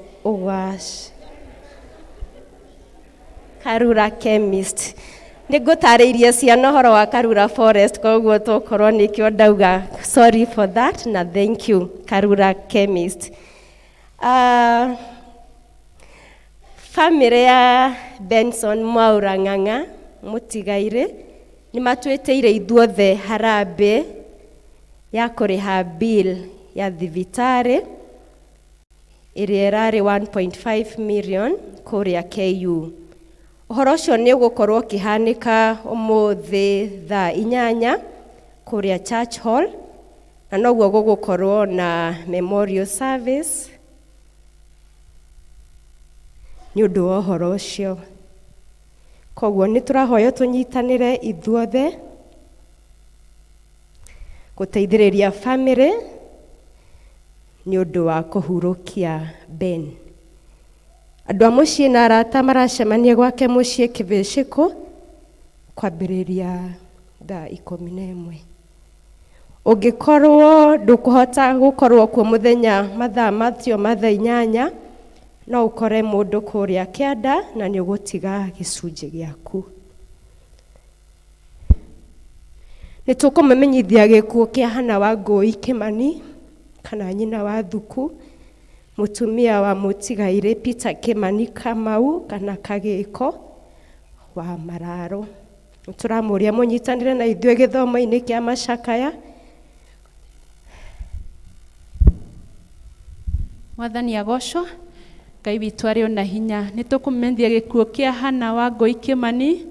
Karura chemist. Nĩ ngũtarĩirie ciana ũhoro wa Karura Forest, koguo tũkorwo nĩkĩo ndauga sorry for that na thank you Karura chemist. Family ya Benson Mwaura Ng'ang'a mũtigairĩ nĩ matwĩtĩire ithuothe harambĩ ya kũrĩha bill ya thibitarĩ ĩrĩa ĩrarĩ 1.5 million kũrĩa KU. Ũhoro ũcio nĩ ũgũkorwo ũkĩhanĩka ũmũthĩ thaa 8 kũrĩa Church Hall, na noguo gũgũkorwo na memorial service nĩ ũndũ wa ũhoro ũcio. Koguo nĩ tũrahoyo tũnyitanĩre ithuothe gũteithĩrĩria family nĩ ũndũ wa kũhurũkia Ben. Andũ a mũciĩ na arata maracemania gwake mũciĩ Kĩvĩcĩkũ kwambĩrĩria thaa 11. Ũngĩkorwo ndũkũhota gũkorwo kuo mũthenya mathaa macio mathaa 8, no ũkore mũndũ kũrĩa kĩanda na nĩ ũgũtiga gĩcunjĩ gĩaku. Nĩ tũkũmamenyithia gĩkuũ kĩa Hannah Wangũi Kĩmani kana nyina wa Thuku mutumia wa mutigaire Peter Kimani Kamau kana Kagiko wa Mararo. Turamuria munyitanire na ithue githomo-ini kia macakaya. Mwathani agocwo. Ngai witũ arĩ ona hinya. Nĩtũkũmenyithia gĩkuũ kĩa Hana wa Ngũi Kimani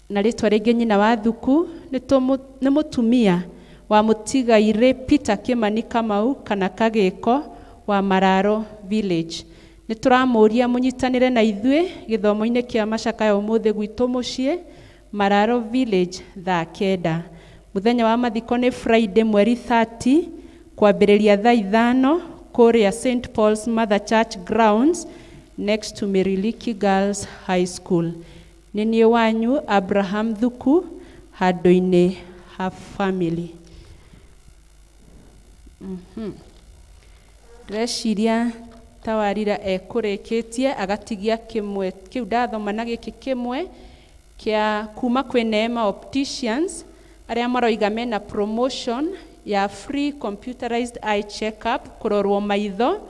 na rĩtwa rĩngĩ nyina wa Thuku nĩ mũtumia wa mũtigaire Peter Kimani Kamau kana Kagiko wa Mararo village. Nĩtũramũria mũnyitanĩre na ithuĩ gĩthomo-inĩ kĩa macakaya ũmũthĩ gwitũ mũciĩ Mararo village thaa 9. Mũthenya wa mathiko nĩ Friday mweri 30 kwambĩrĩria thaa 5 kũrĩa St. Paul's Mother Church grounds next to Meriliki Girls High School. Nĩ niĩ wanyu Abraham Thuku handũ-inĩ ha family. Ndĩreciria Tawarira ekũrĩkĩtie agatigia kĩmwe kĩu ndathoma na gĩkĩ kĩmwe kĩa kuma kwĩ Neema Opticians arĩa maroiga mena promotion ya free computerized eye check-up kũrorwo maitho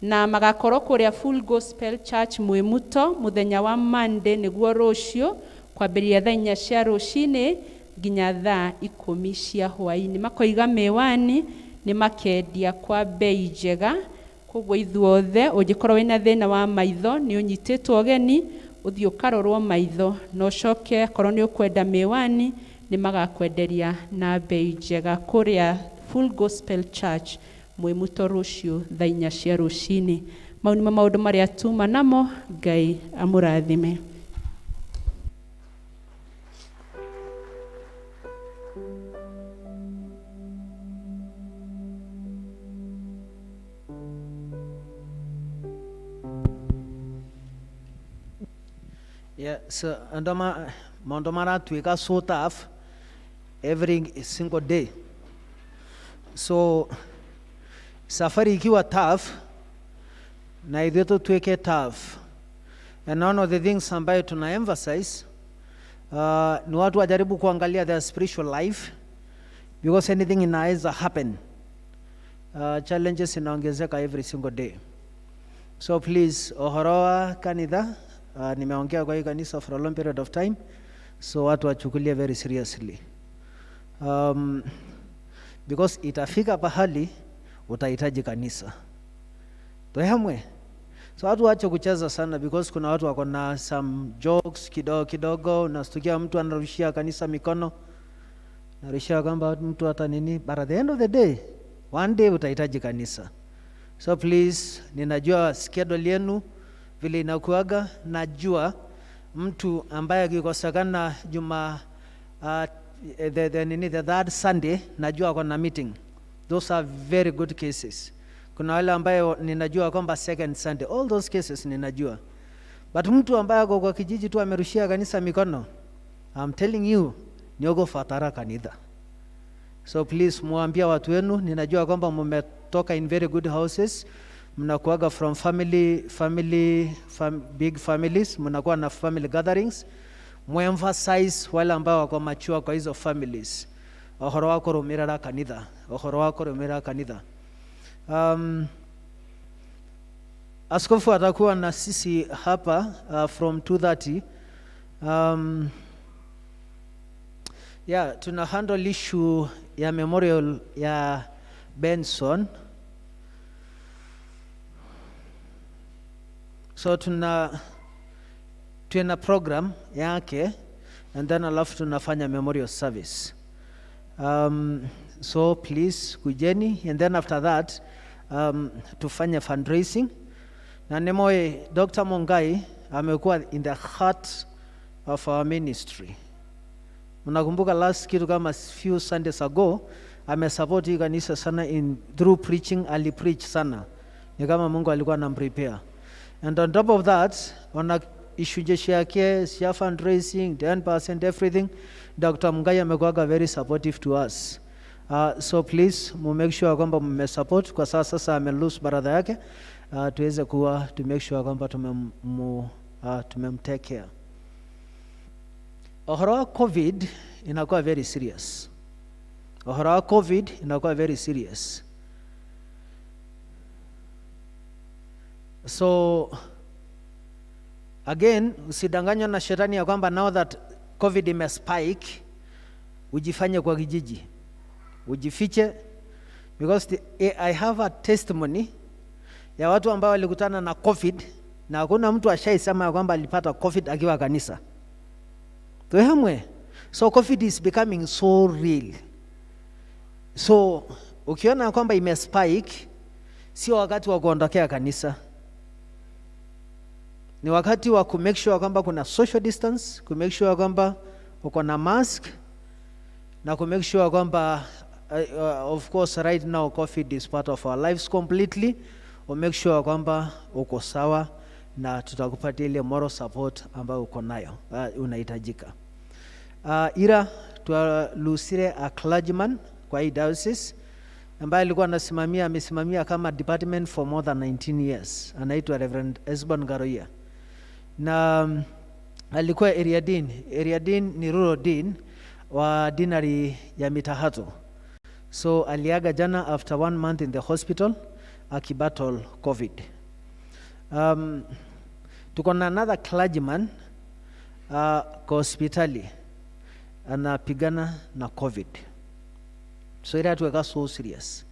na magakorwo kũrĩa Full Gospel Church Mwĩmuto mũthenya wa Monday nĩguo rũciũ kwambĩrĩria thaa 4 cia rũcinĩ nginya thaa 10 cia hwaĩ-inĩ. Makoiga mĩwani nĩ makendia kwa bei njega, koguo ithuothe ũngĩkorwo wĩna thĩna wa maitho nĩ ũnyitĩtwo ũgeni ũthiĩ ũkarorwo maitho na ũcoke akorwo nĩ ũkwenda mĩwani nĩ magakwenderia na bei njega kũrĩa Full Gospel Church Mwĩmuto rũciũ thaa 4 cia rũcinĩ. Mau nĩmo maũndũ marĩa tuma namo. Ngai amũrathime. Yeah, so maũndũ maratuĩka so tough every single day. So safari ikiwa tough na ithuĩ tũtuĩke tough. And one of the things ambayo tuna emphasize ni watu wajaribu kuangalia their spiritual life, because anything inaweza happen. Challenges inaongezeka every single day. So please, ohoro wa kanitha, nimeongea kwa hii kanisa for a long period of time, so watu wachukulie very seriously. Because itafika pahali utahitaji kanisa. Tohamwe. So watu waache kucheza sana, because kuna watu wako na some jokes kidogo, unastukia mtu anarushia kanisa mikono. Narushia kwamba mtu hata nini, but at the end of the day, one day utahitaji kanisa. So please, ninajua schedule yenu vile inakuaga, najua mtu ambaye akikosekana the third Sunday, najua kuna meeting. Those are very good cases. Kuna wale ambaye ninajua kwamba second Sunday, all those cases ninajua. But mtu ambaye ako kwa kijiji tu amerushia kanisa mikono, I'm telling you, niogo fatara kanitha. So please muambia watu wenu, ninajua kwamba mmetoka in very good houses, mnakuaga from big families, mnakuwa na family gatherings. Muemphasize wale ambao wako mature kwa hizo families. Ohoro wako rumira kanitha, ohoro wako rumira kanitha. Askofu atakuwa na sisi hapa from 2:30. Yeah, tuna handle issue ya memorial ya Benson. So tuna program yake, and then alafu tunafanya memorial service. So please kujeni, and then after that tufanye fundraising. Na nemoe Dr. Mongai amekuwa in the heart of our ministry. Mnakumbuka last kitu kama few Sundays ago amesupport hii kanisa sana through preaching, ali preach sana. Ni kama Mungu alikuwa anamprepare. And on top of that, on issue jeshi yake, share fundraising, 10%, everything, Dr. Mongai amekuwa very supportive to us. So please make sure kwamba mmesupport. Kwa sasa amelose brother yake, tuweze kuwa to make sure kwamba tumemtake care. Ohoro wa COVID inakuwa very serious. Ohoro wa COVID inakuwa very serious. So again, usidanganywa na shetani ya kwamba now that COVID imespike ujifanye kwa kijiji, ujifiche, because I have a testimony ya watu ambao walikutana na COVID na hakuna mtu ashaisema ya kwamba alipata COVID akiwa kanisa. Tuhamwe. So COVID is becoming so real. So ukiona kwamba imespike, sio wakati wa kuondokea kanisa. Ni wakati wa ku make sure kwamba kuna social distance, ku make sure kwamba uko na mask, na ku make sure kwamba of course right now COVID is part of our lives completely. We make sure kwamba uko sawa na tutakupatia ile moral support ambayo uko nayo unahitajika. Ira tualusire a clergyman kwa hii diocese ambaye alikuwa amesimamia kama department for more than 19 years. Anaitwa Reverend Esbon Garoia. Na alikuwa area dean. Area dean ni rural dean wa dinari ya Mitahato. So aliaga jana after 1 month in the hospital akibattle COVID. Tuko na another clergyman kwa hospitali anapigana na COVID. So ila tuweka so serious.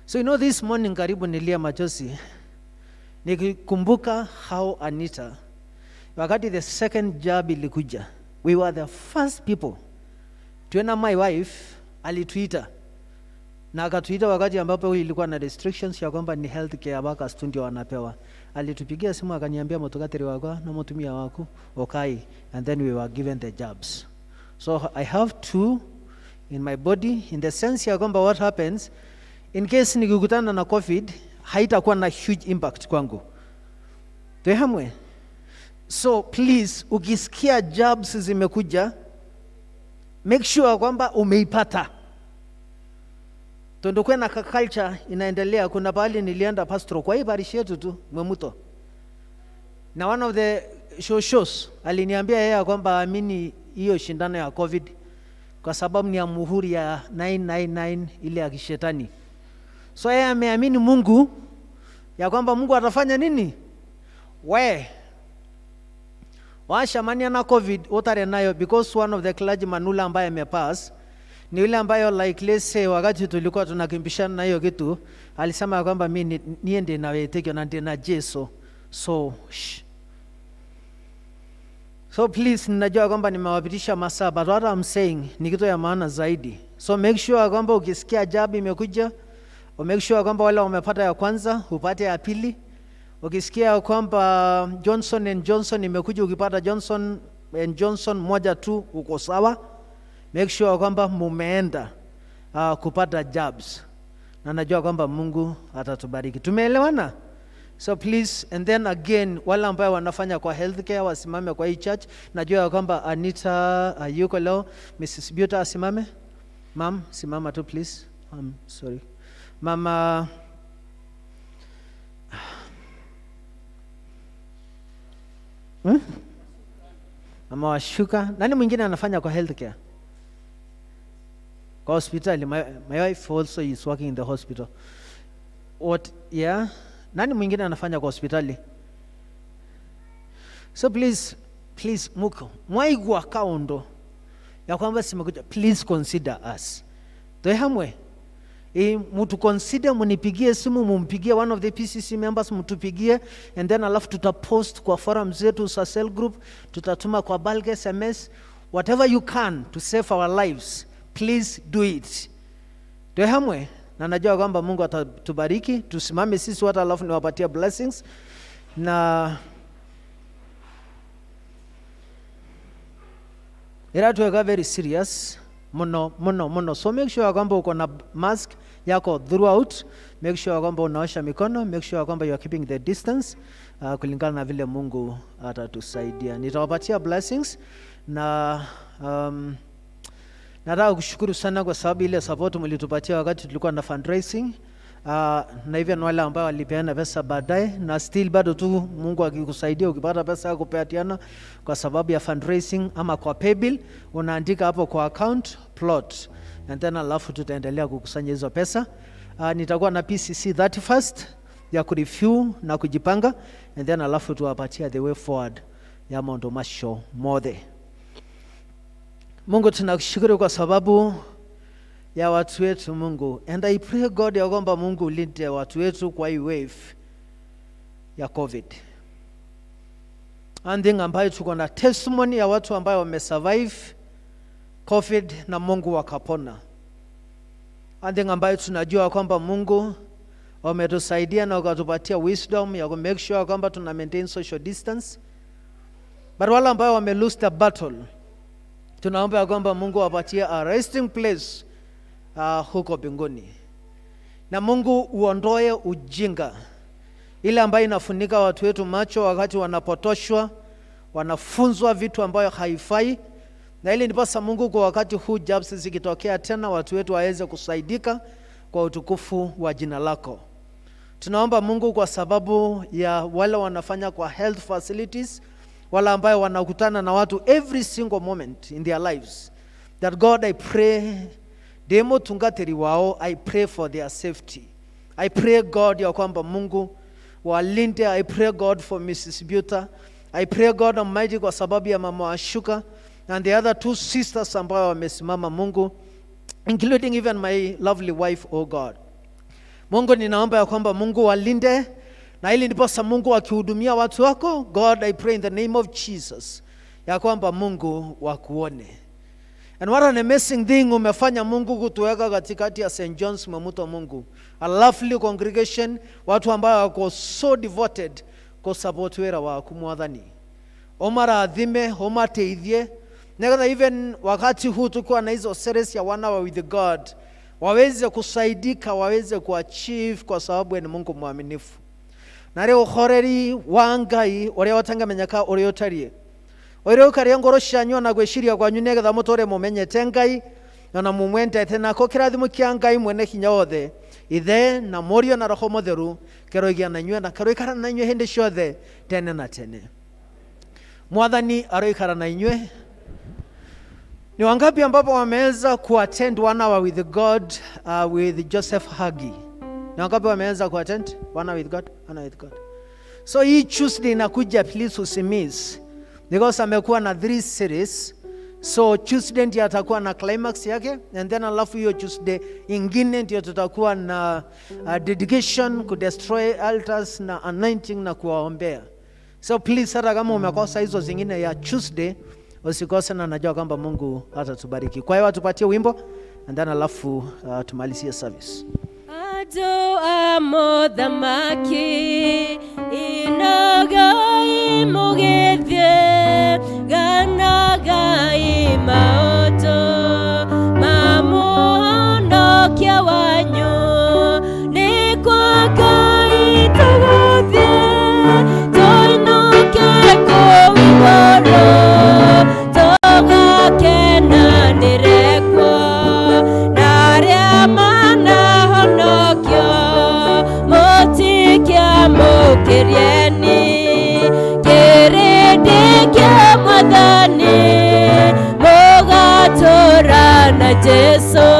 So you know, this morning karibu nilia machozi nikikumbuka how Anita, wakati the second jab ilikuja, we were the first people. Tuena my wife alituita na akatuita wakati ambapo ilikuwa na restrictions ya kwamba ni health care workers tu ndio wanapewa. Alitupigia simu akaniambia motokateri wako na mtumia wako okai, and then we were given the jabs. So I have two in my body, in the sense ya kwamba what happens in case nikikutana na COVID haitakuwa na huge impact kwangu. Tuhamwe. So please, ukisikia jabs zimekuja, make sure kwamba umeipata. Tondokwe na culture inaendelea. Kuna pahali nilienda pastoral kwa hii parish yetu tu Mwemuto, na one of the shows aliniambia yeye kwamba amini hiyo shindano ya COVID kwa sababu ni ya muhuri ya 999 ile ya kishetani. So yeye ameamini Mungu ya kwamba Mungu atafanya nini? Washamania na COVID utare nayo, because one of the clergymen ule ambaye amepass ni yule ambayo like let's say wakati tulikuwa tunakimbishana na hiyo kitu alisema kwamba mimi niende na wetekyo na ndiye na Yesu. So please, ninajua kwamba nimewapitisha masaa, but what I'm saying ni kitu ya maana zaidi. So make sure kwamba ukisikia jab imekuja, make sure kwamba wale wamepata ya kwanza upate ya pili. Ukisikia kwamba Johnson & Johnson imekuja, ukipata Johnson & Johnson moja tu uko sawa. Make sure kwamba mumeenda kupata jabs. Na najua kwamba Mungu atatubariki. Tumeelewana? So please, and then again, wale ambao wanafanya kwa healthcare wasimame kwa hii church. Najua kwamba Anita yuko leo. Mrs. Buta asimame. Ma'am, simama tu please. I'm sorry. Mama Mama Washuka. Nani mwingine anafanya kwa healthcare? Kwa hospitali. My wife also is working in the hospital. Nani mwingine anafanya kwa hospitali? So please muko mwaigwa kaundo ya kwamba simekuja, please consider us. Tuhamwe. Mtu consider, munipigie simu, mumpigie one of the PCC members, mtupigie, and then alafu tutapost kwa forum zetu za cell group, tutatuma kwa bulk SMS, whatever you can to save our lives, please do it. Tuhamwe. Na najua kwamba Mungu atatubariki. Tusimame sisi wote alafu niwapatia blessings. Na ila tuweka very serious mono. So make sure kwamba uko na mask yako throughout. Make sure kwamba unaosha mikono. Make sure kwamba you are keeping the distance kulingana na vile Mungu atatusaidia. Nitawapatia blessings na nataka kushukuru sana kwa sababu ile support mlitupatia wakati tulikuwa na fundraising. Na hivyo wale ambao walipeana pesa baadaye, na still bado tu Mungu akikusaidia ukipata pesa kupeatiana kwa sababu ya fundraising ama kwa paybill, unaandika hapo kwa account plot, and then alafu tutaendelea kukusanya hizo pesa. Nitakuwa na PCC 31st ya kureview na kujipanga, and then alafu tuwapatia the way forward ya Mondo Masho Mothe. Mungu tunakushukuru kwa sababu ya watu wetu Mungu, and I pray God ya kwamba Mungu ulinde watu wetu kwa hii wave ya COVID. Anding ambayo tuko na testimony ya watu ambayo wamesurvive COVID na Mungu wakapona. Anding ambayo tunajua kwamba Mungu wametusaidia na wakatupatia wisdom ya make sure kwamba tuna maintain social distance. But wale ambao wame lose the battle, tunaomba kwamba Mungu apatie a resting place huko mbinguni. Na Mungu uondoe ujinga ile ambayo inafunika watu wetu macho wakati wanapotoshwa, wanafunzwa vitu ambayo haifai. Na ili nipasa Mungu kwa wakati huu jabs zikitokea tena, watu wetu waweze kusaidika kwa utukufu wa jina lako. Tunaomba Mungu kwa sababu ya wale wanafanya kwa health facilities, wale ambayo wanakutana na watu every single moment in their lives, that God, I pray demo tungateri wao, I pray for their safety. I pray God ya kwamba Mungu walinde. I pray God for Mrs. Buta. I pray God Almighty kwa sababu ya mama Ashuka and the other two sisters ambao wamesimama Mungu, including even my lovely wife, oh God. Mungu ninaomba ya kwamba Mungu walinde, na ili ndiposa Mungu akihudumia watu wako, God, I pray in the name of Jesus ya kwamba Mungu wakuone. And what an amazing thing umefanya Mungu kutuweka katikati ya St. John's Mamuto Mungu. A lovely congregation, watu ambao wako so devoted kwa support wera wa kumwadhani. Omara adhime, omateithie. Nekada even wakati huu tukiwa na hizo series ya 1 hour with God, waweze kusaidika, waweze kuachieve kwa sababu ni Mungu mwaminifu. Na leo khoreri wangai ore watanga menyaka ore otarie. Ore ukari ngoro shanyo na gweshiria kwa nyune ga mutore mumenye tengai na mumwente tena ko kirathimo kyangai mwene hinya wothe ithe na morio na roho motheru keroigia na nywe na keroikara na nywe hende ciothe tene na tene. Mwathani aroikara na nywe. Ni wangapi ambapo wameweza kuattend 1 hour with God with Joseph Hagi? Ni wangapi wameweza kuattend 1 hour with God? 1 hour with God. So hii Tuesday inakuja, please usimiss, because amekuwa na 3 series. So Tuesday ndio atakuwa na climax yake, and then alafu hiyo Tuesday ingine ndio tutakuwa na dedication, ku destroy altars na anointing na kuwaombea. So please, hata kama umekosa hizo zingine ya Tuesday, usikose, na najua kwamba Mungu atatubariki. Kwa hiyo atupatie wimbo and then alafu tumalizie service. Ado amodhamaki inagai mugethie ganagai maoto mamono kia wanyu ni kwa gai tagothie toinoke kowiboro toga kena nirekwa naria mana honokyo motikia mokerieni kerede kia mwadhani mogatora na Jesu.